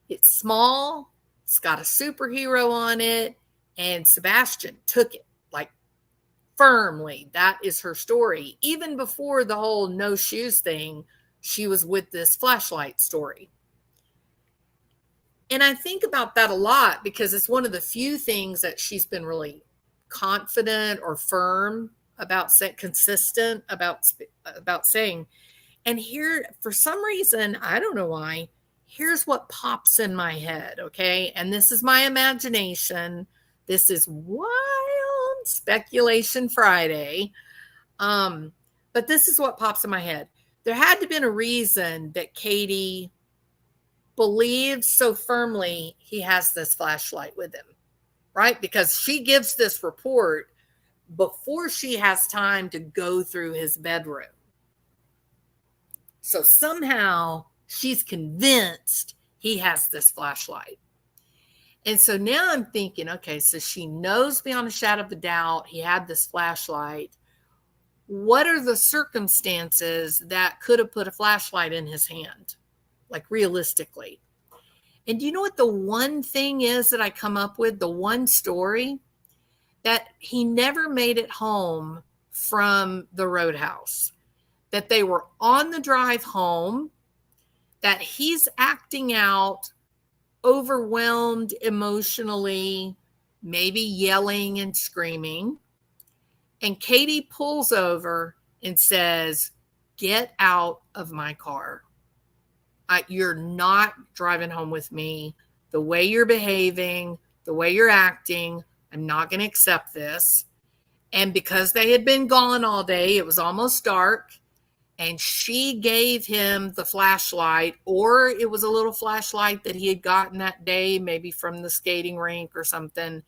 It's small, it's got a superhero on it, and Sebastian took it like firmly. That is her story. Even before the whole no shoes thing, she was with this flashlight story. And I think about that a lot because it's one of the few things that she's been really confident or firm about, consistent about saying. And here, for some reason, I don't know why, here's what pops in my head, okay? And this is my imagination. This is wild speculation Friday. But this is what pops in my head. There had to have been a reason that Katie believes so firmly he has this flashlight with him, right? Because she gives this report before she has time to go through his bedroom. So somehow she's convinced he has this flashlight. And so now I'm thinking, okay, so she knows beyond a shadow of a doubt he had this flashlight. What are the circumstances that could have put a flashlight in his hand? Like realistically. And do you know what the one thing is that I come up with? The one story that he never made it home from the roadhouse, that they were on the drive home, that he's acting out, overwhelmed emotionally, maybe yelling and screaming. And Katie pulls over and says, "Get out of my car. You're not driving home with me. The way you're behaving, the way you're acting. I'm not going to accept this. And because they had been gone all day, it was almost dark. And she gave him the flashlight, or it was a little flashlight that he had gotten that day, maybe from the skating rink or something.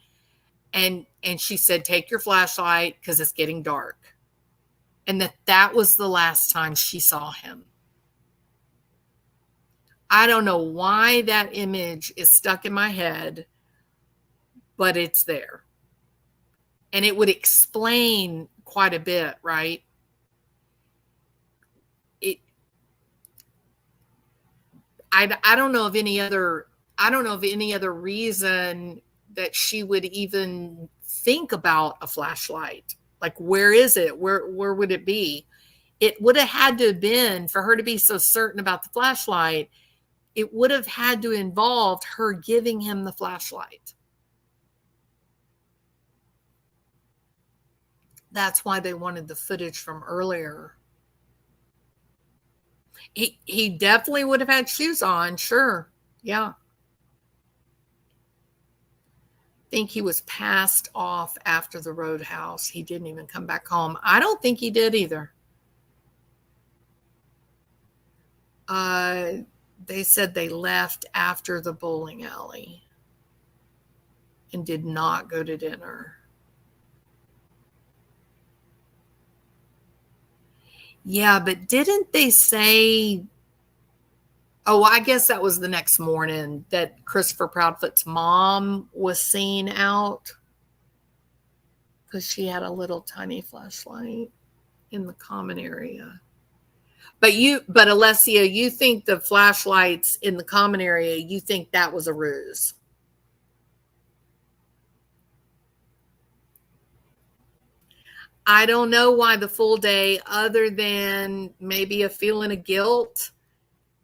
And she said, take your flashlight because it's getting dark. And that was the last time she saw him. I don't know why that image is stuck in my head, but it's there. And it would explain quite a bit, right? I don't know of any other reason that she would even think about a flashlight. Like, where is it? Where would it be? It would have had to have been, for her to be so certain about the flashlight, it would have had to involve her giving him the flashlight. That's why they wanted the footage from earlier. He definitely would have had shoes on, sure. Yeah. I think he was passed off after the roadhouse. He didn't even come back home. I don't think he did either. They said they left after the bowling alley and did not go to dinner. Yeah, but didn't they say, oh, I guess that was the next morning that Christopher Proudfoot's mom was seen out because she had a little tiny flashlight in the common area. But Alessia, you think the flashlights in the common area, you think that was a ruse? I don't know why the full day, other than maybe a feeling of guilt,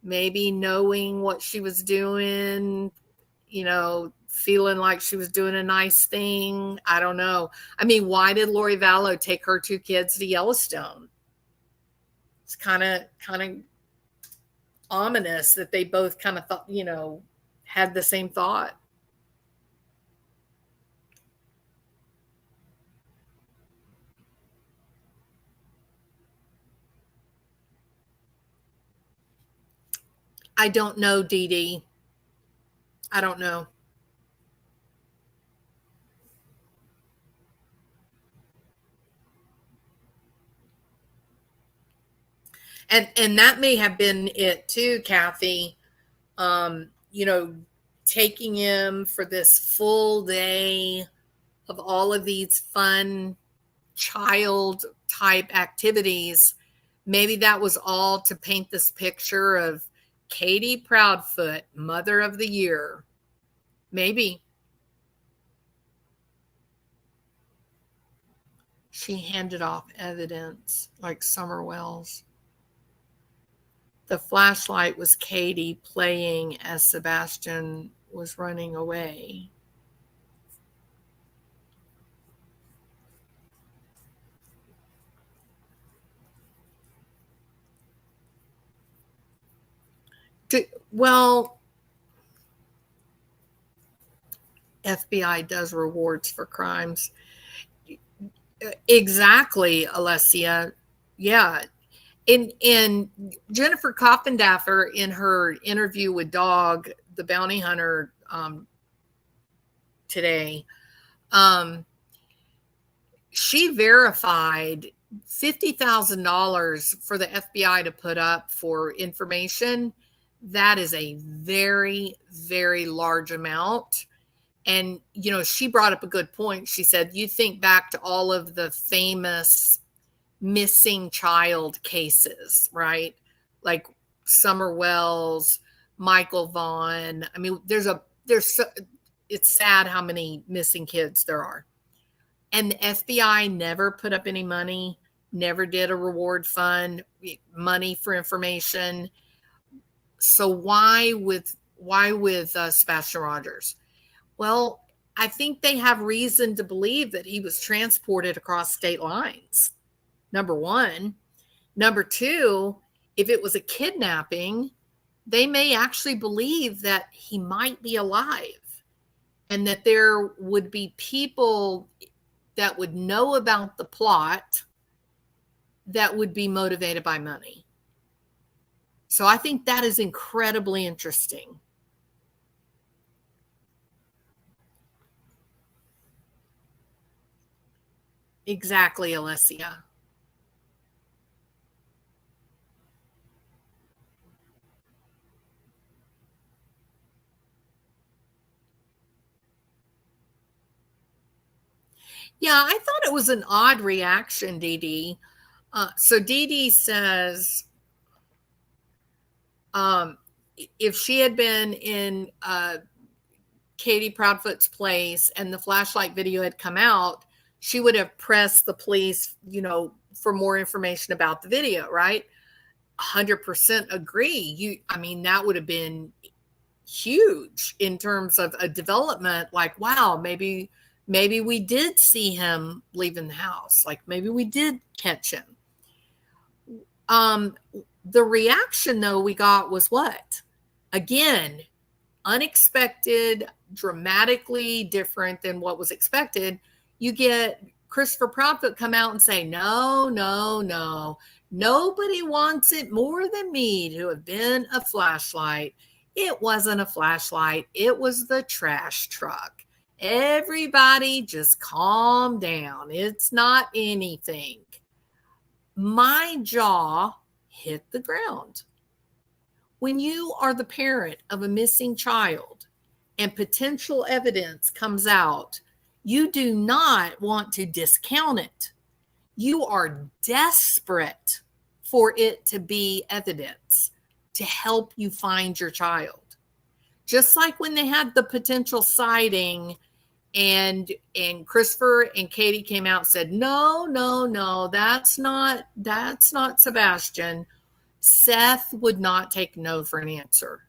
maybe knowing what she was doing, feeling like she was doing a nice thing. I don't know. I mean, why did Lori Vallow take her 2 kids to Yellowstone? It's kind of ominous that they both kind of thought, had the same thought. I don't know, Dee Dee. I don't know. And that may have been it too, Kathy. Taking him for this full day of all of these fun child type activities. Maybe that was all to paint this picture of Katie Proudfoot, Mother of the Year. Maybe. She handed off evidence like Summer Wells. The flashlight was Katie playing as Sebastian was running away. Well, FBI does rewards for crimes. Exactly, Alessia. Yeah. And Jennifer Coffendaffer, in her interview with Dog, the bounty hunter, today, she verified $50,000 for the FBI to put up for information. That is a very, very large amount. And, she brought up a good point. She said, you think back to all of the famous missing child cases, right? Like Summer Wells, Michael Vaughn. I mean, it's sad how many missing kids there are. And the FBI never put up any money, never did a reward fund, money for information. So why with Sebastian Rogers? Well, I think they have reason to believe that he was transported across state lines. Number one. Number two, if it was a kidnapping, they may actually believe that he might be alive. and that there would be people that would know about the plot that would be motivated by money. So I think that is incredibly interesting. Exactly, Alessia. Yeah, I thought it was an odd reaction, Dee Dee. So Dee Dee says, if she had been in Katie Proudfoot's place and the flashlight video had come out, she would have pressed the police, for more information about the video, right? 100% agree. I mean, that would have been huge in terms of a development. Like, wow, maybe we did see him leaving the house. Like, maybe we did catch him. The reaction, though, we got was what? Again, unexpected, dramatically different than what was expected. You get Christopher Proudfoot come out and say, no, nobody wants it more than me to have been a flashlight. It wasn't a flashlight. It was the trash truck. Everybody just calm down. It's not anything. My jaw hit the ground. When you are the parent of a missing child and potential evidence comes out, you do not want to discount it. You are desperate for it to be evidence to help you find your child. Just like when they had the potential sighting and Christopher and Katie came out and said, no, that's not Sebastian. Seth would not take no for an answer.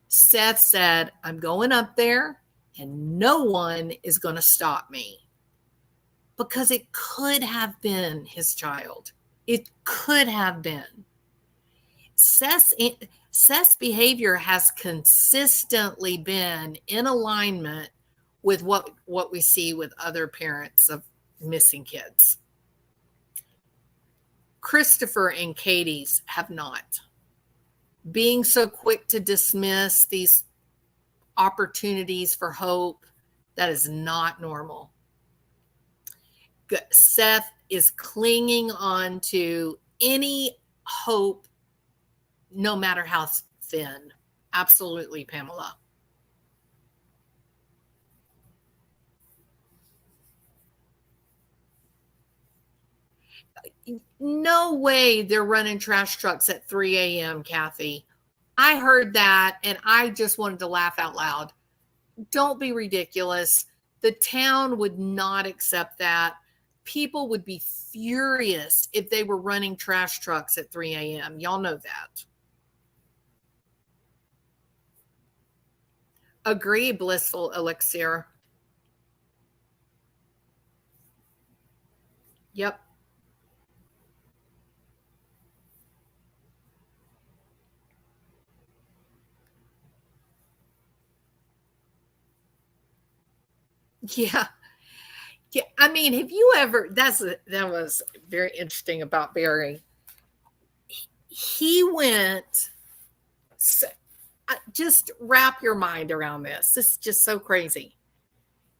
Seth said, I'm going up there and no one is going to stop me. Because it could have been his child. It could have been. Seth's behavior has consistently been in alignment with what we see with other parents of missing kids. Christopher and Katie's have not. Being so quick to dismiss these opportunities for hope, that is not normal. Seth is clinging on to any hope, no matter how thin. Absolutely, Pamela. No way they're running trash trucks at 3 a.m., Kathy. I heard that and I just wanted to laugh out loud. Don't be ridiculous. The town would not accept that. People would be furious if they were running trash trucks at 3 a.m. Y'all know that. Agree, Blissful Elixir. Yep. Yeah. Yeah. I mean, have you ever, that was very interesting about Barry. He went, just wrap your mind around this. This is just so crazy.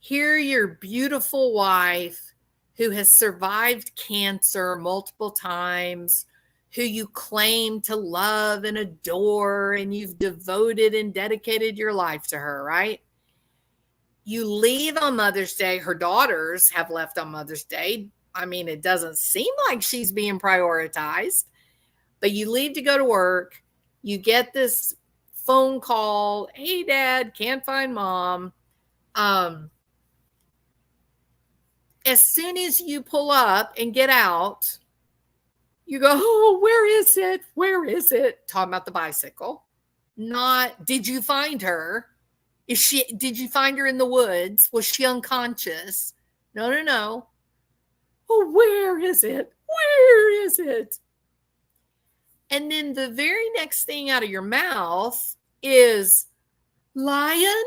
Here, your beautiful wife who has survived cancer multiple times, who you claim to love and adore, and you've devoted and dedicated your life to her, right? You leave on Mother's Day. Her daughters have left on Mother's Day. I mean, it doesn't seem like she's being prioritized, but you leave to go to work. You get this phone call. Hey, Dad, can't find Mom. As soon as you pull up and get out, you go, oh, where is it? Where is it? Talking about the bicycle. Not, did you find her? Did you find her in the woods? Was she unconscious? No. Oh, where is it? Where is it? And then the very next thing out of your mouth is, Lion?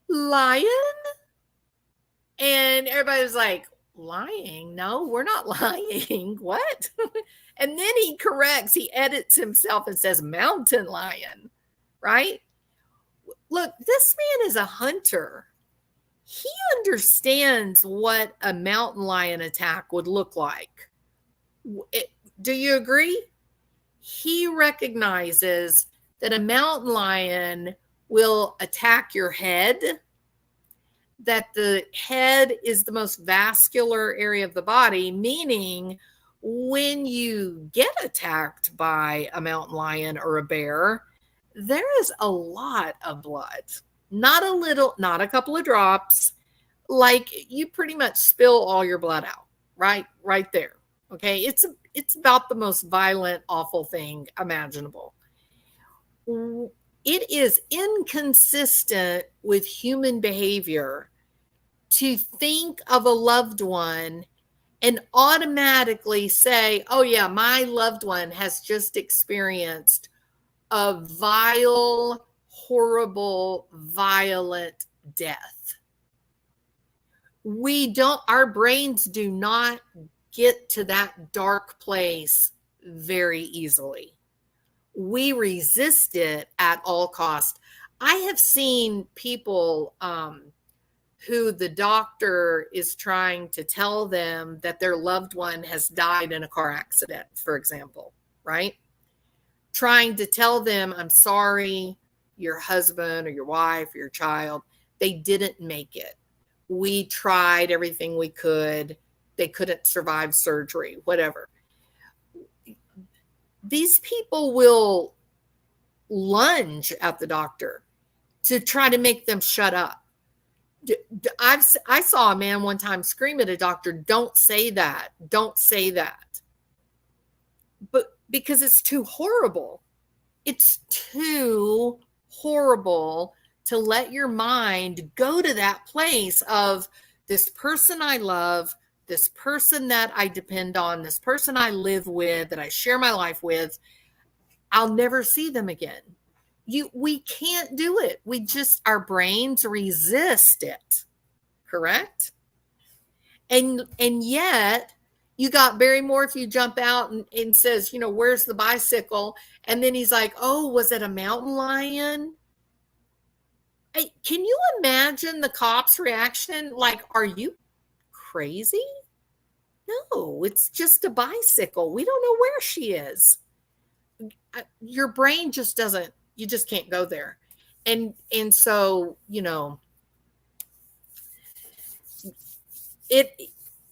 lion? And everybody was like, lying? No, we're not lying. What? And then he corrects, he edits himself and says mountain lion, right? Look, this man is a hunter. He understands what a mountain lion attack would look like. Do you agree? He recognizes that a mountain lion will attack your head, that the head is the most vascular area of the body, meaning when you get attacked by a mountain lion or a bear, there is a lot of blood. Not a little, not a couple of drops. Like you pretty much spill all your blood out, right there. Okay, it's about the most violent, awful thing imaginable. It is inconsistent with human behavior to think of a loved one and automatically say, oh yeah, my loved one has just experienced a vile, horrible, violent death. Our brains do not get to that dark place very easily. We resist it at all costs. I have seen people who the doctor is trying to tell them that their loved one has died in a car accident, for example, right? Trying to tell them, I'm sorry, your husband or your wife or your child, they didn't make it. We tried everything we could. They couldn't survive surgery, whatever. These people will lunge at the doctor to try to make them shut up. I saw a man one time scream at a doctor, don't say that. Don't say that. But because it's too horrible. It's too horrible to let your mind go to that place of this person I love, this person that I depend on, this person I live with, that I share my life with, I'll never see them again. We can't do it. Our brains resist it. Correct? And yet you got Barry Morphew jump out and says, where's the bicycle? And then he's like, oh, was it a mountain lion? Hey, can you imagine the cop's reaction? Like, are you crazy? No, it's just a bicycle. We don't know where she is. Your brain just doesn't, you just can't go there. And so,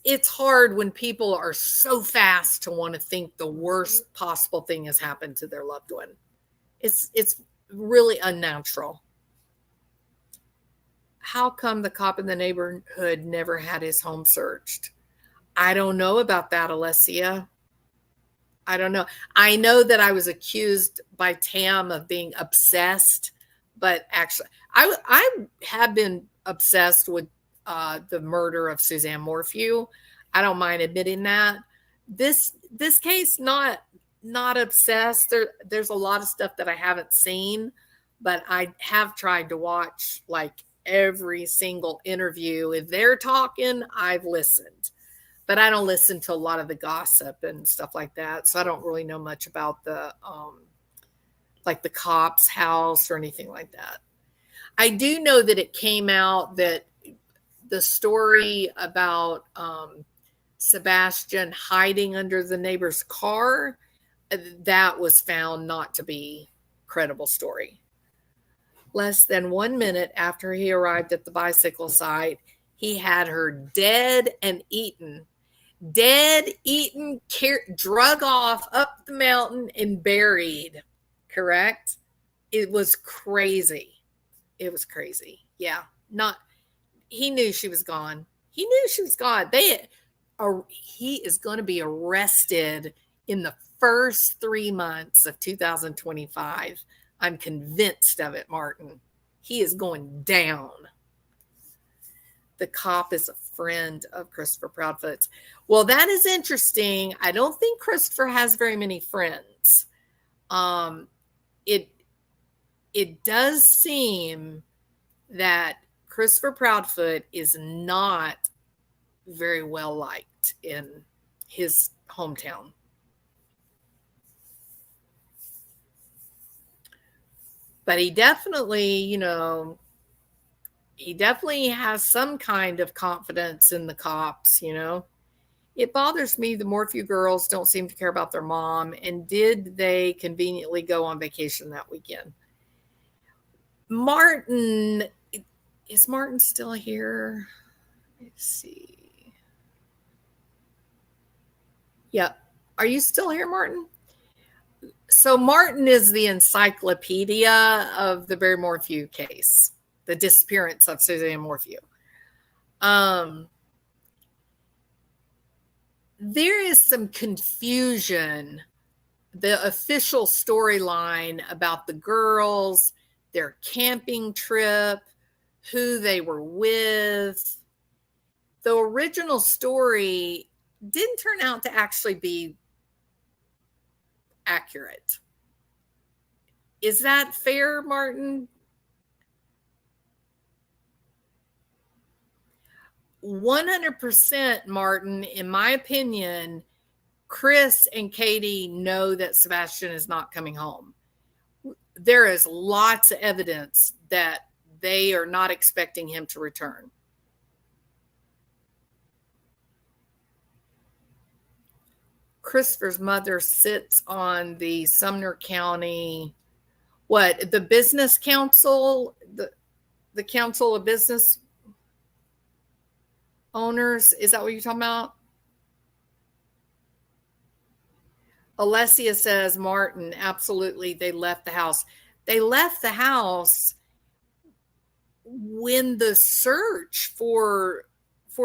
it's hard when people are so fast to want to think the worst possible thing has happened to their loved one. It's really unnatural. How come the cop in the neighborhood never had his home searched? I don't know about that, Leticia. I don't know. I know that I was accused by Tam of being obsessed, but actually I have been obsessed with the murder of Suzanne Morphew. I don't mind admitting that. This case, not obsessed. There's a lot of stuff that I haven't seen, but I have tried to watch like every single interview. If they're talking, I've listened. But I don't listen to a lot of the gossip and stuff like that. So I don't really know much about the the cop's house or anything like that. I do know that it came out that the story about Sebastian hiding under the neighbor's car, that was found not to be a credible story. Less than 1 minute after he arrived at the bicycle site, he had her dead and eaten, drug off up the mountain and buried. Correct? It was crazy. It was crazy. Yeah. He knew she was gone. He is going to be arrested in the first 3 months of 2025. I'm convinced of it, Martin. He is going down. The cop is a friend of Christopher Proudfoot's. Well, that is interesting. I don't think Christopher has very many friends. It does seem that Christopher Proudfoot is not very well liked in his hometown. But he definitely, he definitely has some kind of confidence in the cops, It bothers me the Morphew girls don't seem to care about their mom. And did they conveniently go on vacation that weekend? Martin, is Martin still here? Let's see. Yeah. Are you still here, Martin? So Martin is the encyclopedia of the Barry Morphew case, the disappearance of Suzanne Morphew. There is some confusion. The official storyline about the girls, their camping trip, who they were with. The original story didn't turn out to actually be accurate. Is that fair, Martin? 100%, Martin. In my opinion, Chris and Katie know that Sebastian is not coming home. There is lots of evidence that they are not expecting him to return. Christopher's mother sits on the Sumner County, the business council, the council of business owners. Is that what you're talking about? Alessia says, Martin, absolutely, they left the house. They left the house when the search for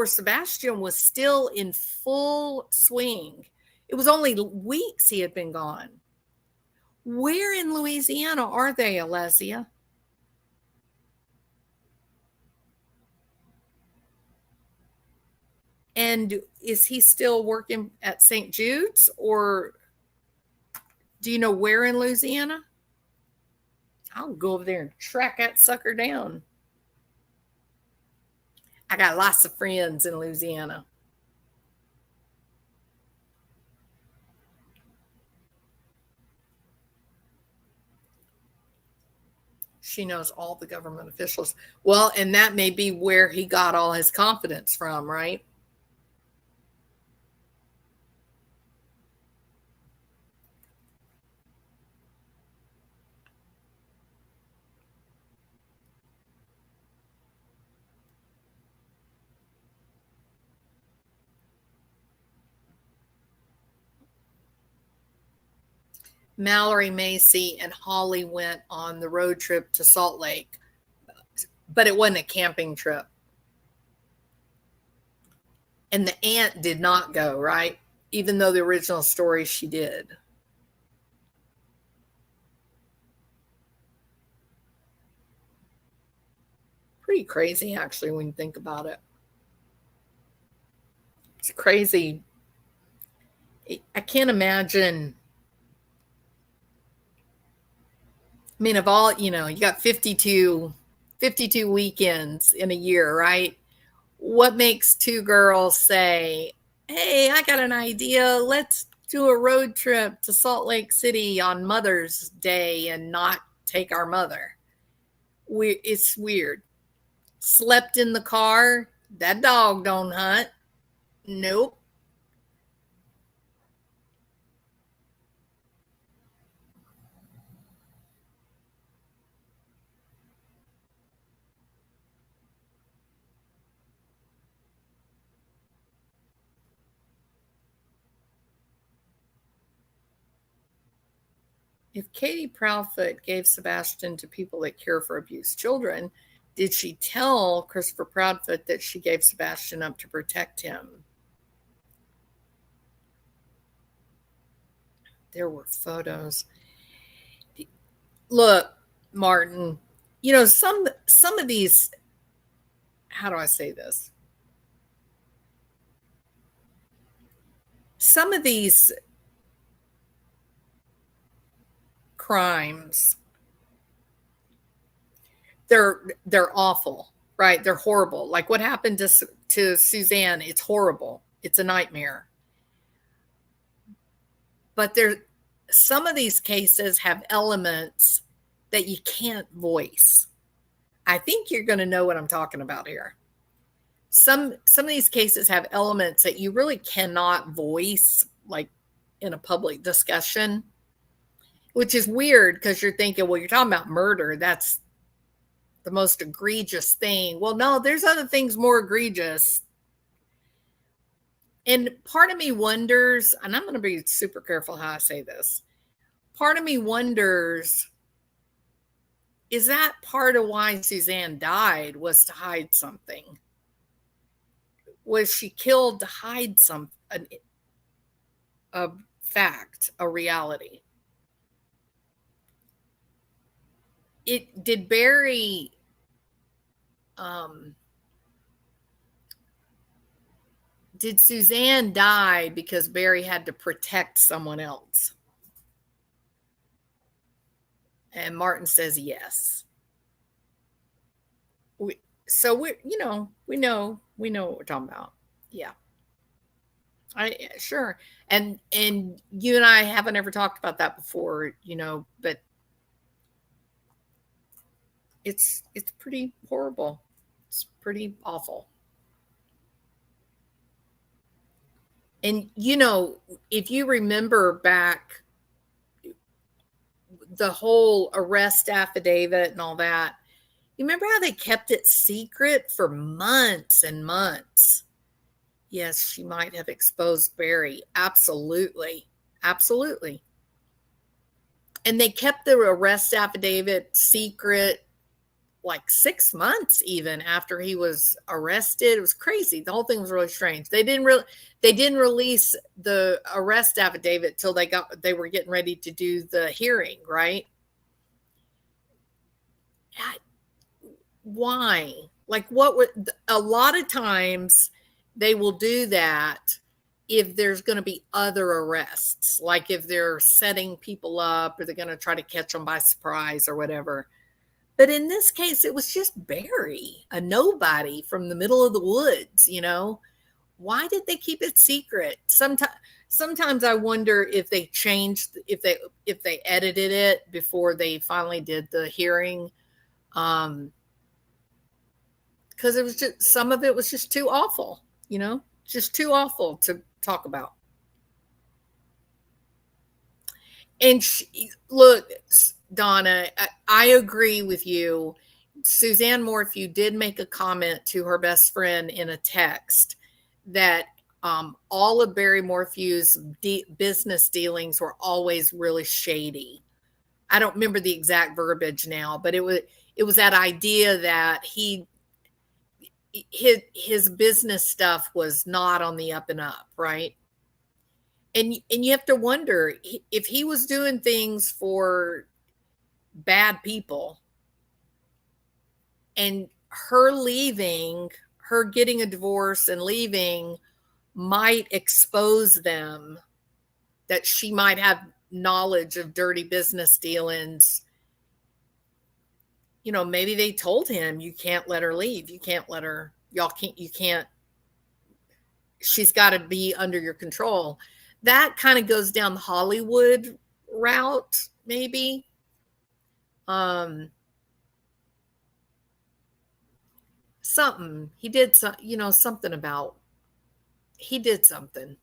Sebastian was still in full swing. It was only weeks he had been gone. Where in Louisiana are they, Alessia? And is he still working at St. Jude's, or do you know where in Louisiana? I'll go over there and track that sucker down. I got lots of friends in Louisiana. She knows all the government officials. Well, and that may be where he got all his confidence from, right? Mallory Macy and Holly went on the road trip to Salt Lake, but it wasn't a camping trip. And the aunt did not go, right? Even though the original story she did. Pretty crazy, actually, when you think about it. It's crazy. I can't imagine. I mean, of all, you got 52 weekends in a year, right? What makes two girls say, hey, I got an idea. Let's do a road trip to Salt Lake City on Mother's Day and not take our mother? It's weird. Slept in the car. That dog don't hunt. Nope. If Katie Proudfoot gave Sebastian to people that care for abused children, did she tell Christopher Proudfoot that she gave Sebastian up to protect him? There were photos. Look, Martin, some of these, how do I say this? Some of these crimes, they're awful. right? They're horrible. Like what happened to Suzanne, it's horrible. It's a nightmare. But some of these cases have elements that you can't voice. I think you're going to know what I'm talking about here. Some of these cases have elements that you really cannot voice, like in a public discussion, which is weird because you're thinking, well, you're talking about murder. That's the most egregious thing. Well, no, there's other things more egregious. And part of me wonders, and I'm going to be super careful how I say this. Part of me wonders, is that part of why Suzanne died was to hide something? Was she killed to hide a fact, a reality? Did Barry did Suzanne die because Barry had to protect someone else? And Martin says yes. We know what we're talking about. Yeah. Sure. And you and I haven't ever talked about that before, but it's pretty horrible. It's pretty awful. And if you remember back the whole arrest affidavit and all that, you remember how they kept it secret for months and months? Yes, she might have exposed Barry. Absolutely. Absolutely. And they kept the arrest affidavit secret like 6 months even after he was arrested. It was crazy. The whole thing was really strange. They didn't release the arrest affidavit till they were getting ready to do the hearing, right? Why? Like a lot of times they will do that if there's going to be other arrests, like if they're setting people up or they're going to try to catch them by surprise or whatever. But in this case, it was just Barry, a nobody from the middle of the woods, Why did they keep it secret? Sometimes I wonder if they changed, if they edited it before they finally did the hearing. Because it was just, some of it was just too awful, just too awful to talk about. And look, Donna, I agree with you. Suzanne Morphew did make a comment to her best friend in a text that all of Barry Morphew's business dealings were always really shady. I don't remember the exact verbiage now, but it was that idea that his business stuff was not on the up and up, right? And you have to wonder if he was doing things for bad people and her getting a divorce and leaving might expose them, that she might have knowledge of dirty business dealings. Maybe they told him, you can't let her leave. You can't let her, she's got to be under your control. That kind of goes down the Hollywood route, maybe. Something. He did something about, he did something.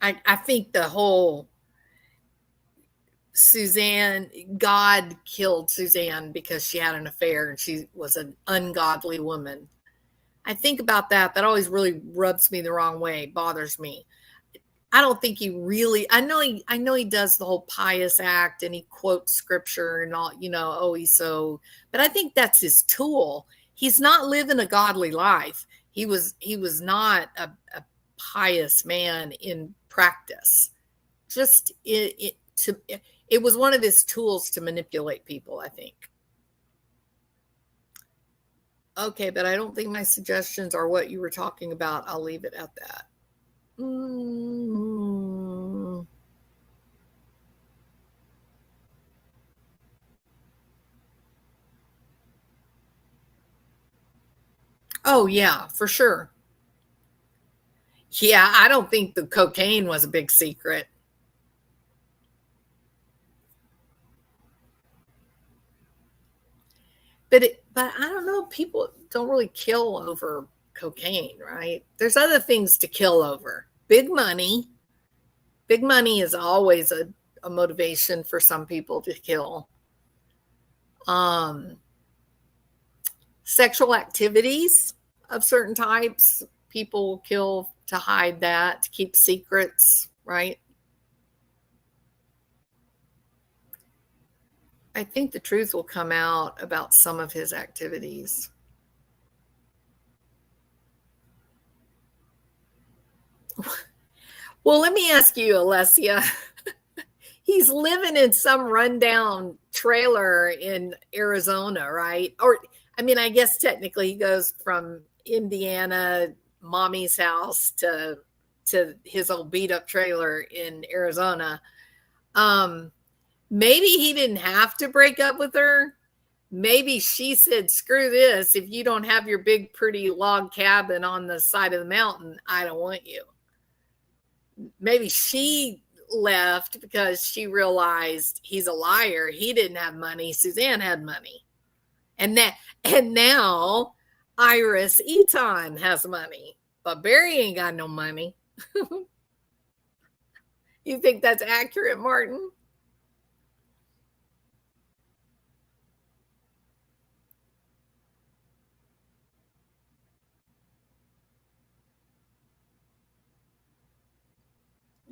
I think the whole Suzanne, God killed Suzanne because she had an affair and she was an ungodly woman. I think about that. That always really rubs me the wrong way, bothers me. I don't think he really, I know he does the whole pious act and he quotes scripture and all, but I think that's his tool. He's not living a godly life. He was not a pious man in practice. Just it was one of his tools to manipulate people, I think. Okay, but I don't think my suggestions are what you were talking about. I'll leave it at that. Oh, yeah, for sure. Yeah, I don't think the cocaine was a big secret. But I don't know, people don't really kill over cocaine, right? There's other things to kill over. Big money. Big money is always a motivation for some people to kill. Sexual activities of certain types, people will kill to hide that, to keep secrets, right? I think the truth will come out about some of his activities. Well, let me ask you, Alessia. He's living in some rundown trailer in Arizona, right? Or, I mean, I guess technically he goes from Indiana, mommy's house, to his old beat up trailer in Arizona. Maybe he didn't have to break up with her. Maybe she said, screw this. If you don't have your big, pretty log cabin on the side of the mountain, I don't want you. Maybe she left because she realized he's a liar. He didn't have money. Suzanne had money. And now Iris Eton has money. But Barry ain't got no money. You think that's accurate, Martin?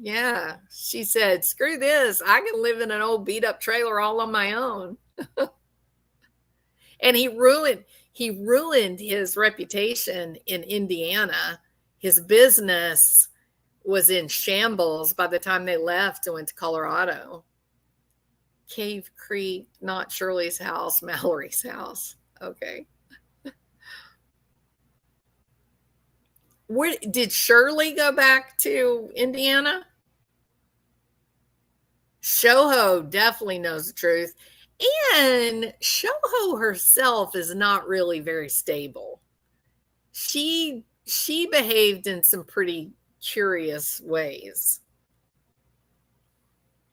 Yeah, she said, screw this. I can live in an old beat up trailer all on my own. And he ruined his reputation in Indiana. His business was in shambles by the time they left and went to Colorado. Cave Creek, not Shirley's house, Mallory's house. Okay. Where did Shirley go back to Indiana? Shoho definitely knows the truth. And Shoho herself is not really very stable. She behaved in some pretty curious ways.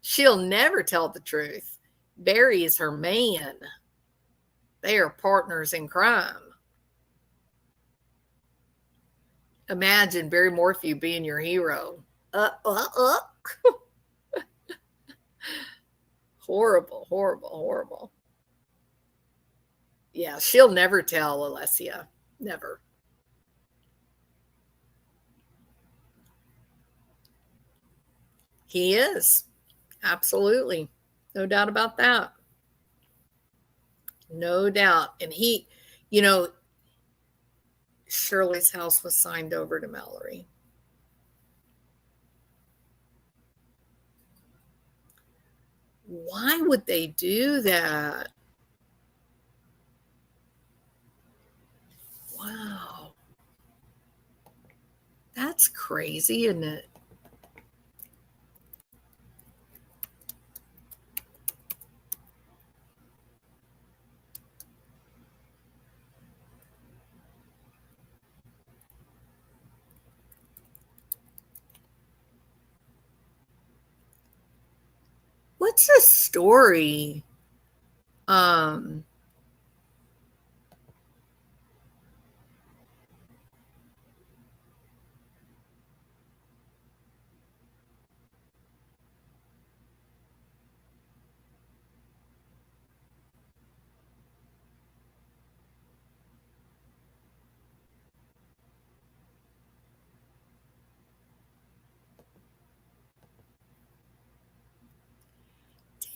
She'll never tell the truth. Barry is her man. They are partners in crime. Imagine Barry Morphew being your hero. Horrible, horrible, horrible. Yeah, she'll never tell Alessia. Never. He is. Absolutely. No doubt about that. No doubt. And he, Shirley's house was signed over to Mallory. Why would they do that? Wow. That's crazy, isn't it? What's the story?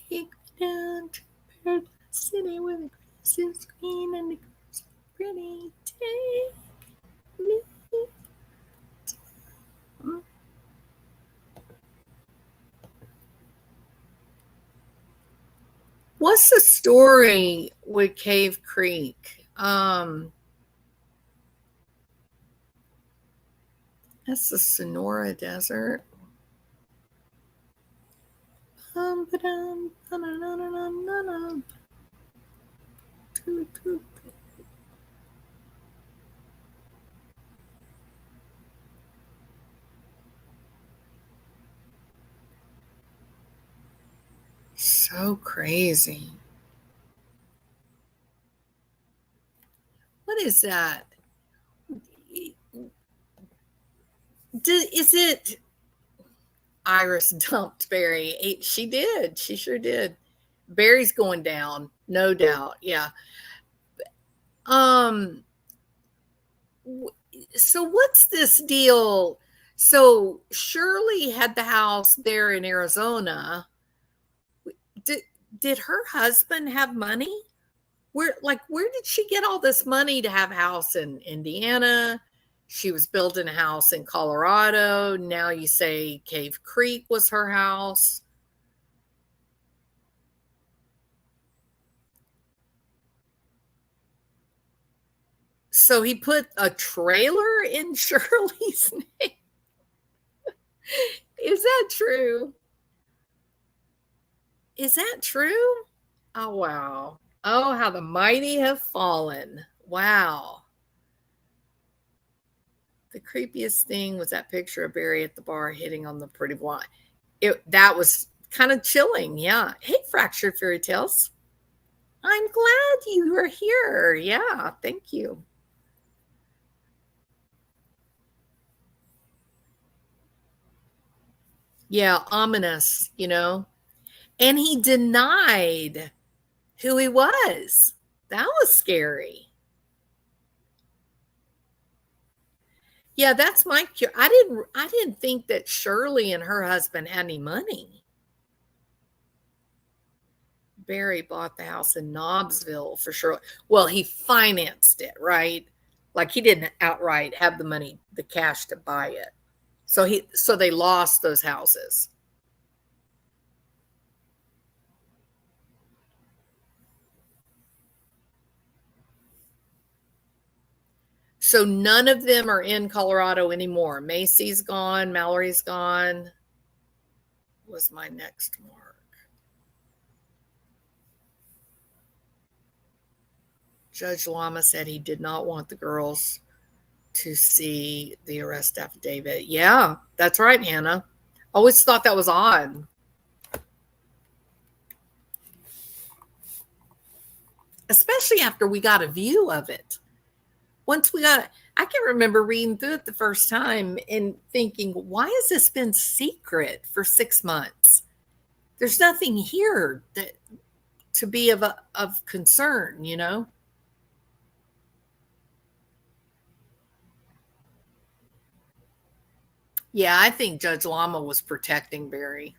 Take me down to Paradise City where the grass is green and the girls are pretty. Take me. What's the story with Cave Creek? That's the Sonora Desert. So crazy. What is that? Is it Iris dumped Barry? She did. She sure did. Barry's going down, no doubt. Yeah. So what's this deal? So Shirley had the house there in Arizona. Did her husband have money? Where did she get all this money to have a house in Indiana? She was building a house in Colorado. Now you say Cave Creek was her house. So he put a trailer in Shirley's name. Is that true? Is that true? Oh, wow. Oh, how the mighty have fallen. Wow. The creepiest thing was that picture of Barry at the bar hitting on the pretty blonde. That was kind of chilling. Yeah. Hey, Fractured Fairy Tales. I'm glad you were here. Yeah. Thank you. Yeah. Ominous, And he denied who he was. That was scary. Yeah, that's my cure. I didn't think that Shirley and her husband had any money. Barry bought the house in Knobsville for Shirley. Well, he financed it, right? Like he didn't outright have the money, the cash to buy it. So they lost those houses. So none of them are in Colorado anymore. Macy's gone. Mallory's gone. Was my next mark. Judge Lama said he did not want the girls to see the arrest affidavit. Yeah, that's right, Hannah. Always thought that was odd. Especially after we got a view of it. Once we got, I can remember reading through it the first time and thinking, why has this been secret for 6 months? There's nothing here that to be of concern, Yeah, I think Judge Lama was protecting Barry.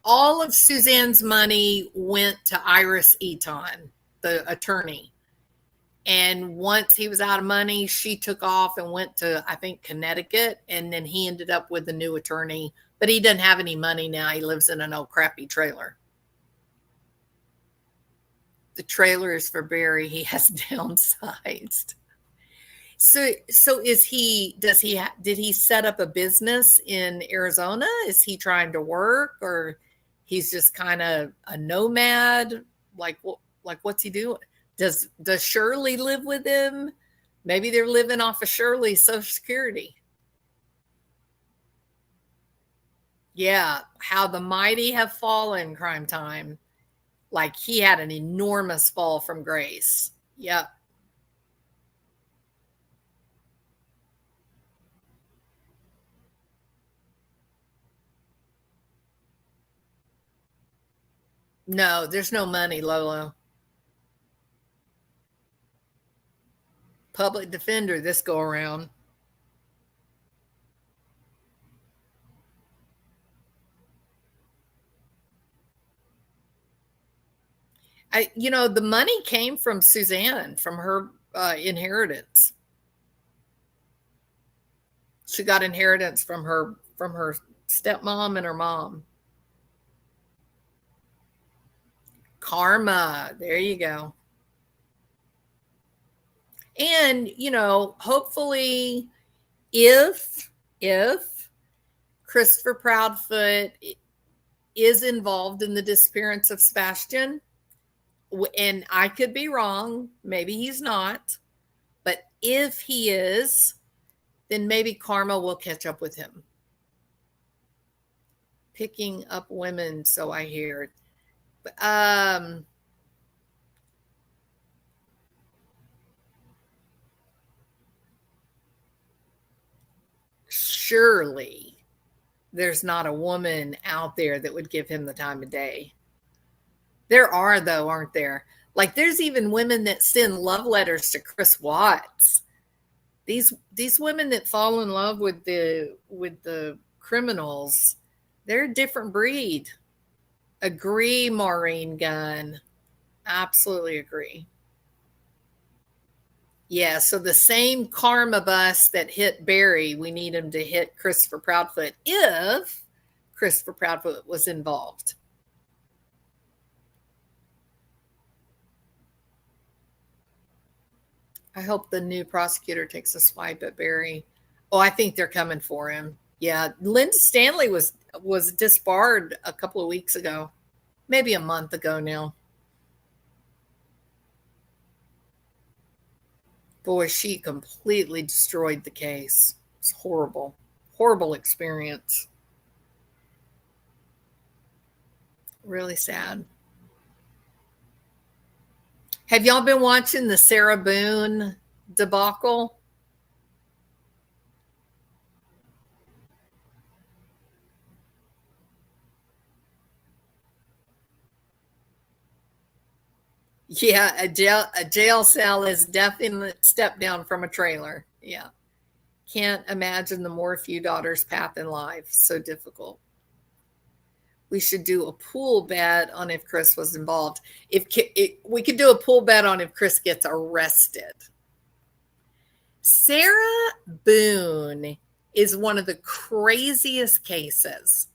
All of Suzanne's money went to Iris Eaton, the attorney. And once he was out of money, she took off and went to, I think, Connecticut. And then he ended up with a new attorney. But he doesn't have any money now. He lives in an old crappy trailer. The trailer is for Barry. He has downsized. So did he set up a business in Arizona? Is he trying to work, or he's just kind of a nomad? Like what's he doing? Does Shirley live with him? Maybe they're living off of Shirley's Social Security. Yeah, how the mighty have fallen, Crime Time. Like he had an enormous fall from grace. Yep. No, there's no money, Lolo. Public defender this go around. The money came from Suzanne, from her inheritance. She got inheritance from her stepmom and her mom. Karma. There you go. And, hopefully if Christopher Proudfoot is involved in the disappearance of Sebastian, and I could be wrong, maybe he's not, But if he is, then maybe karma will catch up with him. Picking up women, so I hear. Surely there's not a woman out there that would give him the time of day. There are, though, aren't there? Like, there's even women that send love letters to Chris Watts. These women that fall in love with the criminals, they're a different breed. Agree, Maureen Gunn. Absolutely agree. Yeah, so the same karma bus that hit Barry, we need him to hit Christopher Proudfoot if Christopher Proudfoot was involved. I hope the new prosecutor takes a swipe at Barry. Oh, I think they're coming for him. Yeah, Linda Stanley was disbarred a couple of weeks ago, maybe a month ago now. Boy, she completely destroyed the case. It's horrible, horrible experience. Really sad. Have y'all been watching the Sarah Boone debacle? Yeah, a jail cell is definitely a step down from a trailer. Yeah. Can't imagine the Morphew daughter's path in life. So difficult. We should do a pool bet on if Chris was involved. We could do a pool bet on if Chris gets arrested. Sarah Boone is one of the craziest cases.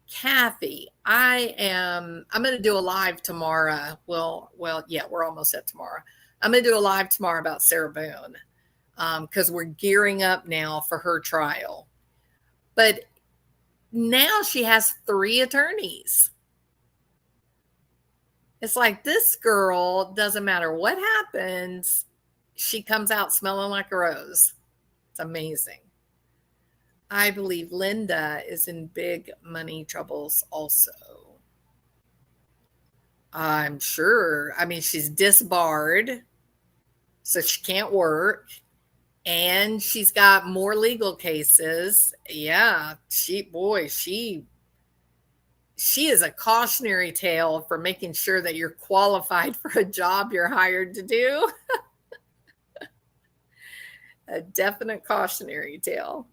Kathy, I'm going to do a live tomorrow. Well, yeah, we're almost at tomorrow. I'm going to do a live tomorrow about Sarah Boone because we're gearing up now for her trial. But now she has 3 attorneys. It's like this girl, doesn't matter what happens, she comes out smelling like a rose. It's amazing. I believe Linda is in big money troubles also. I'm sure. I mean, she's disbarred, so she can't work. And she's got more legal cases. Yeah, she is a cautionary tale for making sure that you're qualified for a job you're hired to do. A definite cautionary tale.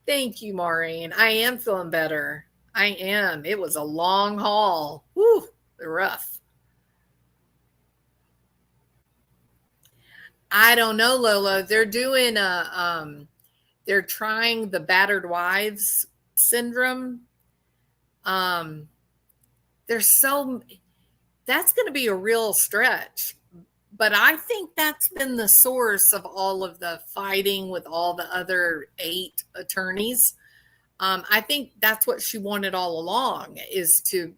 Thank you, Maureen. I am feeling better. I am. It was a long haul. Whew, rough. I don't know, Lolo. They're doing they're trying the battered wives syndrome. That's going to be a real stretch. But I think that's been the source of all of the fighting with all the other 8 attorneys. I think that's what she wanted all along is to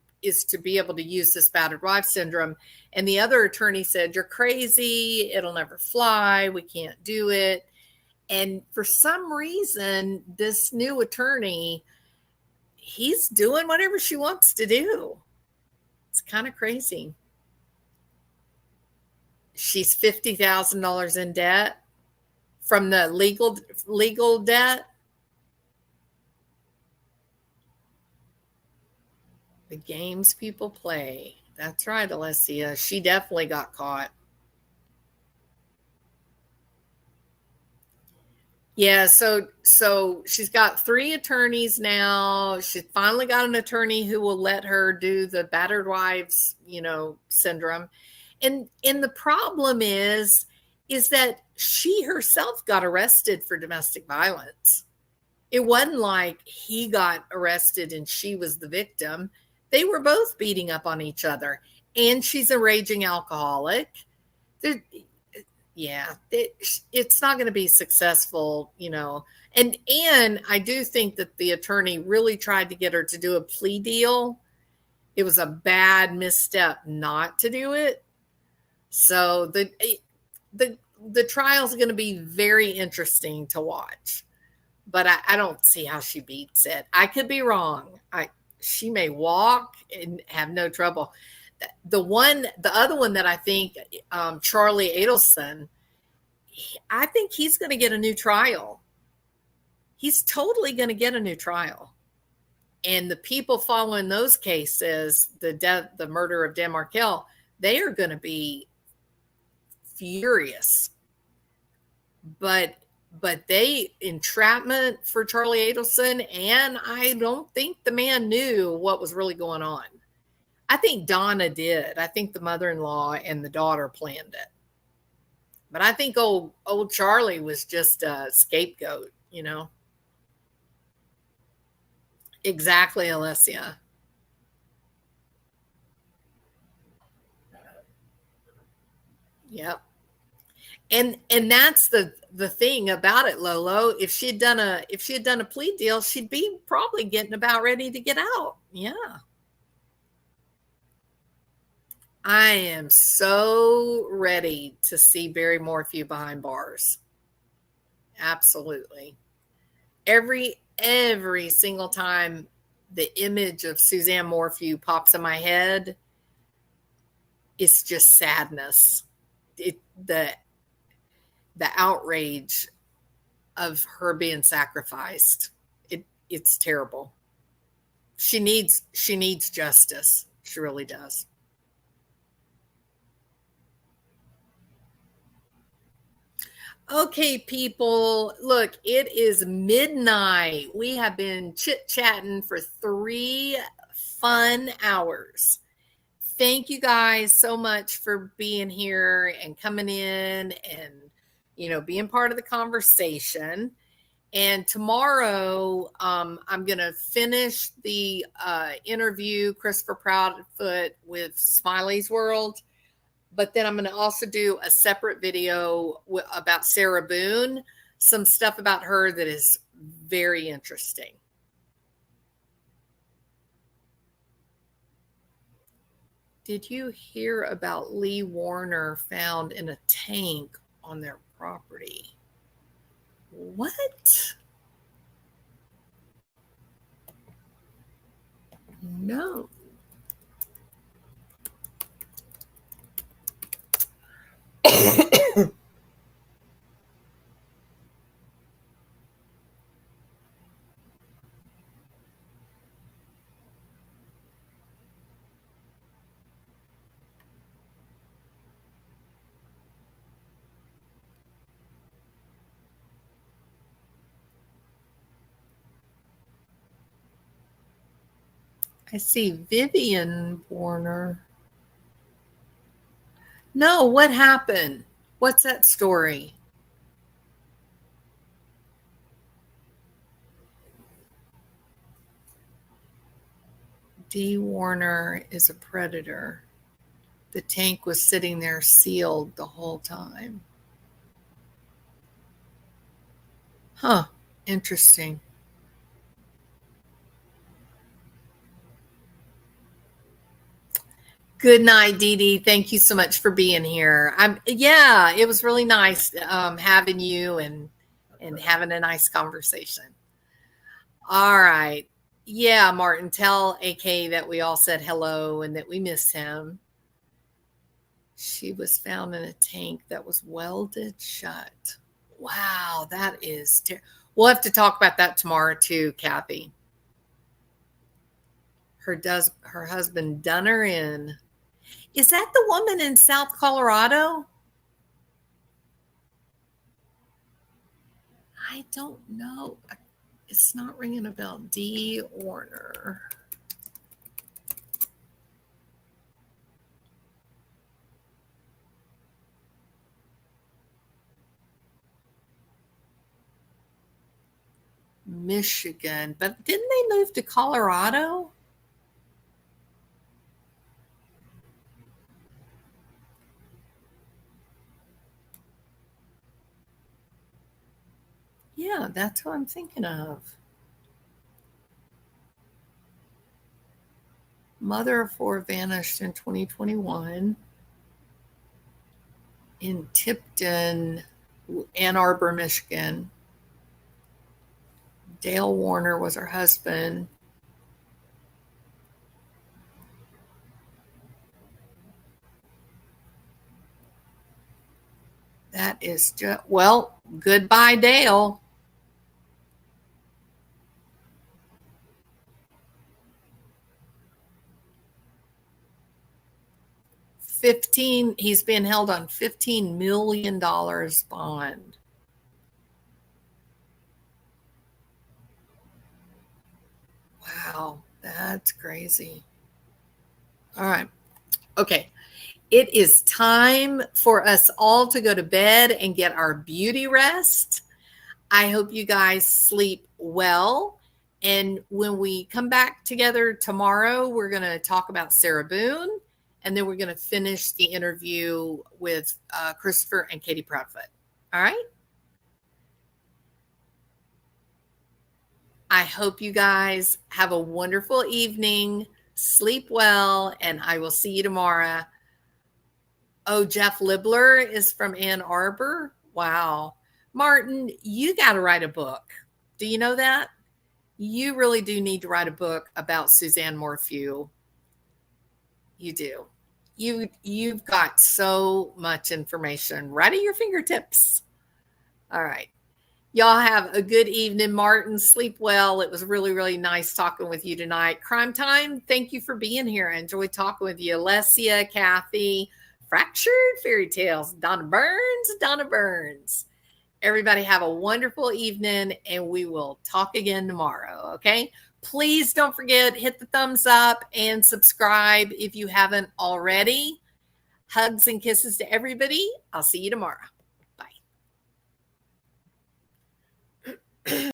be able to use this battered wife syndrome. And the other attorney said, "You're crazy. It'll never fly. We can't do it." And for some reason, this new attorney, he's doing whatever she wants to do. It's kind of crazy. She's $50,000 in debt from the legal debt. The games people play. That's right, Alessia. She definitely got caught. Yeah, so she's got 3 attorneys now. She's finally got an attorney who will let her do the battered wives, syndrome. And the problem is that she herself got arrested for domestic violence. It wasn't like he got arrested and she was the victim. They were both beating up on each other. And she's a raging alcoholic. It's not going to be successful, And I do think that the attorney really tried to get her to do a plea deal. It was a bad misstep not to do it. So the trial is going to be very interesting to watch, but I don't see how she beats it. I could be wrong. She may walk and have no trouble. The other one that I think, Charlie Adelson, I think he's going to get a new trial. He's totally going to get a new trial. And the people following those cases, the murder of Dan Markel, they are going to be furious. But they entrapment for Charlie Adelson, and I don't think the man knew what was really going on. I think Donna did. I think the mother-in-law and the daughter planned it. But I think old Charlie was just a scapegoat, you know. Exactly, Alessia. Yep. And that's the thing about it, Lolo. If she had done a plea deal, she'd be probably getting about ready to get out. Yeah. I am so ready to see Barry Morphew behind bars. Absolutely. Every single time the image of Suzanne Morphew pops in my head, it's just sadness. The outrage of her being sacrificed. It's terrible. She needs justice. She really does. Okay, people, look, it is midnight. We have been chit-chatting for 3 fun hours. Thank you guys so much for being here and coming in and, being part of the conversation. And tomorrow, I'm going to finish the interview, Christopher Proudfoot with Smiley's World. But then I'm going to also do a separate video about Sarah Boone, some stuff about her that is very interesting. Did you hear about Lee Warner found in a tank on their property? What? No. I see Vivian Warner. No, what happened? What's that story? D. Warner is a predator. The tank was sitting there sealed the whole time. Huh, interesting. Good night, Dee Dee. Thank you so much for being here. Yeah, it was really nice having you and having a nice conversation. All right. Yeah, Martin, tell AK that we all said hello and that we miss him. She was found in a tank that was welded shut. Wow, that is we'll have to talk about that tomorrow too, Kathy. Her husband done her in. Is that the woman in South Colorado? I don't know. It's not ringing a bell. D. Warner. Michigan. But didn't they move to Colorado? Yeah, that's who I'm thinking of. Mother of 4 vanished in 2021. in Tipton, Ann Arbor, Michigan. Dale Warner was her husband. That is just, well, goodbye, Dale. He's been held on $15 million bond. Wow, that's crazy. All right. Okay. It is time for us all to go to bed and get our beauty rest. I hope you guys sleep well. And when we come back together tomorrow, we're going to talk about Sarah Boone. And then we're going to finish the interview with Christopher and Katie Proudfoot. All right. I hope you guys have a wonderful evening. Sleep well, and I will see you tomorrow. Oh, Jeff Libler is from Ann Arbor. Wow. Martin, you got to write a book. Do you know that? You really do need to write a book about Suzanne Morphew. You do. You've got so much information right at your fingertips. All right. Y'all have a good evening. Martin, sleep well. It was really, really nice talking with you tonight. Crime Time, thank you for being here. I enjoyed talking with you. Leticia, Kathy, Fractured Fairy Tales, Donna Burns. Everybody have a wonderful evening, and we will talk again tomorrow, okay? Please don't forget, hit the thumbs up and subscribe if you haven't already. Hugs and kisses to everybody. I'll see you tomorrow. Bye.